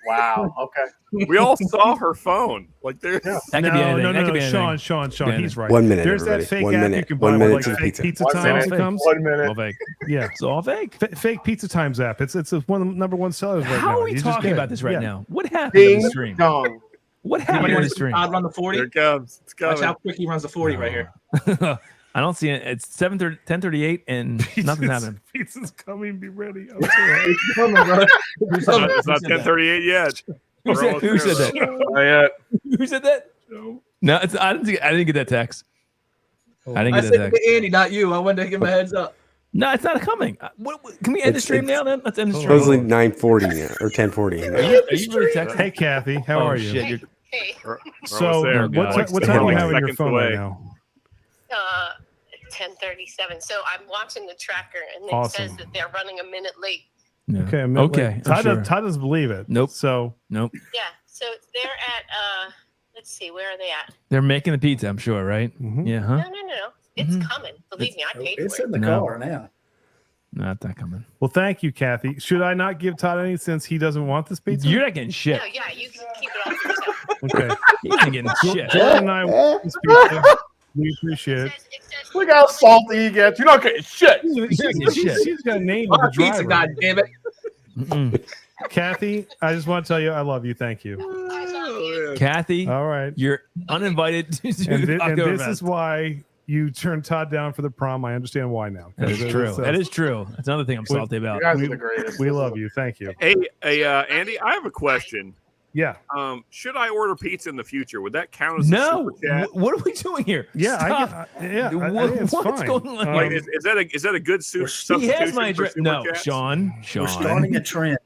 Wow. Okay.
We all saw her phone. Like there's.
That could be anything.
No,
That could be anything.
Sean,
Yeah.
he's right.
1 minute,
There's
everybody.
that fake
1
app
minute.
you can
1
buy
minute
with
to
like
the
fake
pizza.
pizza
1
times
minute.
it comes.
1 minute.
All fake.
Yeah.
It's all fake.
Fake pizza times app. It's one of the number one sellers right now.
How are we
You just
talking
get it.
about this right
Yeah.
now? What happened
Ding
on the stream?
dong.
What happened on the stream?
Todd run the 40.
Here it comes. It's
Watch
coming.
how quick he runs the 40 right here.
I don't see it. It's 10:38 and nothing's happening.
Pizza's coming. Be ready.
It's coming, brother.
It's not 10:38 yet.
Who said that?
Not yet.
Who said that? No, I didn't get that text. I didn't
I
get
said
that
it
text.
to Andy, not you. I wanted to give him a heads up.
No, it's not coming. Can we end the
It's-
stream
it's
now? Then let's end the stream.
Supposedly 9:40 now, or 10:40.
Are you really texting?
Hey, Kathy, how
Oh,
are you?
shit, you're-
Hey,
So,
there.
what time do you have on your
Seconds
phone
away.
right now?
10:37. So I'm watching the tracker, and it
Awesome.
says that they're running a minute late.
Yeah.
Okay, a minute
Okay,
late.
I'm
Todd,
sure.
Todd doesn't believe it.
Nope.
So,
Nope.
Yeah. So they're at let's see, where are they at?
They're making the pizza, I'm sure, right?
Mhm.
Yeah, huh?
No. It's coming. Believe me, I paid
It's
for
in
it.
the
No.
car now.
Not that coming.
well, thank you, Kathy. Should I not give Todd any since he doesn't want this pizza?
You're not getting shit.
No, yeah, you can keep it all for yourself.
Okay.
You're not getting shit.
Jordan and I want this pizza. We appreciate it.
It says
Look how salty he gets. You're not getting shit.
She's got a name of the
Our pizza,
driver.
god damn it.
Mm-mm.
Kathy, I just want to tell you I love you. Thank you.
Kathy,
All right.
you're uninvited to
And, and
October
this is why you turned Todd down for the prom. I understand why now.
That is true. That is true. That's another thing I'm salty about.
You guys
We-
are the greatest.
We love you. Thank you.
Hey, Andy, I have a question.
Yeah.
Should I order pizza in the future? Would that count as a
No.
super chat?
What are we doing here?
Yeah.
Stop.
I think it's
What's
fine.
going on?
Like, is that a good
He
substitution
has my
for
address.
super
No,
chats?
Sean.
We're starting a trend.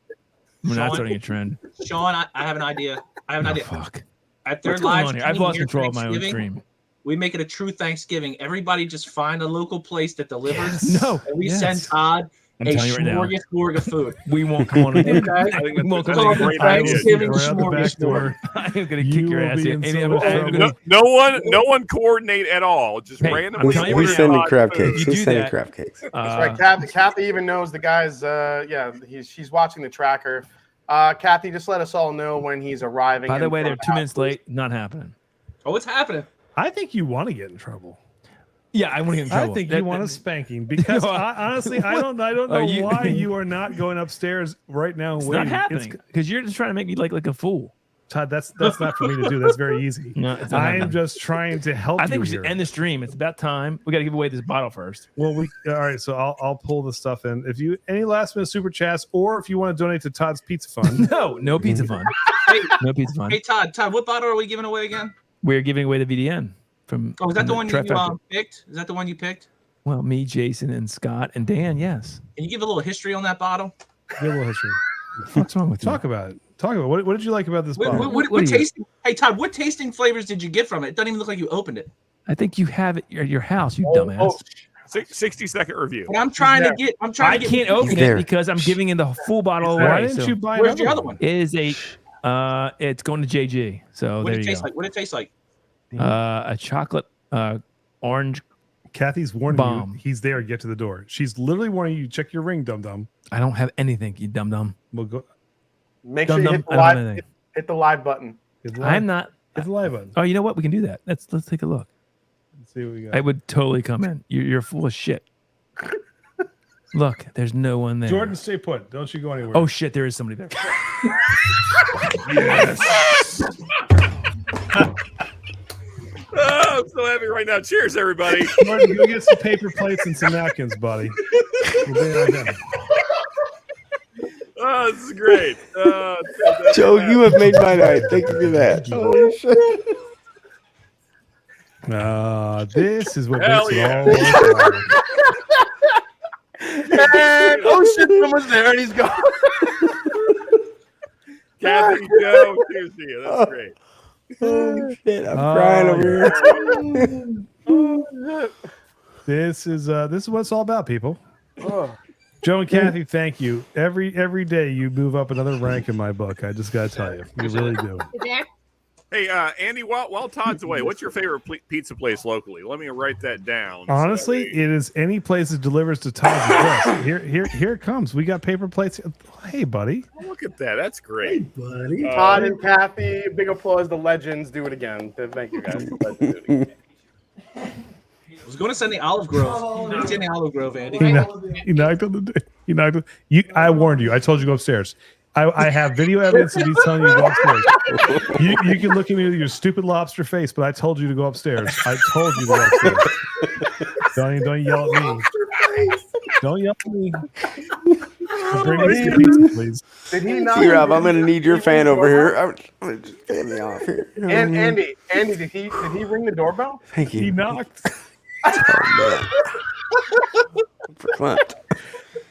We're not
Sean.
starting a trend.
Sean, I have an idea.
Oh, fuck.
At their
What's going
live
on here? I've
stream
lost
here
control of my own
Thanksgiving,
stream.
we make it a true Thanksgiving. Everybody just find a local place that delivers.
No.
And we
Yes.
send Todd
I'm
a
telling you right now.
smorgasbord of food.
We won't come on again.
Okay?
I think
We won't
that's
come
a
on
great
again.
idea.
Thanksgiving
Right out the back
smorgasbord.
door.
I'm gonna
You
kick your
will
ass.
be
Here.
in
Andy,
so
I'm
much
gonna-
trouble.
No one coordinate at all. Just
Hey,
randomly.
I'm telling you
order
Who's sending
Todd
crab
food.
cakes?
You
Who's
do
sending
that.
crab cakes?
That's right. Kathy even knows the guys. She's watching the tracker. Kathy, just let us all know when he's arriving.
By the
in
way,
from
they're
the
2
house,
minutes
please.
late. Not happening.
Oh, what's happening?
I think you want to get in trouble.
Yeah, I want to get in trouble.
I think you want a spanking because
No,
honestly, I don't know why you are not going upstairs right now.
It's
waiting.
not happening because you're just trying to make me like a fool.
Todd, that's not for me to do. That's very easy.
No, it's
I am just trying to help
I think
you
we should
here.
end the stream. It's about time. We got to give away this bottle first.
Well, all right. So I'll pull the stuff in. If you any last minute super chats, or if you want to donate to Todd's Pizza Fund.
No pizza fund. No pizza fund.
Hey Todd, what bottle are we giving away again?
We're giving away the VDN from.
Oh, is that the one you
Trifecta.
picked? Is that the one you picked?
Well, me, Jason, and Scott and Dan. Yes.
Can you give a little history on that bottle?
Give a little history.
What's wrong with you?
Talk about it. What did you like about this bottle?
What tasting? Hey Todd, what tasting flavors did you get from it? It doesn't even look like you opened it.
I think you have it at your house, you dumbass.
60-second review.
But I'm trying to get.
I can't open it because I'm giving it the full bottle away.
Why didn't you buy
Where's your other one?
It is it's going to JG. So
What
there
did it
you
taste
go.
like? What did it taste like?
A chocolate orange.
Kathy's warning
bomb.
you. He's there. Get to the door. She's literally warning you. Check your ring, dum dum.
I don't have anything, you dum dum.
We'll go.
Make sure you hit the
I don't have
live,
anything.
hit the live button.
I'm not.
Hit the live button.
Oh, you know what? We can do that. Let's take a look.
Let's see what we got.
I would totally come in. You're full of shit. Look, there's no one there.
Jordan, stay put. Don't you go anywhere.
Oh shit, there is somebody there.
Yes.
Oh, I'm so happy right now. Cheers, everybody.
Jordan, go get some paper plates and some napkins, buddy. We'll be right there.
Oh, this is great.
Joe, you have made my night. Thank you for that. Holy shit.
This is what
Hell
makes
yeah.
it all worthwhile.
And, oh shit, someone's there and he's gone.
Kathy, Joe, cheers to you. That's great.
Oh, shit, I'm crying over here.
This is what it's all about, people. Joe and Kathy, thank you. Every day you move up another rank in my book. I just gotta tell you, you really do.
You there?
Hey, Andy, while Todd's away, what's your favorite pizza place locally? Let me write that down.
Honestly, it is any place that delivers to Todd's address. Here it comes. We got paper plates. Hey, buddy.
Oh, look at that. That's great.
Buddy.
Todd and Kathy, big applause. The legends do it again. Thank you guys. The legends do it again.
I was going to send the Olive Grove. It's in the Olive Grove, Andy.
You knocked on the door. I warned you. I told you to go upstairs. I have video evidence of me telling you to go upstairs. You can look at me with your stupid lobster face, but I told you to go upstairs. I told you to go upstairs. Don't yell at me. Don't yell at me. Bring me some pizza, please.
Did he not?
T-Rob, I'm gonna need your fan over here. I'm gonna just get me off here.
And Andy, did he ring the doorbell?
Thank you.
He knocked.
Verklempt.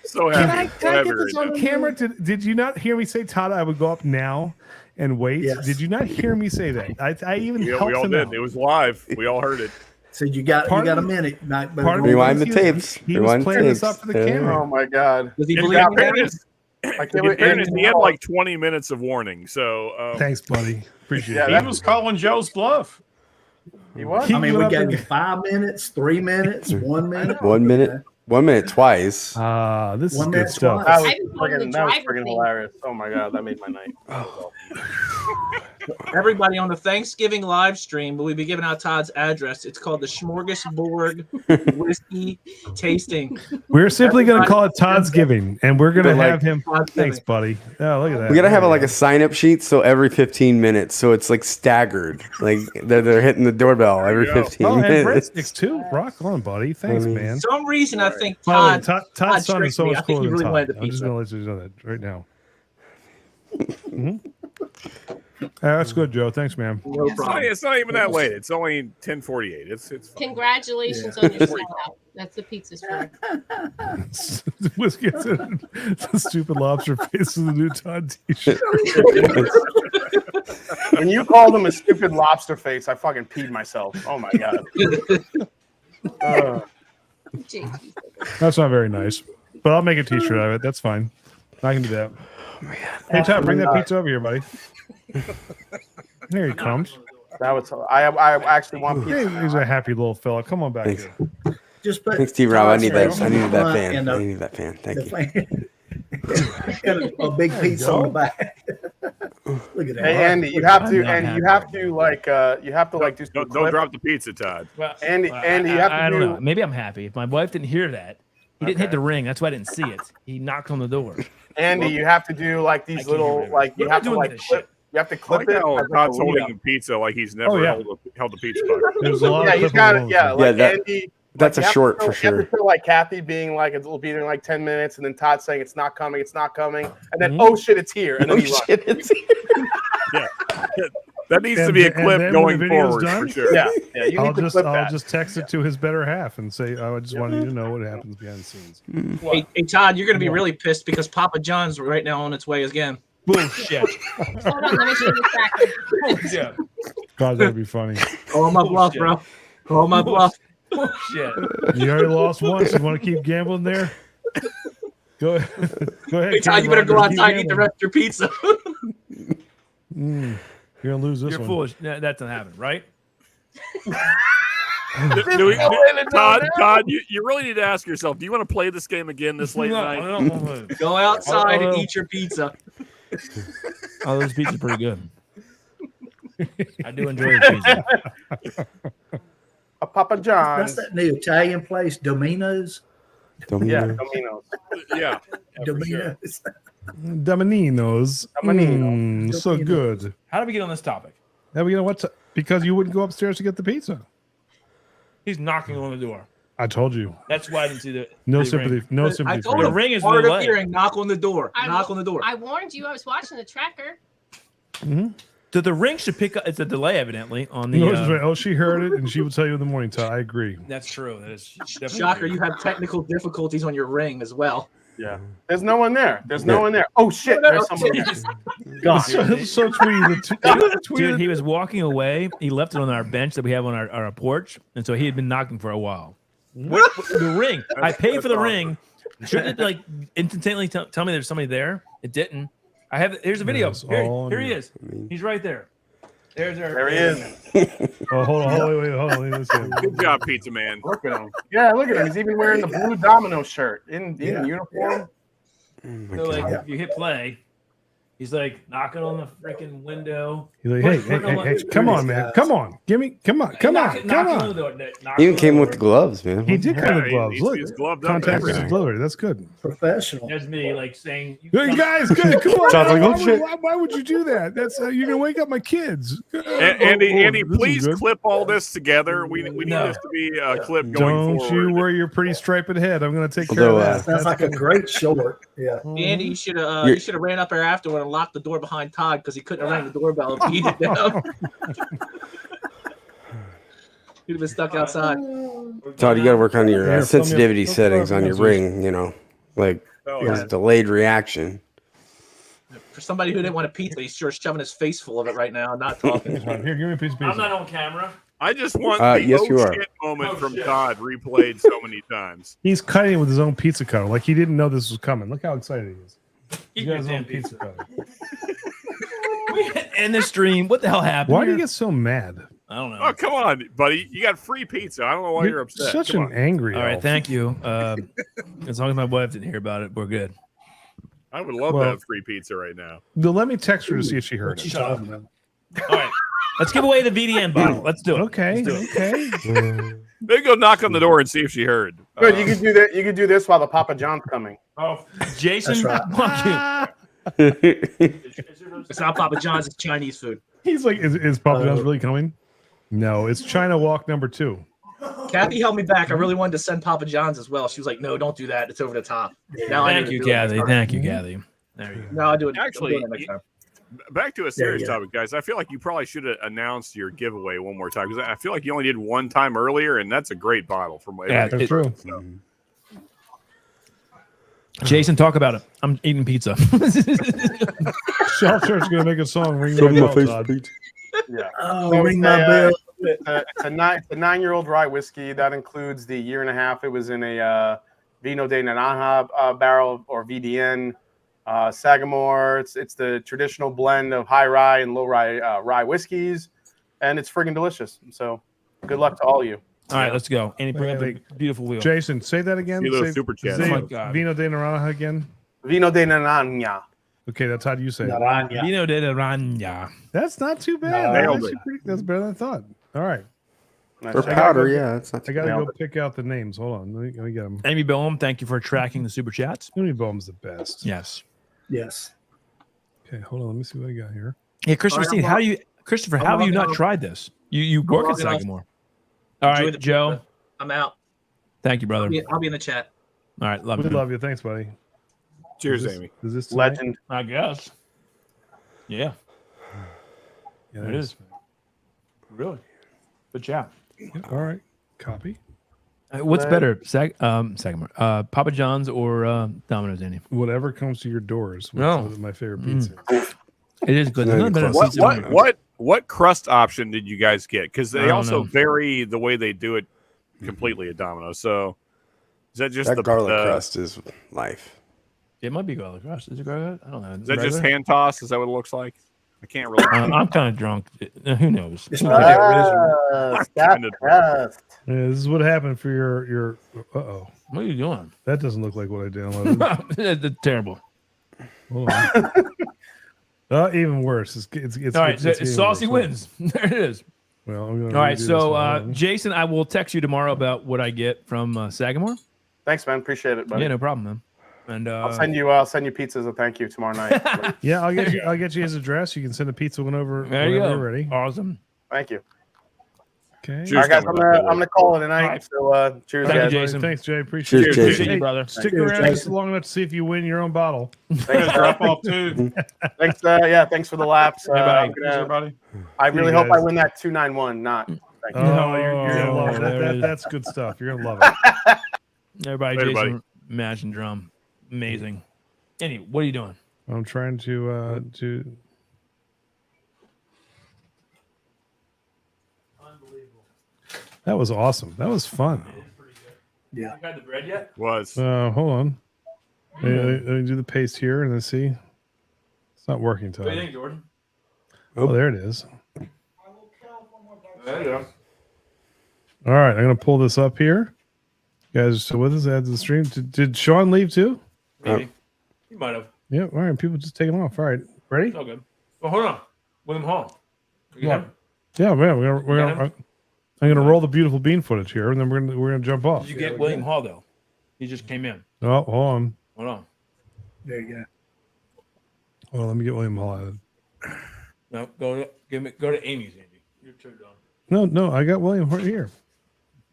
So happy.
Can I get this on camera? Did you not hear me say, Todd, I would go up now and wait?
Yes.
Did you not hear me say that? I even helped
we all
him
did.
out.
It was live. We all heard it.
So you got a minute.
Part of
Rewind the
he
tapes.
He was
Rewind the
playing this
tapes.
up for the camera.
Oh my God!
Does he
In
believe in
fairness,
I can't
in
wait.
fairness, he had like 20 minutes of warning. So
Thanks, buddy. Appreciate
Yeah,
it.
He was calling Joe's bluff.
He was.
He
I mean,
went
we
up
gave you
and-
5 minutes, 3 minutes, 1 minute.
1 minute. 1 minute twice.
This is
One
good
minute
stuff.
twice.
That was
I didn't
friggin'
the driver thing.
hilarious. Oh my God, that made my night.
Everybody on the Thanksgiving live stream, we'll be giving out Todd's address. It's called the Smorgasbord Whiskey Tasting.
We're simply going to call it Todd's Giving, and we're going to
But,
have him.
Todd's
Thanks,
Giving.
buddy. Oh, look at that.
We gotta have a sign up sheet so every 15 minutes, so it's like staggered, like they're hitting the doorbell every 15
Oh, and
minutes.
breadsticks too. Rock on, buddy. Thanks, man.
For some reason, I think
By the way,
Todd
Todd's son is
tricked
so
me.
much
I think
cooler
he
than
really
Todd.
wanted the
I'm just
pizza.
going to let you know that right now. That's good, Joe. Thanks, man.
No problem.
it's not even that late. It's only 10:48. It's fine.
Congratulations on your sellout. That's the pizza store.
Whiskey, the stupid lobster face of the new Todd t-shirt.
When you called him a stupid lobster face, I fucking peed myself. Oh my God.
That's not very nice, but I'll make a t-shirt out of it. That's fine. I can do that. Hey, Todd, bring that pizza over here, buddy. Here he comes.
That was. I actually want pizza.
Hey, he's a happy little fella. Come on back here.
Just put
Thanks, T-Rob. I need that.
Todd's
I needed that
front
fan.
and
I needed that fan. Thank you.
and a big pizza on the back. Look at that.
Hey Andy, you have to, and you have to like, do some.
Don't drop the pizza, Todd.
Andy, you have to
I don't
do.
know. Maybe I'm happy. If my wife didn't hear that, he didn't hit the ring. That's why I didn't see it. He knocked on the door.
Andy, you have to do like these little, like you have to like You have to
I
clip
like
it.
how
as a
Todd's
burrito.
holding a pizza like he's never held a pizza box.
There's a lot
Yeah,
of
he's
clipping
got
along
it. Yeah,
with
like
that-
Andy.
That's
like,
a
you
short
have to
for
show- You have
sure.
to show like Kathy being like it'll be there in like 10 minutes, and then Todd saying it's not coming, and then oh shit, it's here, and then he runs.
it's here.
Yeah. That needs to be a clip
then when
going
the video's
forward
done,
for sure.
Yeah, yeah. You need to clip
I'll
that.
just text it to his better half and say, I just wanted you to know what happens behind the scenes.
Hey, Todd, you're going to be really pissed because Papa John's right now on its way again.
Bullshit.
Hold on, let me see the tracker.
Bullshit.
God, that'd be funny.
Call my bluff, bro. Call my bluff.
Bullshit.
You already lost once. You want to keep gambling there? Go ahead.
Hey, Todd, you better go outside and eat the rest of your pizza.
You're gonna lose this
You're
one.
foolish. That doesn't happen, right?
Todd, you really need to ask yourself, do you want to play this game again this late night?
Go outside and eat your pizza.
Oh, this pizza's pretty good. I do enjoy the pizza.
A Papa John's.
That's that new Italian place, Domino's.
Yeah, Domino's.
Yeah.
Domino's.
Domininos. So good.
How did we get on this topic?
Now you know what? Because you wouldn't go upstairs to get the pizza.
He's knocking on the door.
I told you.
That's why I didn't see the
No
the
sympathy.
ring.
No
I
sympathy.
told
for
him
The ring is
hard of
delayed.
hearing. Knock on the door. Knock on the door.
I warned you. I was watching the tracker.
So the ring should pick up. It's a delay, evidently, on the.
No, it's right. Oh, she heard it, and she will tell you in the morning. Todd, I agree.
That's true. That is definitely
Shocker,
true.
you have technical difficulties on your ring as well.
Yeah. There's no one there. There's no one there. Oh shit, there's somebody there.
So
Dude, he was walking away. He left it on our bench that we have on our porch, and so he had been knocking for a while. The ring. I paid for the ring. Shouldn't it like instantaneously tell me there's somebody there? It didn't. I have. Here's a video. Here he is. He's right there. There he is.
Oh, hold on. Wait, hold on. Listen.
Good job, Pizza Man.
Look at him. Yeah, look at him. He's even wearing the blue domino shirt in uniform.
So like, if you hit play, he's like knocking on the freaking window.
He's like, hey, come on, man. Come on. Come on.
He even came with the gloves, man.
He did come with gloves. Look,
he's gloved up.
contact is delivered. That's good.
Professional.
There's me like saying,
Hey, guys, good. Come on.
Sounds like, oh, shit.
Why would you do that? That's you're gonna wake up my kids.
Andy,
this is
please
good.
clip all this together. We need this to be a clip going
Don't
forward.
you worry your pretty striped head. I'm gonna take care
Although,
of that.
Sounds like a great short. Yeah.
Andy, you should have ran up there afterward and locked the door behind Todd because he couldn't have rang the doorbell if he did down. He'd have been stuck outside.
Todd, you got to work on your
Yeah,
sensitivity
film
settings on your
your-
ring. You know, like his delayed reaction.
For somebody who didn't want a pizza, he's sure shoving his face full of it right now, not talking.
Here, give me a piece of pizza.
I'm not on camera.
I just want the
yes, you are.
shit moment
Oh,
from
shit.
Todd replayed so many times.
He's cutting it with his own pizza cutter, like he didn't know this was coming. Look how excited he is.
Eat
He got
your
his
damn
own
pizza.
pizza cutter.
End the stream. What the hell happened?
Why do
here?
you get so mad?
I don't know.
Oh, come on, buddy. You got free pizza. I don't know why you're upset.
Such
Come
an
on.
angry.
All right,
elf.
thank you. As long as my wife didn't hear about it, we're good.
I would love
Well-
to have free pizza right now.
Let me text her to see if she heard it.
Shut up. All right, let's give away the VDN bottle. Let's do it.
Okay.
Let's do it.
Okay.
Maybe go knock on the door and see if she heard.
Good, you could do that. You could do this while the Papa John's coming.
Oh, Jason,
That's right.
fuck you.
It's not Papa John's, it's Chinese food.
He's like, is Papa John's really coming? No, it's China Walk number 2.
Kathy held me back. I really wanted to send Papa John's as well. She was like, "No, don't do that. It's over the top." Now
Thank you, Kathy. Thank you, Kathy. There you go.
No, I'll do it.
Actually,
I'm doing it next time.
Back to a serious
yeah.
topic, guys. I feel like you probably should have announced your giveaway one more time because I feel like you only did one time earlier, and that's a great bottle from what
Yeah,
That's true.
So.
Jason, talk about it. I'm eating pizza.
Shelter's gonna make a song. Ring
Show
my
me my
bell,
face,
Todd.
Pete.
Yeah.
Oh, ring my bell.
It's a 9-year-old rye whiskey that includes the 1.5 years. It was in a Vino de Naranja barrel or VDN. Sagamore. It's the traditional blend of high rye and low rye whiskeys, and it's friggin' delicious. So, good luck to all you.
All right, let's go. Andy, bring up
Wait.
the beautiful wheel.
Jason, say that again.
See those
Say-
super chats.
say
Oh my God.
Vino de Naranja again.
Vino de Naranja.
Okay, that's how do you say it.
Naranja.
Vino de Naranja.
That's not too bad.
No,
That's,
nailed
actually pretty, that's better than I thought. All right.
Nice.
Or powder, yeah, it's not
I
too
gotta
bad.
go pick out the names. Hold on. Let me get them.
Amy Boehm, thank you for tracking the super chats.
Amy Boehm's the best.
Yes.
Yes.
Okay, hold on. Let me see what I got here.
Yeah, Christopher, how do you, Christopher? How have you not tried this? You work at Sagamore. All right, Joe.
I'm out.
Thank you, brother.
I'll be in the chat.
All right, love
we
you.
Love you. Thanks, buddy.
Cheers, Amy.
Is this
legend?
I guess. Yeah.
Yeah,
it is. Really. Good job.
All right. Copy.
What's better, Sagamore, Papa John's or Domino's, Andy?
Whatever comes to your doors.
No.
My favorite pizza.
It is good.
What crust option did you guys get? Because they also
know.
vary the way they do it completely at Domino's. So is that just
that
the
garlic crust is life?
It might be garlic crust. Is it garlic? I don't know.
Is that just hand toss? Is that what it looks like? I can't really.
I'm kind of drunk. Who knows?
Yeah, this is what happened for your. Uh-oh.
What are you doing?
That doesn't look like what I downloaded.
That's terrible.
Hold on. Even worse. It's
all right.
it's
Saucy
worse.
wins. There it is.
Well, I'm gonna
all right.
redo
So,
this one.
Jason, I will text you tomorrow about what I get from Sagamore.
Thanks, man. Appreciate it, buddy.
Yeah, no problem, man. And
I'll send you pizza as a thank you tomorrow night.
Yeah, I'll get you his address. You can send a pizza whenever you're ready.
Awesome.
Thank you.
Okay.
All right, guys. I'm gonna call it a night.
Right.
So cheers,
Thank you,
guys.
Jason.
Thanks, Jay. Appreciate it.
Appreciate you, brother.
Stick around just long enough to see if you win your own bottle.
Thanks,
drop off too.
Thanks. Thanks for the laps.
Everybody.
I really hope I win that 291. Not. Thank you.
Oh, you're gonna love it. That's good stuff. You're gonna love it.
Everybody,
Later,
Jason, Mash and Drum, amazing. Anyway, what are you doing?
I'm trying to. That was awesome. That was fun.
Yeah.
You got the bread yet?
Was.
Hold on. Let me do the paste here and then see. It's not working, Todd.
What do you think, Jordan?
Oh, there it is.
There you go.
All right, I'm gonna pull this up here. You guys are still with us? Add to the stream. Did Sean leave too?
Maybe. He might have.
Yeah. All right. People just taking off. All right. Ready?
It's all good. Well, hold on. William Hall. You
What?
got him?
Yeah, man. I'm gonna roll the beautiful bean footage here, and then we're gonna jump off.
Did you get William Hall though? He just came in.
Oh, hold on.
Hold on.
There you go.
Well, let me get William Hall added.
No, go to Amy's, Andy. You're turned
No,
on.
I got William right here.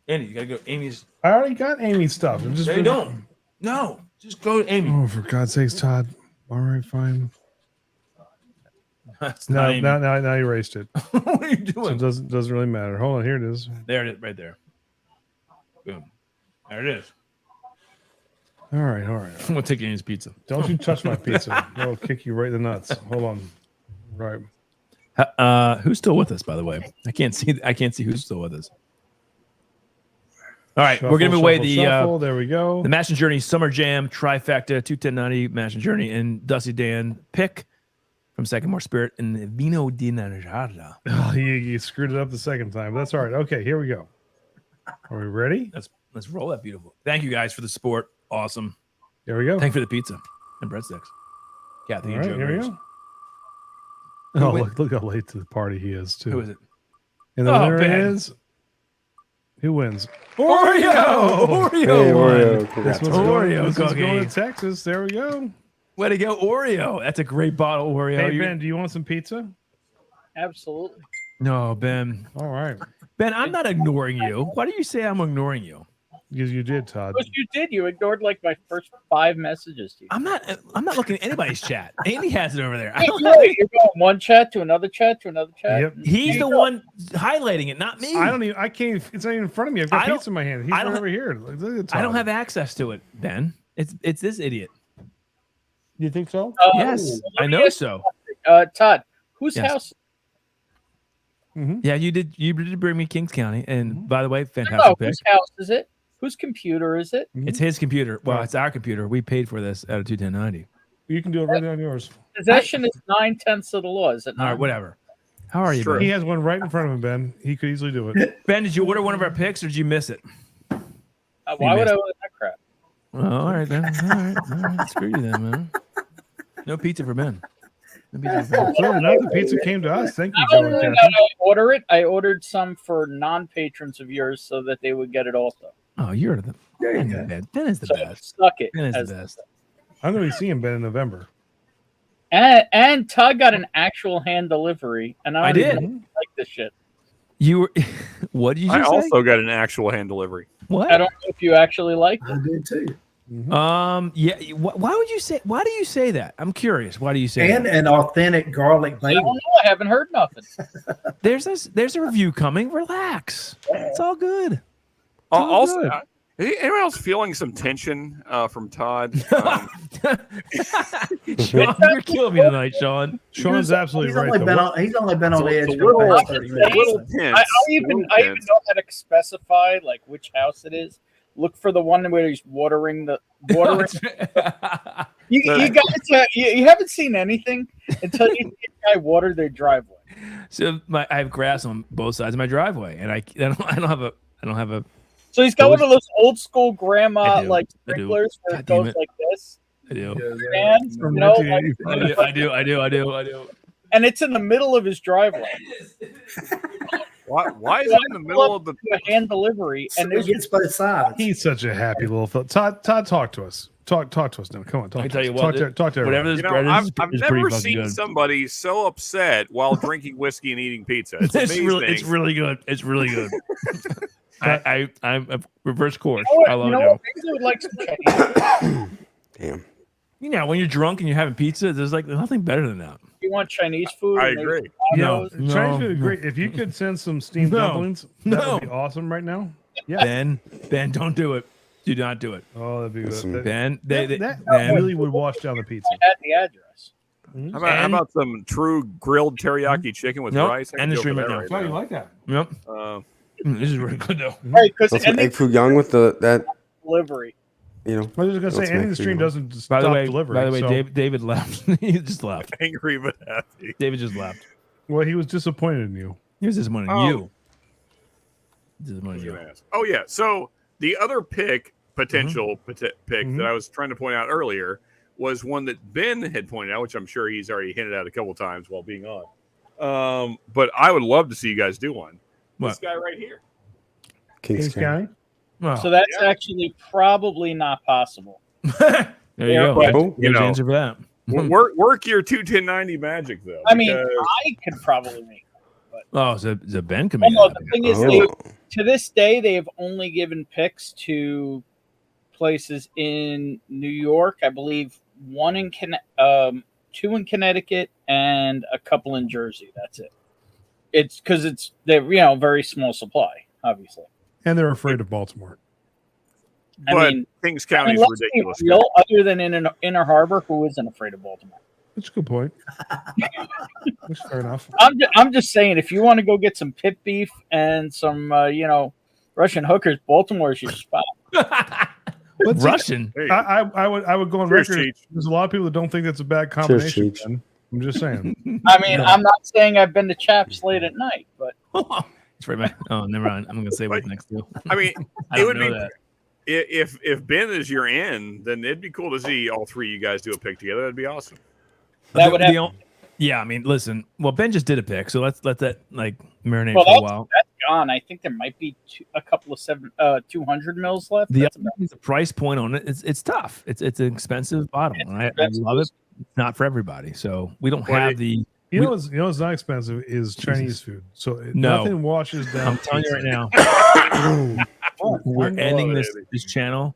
Andy, you gotta go to Amy's.
I already got Amy's stuff. I'm just
No, you don't. No, just go to Amy.
Oh, for God's sakes, Todd. All right, fine.
That's
No,
not Amy.
now you erased it.
What are you doing?
So it doesn't really matter. Hold on, here it is.
There it is, right there. Boom. There it is.
All right.
We'll take Amy's pizza.
Don't you touch my pizza. I'll kick you right in the nuts. Hold on. Right.
Who's still with us, by the way? I can't see who's still with us. All right, we're giving away the
there we go.
The Mash and Journey Summer Jam Trifecta 21090 Mash and Journey and Dusty Dan pick from Sagamore Spirit and the Vino di Naranja.
Oh, you screwed it up the second time. That's all right. Okay, here we go. Are we ready?
Let's roll that beautiful. Thank you guys for the support. Awesome.
Here we go.
Thank you for the pizza and breadsticks. Kathy
All
and
right,
Joe.
here we
Graves.
go. Oh, look how late to the party he is too.
Who is it?
And the winner is. Who wins?
Oreo!
Hey,
Oreo!
This one's going to Texas. There we go.
Way to go, Oreo. That's a great bottle, Oreo.
Hey, Ben, do you want some pizza?
Absolutely.
No, Ben.
All right.
Ben, I'm not ignoring you. Why do you say I'm ignoring you?
Because you did, Todd.
Because you did. You ignored like my first 5 messages to you.
I'm not looking at anybody's chat. Andy has it over there.
You're going one chat to another chat to another chat.
Yep.
He's the one highlighting it, not me.
I can't. It's not even in front of me. I've got pizza in my hand. He's right over here. Look at Todd.
I don't have access to it, Ben. It's this idiot.
You think so?
Yes, I know so.
Todd, whose
Yes.
house?
Mm-hmm.
Yeah, you did. You did bring me Kings County, and by the way,
No,
fantastic pick.
whose house is it? Whose computer is it?
It's his computer. Well, it's our computer. We paid for this out of 21090.
You can do it right on yours.
Possession is 9/10 of the law. Is it not?
All right, whatever. How are you, Ben?
He has one right in front of him, Ben. He could easily do it.
Ben, did you order one of our picks or did you miss it?
Why would I order that crap?
Well, all right, then. All right. Screw you then, man. No pizza for Ben. No pizza for Ben.
Clearly not. The pizza came to us. Thank you,
Not
Joe
only
and
did
Kathy.
I order it, I ordered some for non-patrons of yours so that they would get it also.
Oh, you're the Ben. Ben is the
So
best.
suck it.
Ben is
as-
the best.
I'm going to be seeing Ben in November.
And Todd got an actual hand delivery, and I
did
like this shit.
You were. What did you
I
say?
also got an actual hand delivery.
What?
I don't know if you actually liked it.
I did too.
Yeah. Why would you say? Why do you say that? I'm curious. Why do you say
And
that?
an authentic garlic
I
bagel.
don't know. I haven't heard nothing.
There's a review coming. Relax. It's all good. It's all
Also,
good.
anyone else feeling some tension from Todd?
Sean, you're killing me tonight, Sean.
Sean's absolutely right.
He's only been on the edge
a
for the
little-
past 30 minutes.
a little tense.
I even know how to specify like which house it is. Look for the one where he's watering the water. You guys, you haven't seen anything until you see a guy water their driveway.
So I have grass on both sides of my driveway, and I don't have a.
So he's got one of those old school grandma
I do.
like
I do.
sprinklers where
God
it
damn
goes
it.
like this.
I do.
And, you know, like,
I do.
and it's in the middle of his driveway.
Why is it in the middle of the
hand delivery? And
it gets both sides.
He's such a happy little fellow. Todd, talk to us. Talk to us now. Come on, talk.
I tell you
to us.
what,
Talk to
whatever
everyone.
this
You know,
bread is,
I've
is pretty
never
fucking
seen
good.
somebody so upset while drinking whiskey and eating pizza. It's
It's
amazing.
it's really good. It's really good. I'm a reverse course.
You know what?
I love
You know
it.
what? Maybe I would like some Chinese.
Damn.
You know, when you're drunk and you're having pizza, there's nothing better than that.
You want Chinese food?
I
Maybe
agree.
No,
tacos?
Chinese food is great. If you could send some steamed dumplings, that would be awesome right now. Yeah.
Ben, don't do it. Do not do it.
Oh, that'd be good.
Ben,
That
Ben,
really would wash down the pizza.
I had the address.
How about some true grilled teriyaki chicken with
Nope.
rice? I can
And the
go for
stream
that
right now.
right now.
like that?
Yep. This is really good though.
Right, because
Some egg foo young with that.
delivery.
You know.
I was just gonna say, any of the stream doesn't
By
stop
the way,
delivering. so-
David left. He just left.
Angry but happy.
David just left.
Well, he was disappointed in you.
He was disappointed in
Oh.
you. Disappointed in you.
Oh yeah. So the other potential pick
Mm-hmm.
that I was trying to point out earlier was one that Ben had pointed out, which I'm sure he's already hinted at a couple times while being on. But I would love to see you guys do one. This guy right here.
Kings County.
Oh.
So that's actually probably not possible.
There you go.
But,
There's
you
the
know,
answer for that.
work your 21090 magic though.
I mean,
because-
I could probably make it.
Oh, so Ben can
Well,
make
no,
that.
the thing is, to this day, they have only given picks to places in New York. I believe two in Connecticut and a couple in Jersey. That's it. It's because they're very small supply, obviously.
And they're afraid of Baltimore.
But Kings County is
let's be
ridiculous.
real, other than in Inner Harbor, who isn't afraid of Baltimore?
That's a good point. That's fair enough.
I'm just saying, if you want to go get some pit beef and some Russian hookers, Baltimore is your spot.
What's
Russian.
I would go on
Cheers,
record.
Cheech.
There's a lot of people that don't think that's a bad combination.
Cheech.
man. I'm just saying.
I mean, I'm not saying I've been to Chaps late at night, but
It's right back. Oh, never mind. I'm gonna say what's next to.
I mean,
I
it
don't
would
know
be
that.
if Ben is your in, then it'd be cool to see all three of you guys do a pick together. That'd be awesome.
that would have.
Yeah, I mean, listen. Well, Ben just did a pick, so let's let that marinate
Well,
for a while.
that's gone. I think there might be a couple of 200 mils left.
The
That's
other thing is the price point on it. It's tough. It's an expensive bottle, and I love it. It's not for everybody, so we don't have the.
You know what's not expensive is Chinese food. So
No.
nothing washes down.
I'm telling you right now. We're ending this channel.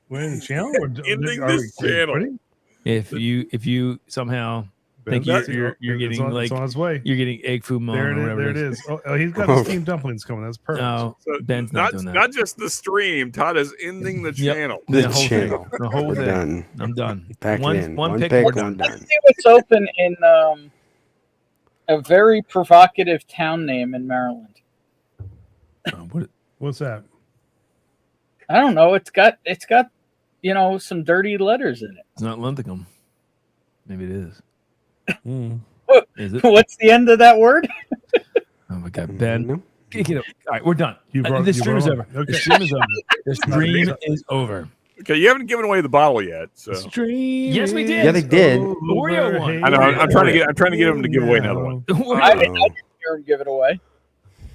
We're in the channel.
Ending this channel.
If you somehow think you're getting
it's on its way.
you're getting egg foo mon
There
or whatever
it is. Oh, he's got the steamed dumplings coming. That's perfect.
No,
So
Ben's not doing that.
not just the stream. Todd is ending the channel.
The
whole
channel.
thing. The whole
We're
thing.
done.
I'm done.
Pack it in. One
pick.
pick,
we're
one
done.
done.
see what's open in a very provocative town name in Maryland.
What's that?
I don't know. It's got some dirty letters in it.
It's not Linthicum. Maybe it is. Is it?
What's the end of that word?
Oh my God, Ben.
No.
Get up. All right, we're done.
brought-
The
you
stream is
brought
over.
on. Okay.
The stream is over. The stream is over.
Okay, you haven't given away the bottle yet. So
Stream.
Yes, we did.
Yeah, they did.
Oreo one.
I know. I'm trying to get him to give away another one.
I didn't hear him give it away.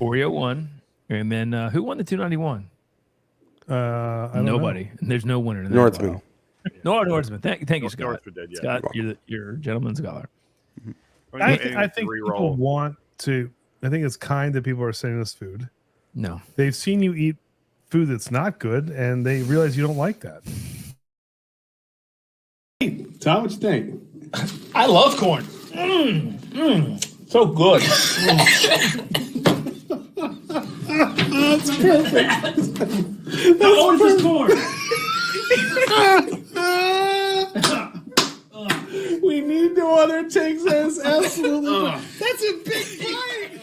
Oreo won, and then who won the 291?
I don't know.
Nobody. There's no winner. In that.
Northman.
Northman. Thank you, Scott.
Northman did, yeah.
Scott, you're a gentleman scholar.
I think people want to. I think it's kind that people are sending us food.
No,
they've seen you eat food that's not good, and they realize you don't like that.
Hey, Tom, what you think?
I love corn. So good.
That's perfect.
How old is this corn?
We need no other takes. That's absolutely. That's a big bite.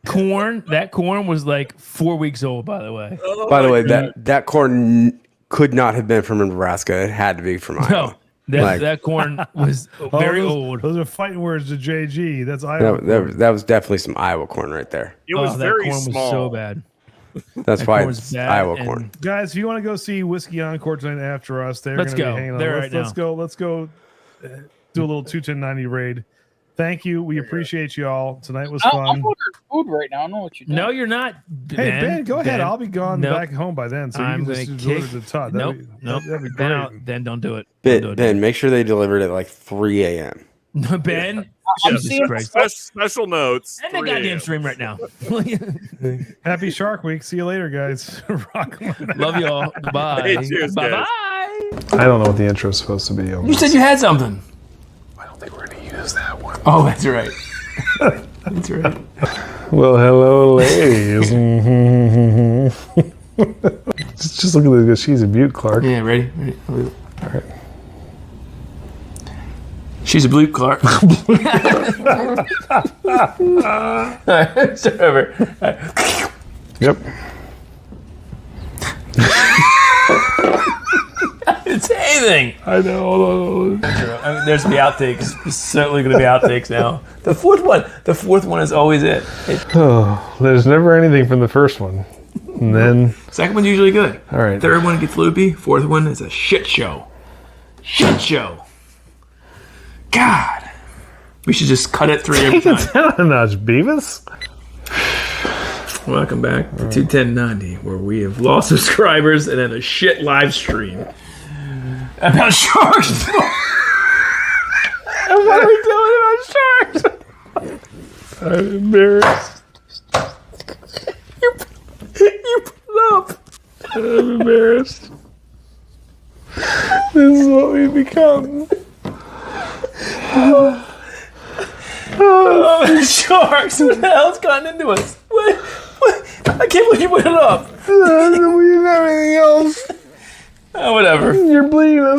Corn. That corn was like 4 weeks old, by the way.
By the way, that corn could not have been from Nebraska. It had to be from Iowa.
No, that corn was very old.
Those are fighting words to JG. That's Iowa.
That was definitely some Iowa corn right there.
It was very
corn
small.
Was so bad.
That's why it's Iowa corn.
Guys, if you want to go see Whiskey Encore tonight after us, they're going to be hanging out. Let's go do a little 21090 raid. Thank you. We appreciate you all. Tonight was fun.
I'm ordering food right now. I don't know what you're doing.
No, you're not.
Hey, Ben, go ahead. I'll be gone back home by then. So
I'm
you can just order the Todd.
Nope.
That'd be great.
Ben, don't do it.
Ben, make sure they delivered at like 3 a.m.
Ben,
special notes.
End the goddamn stream right now.
Happy Shark Week. See you later, guys.
Love you all. Bye.
Hey, cheers,
bye.
guys.
I don't know what the intro is supposed to be.
You said you had something.
I don't think we're going to use that one.
Oh, that's right. That's right.
Well, hello, ladies. just look at this. She's a beaut, Clark.
Yeah, ready?
All right.
She's a blue Clark. All right, start over.
Yep.
It's anything.
I know.
I mean, there's the outtakes. There's certainly going to be outtakes now. The fourth one is always it.
There's never anything from the first one. And then
Second one's usually good.
All right.
Third one gets loopy. Fourth one is a shit show. Shit show. God. We should just cut it 3 every time.
Down a notch, Beavis.
Welcome back to 21090, where we have lost subscribers and then a shit live stream about sharks. And what are we doing about sharks?
I'm embarrassed.
You put it up.
I'm embarrassed. This is what we've become.
Oh, sharks! What the hell's gotten into us? What? I can't believe you put it up.
We didn't have anything else.
Oh, whatever.
You're bleeding us.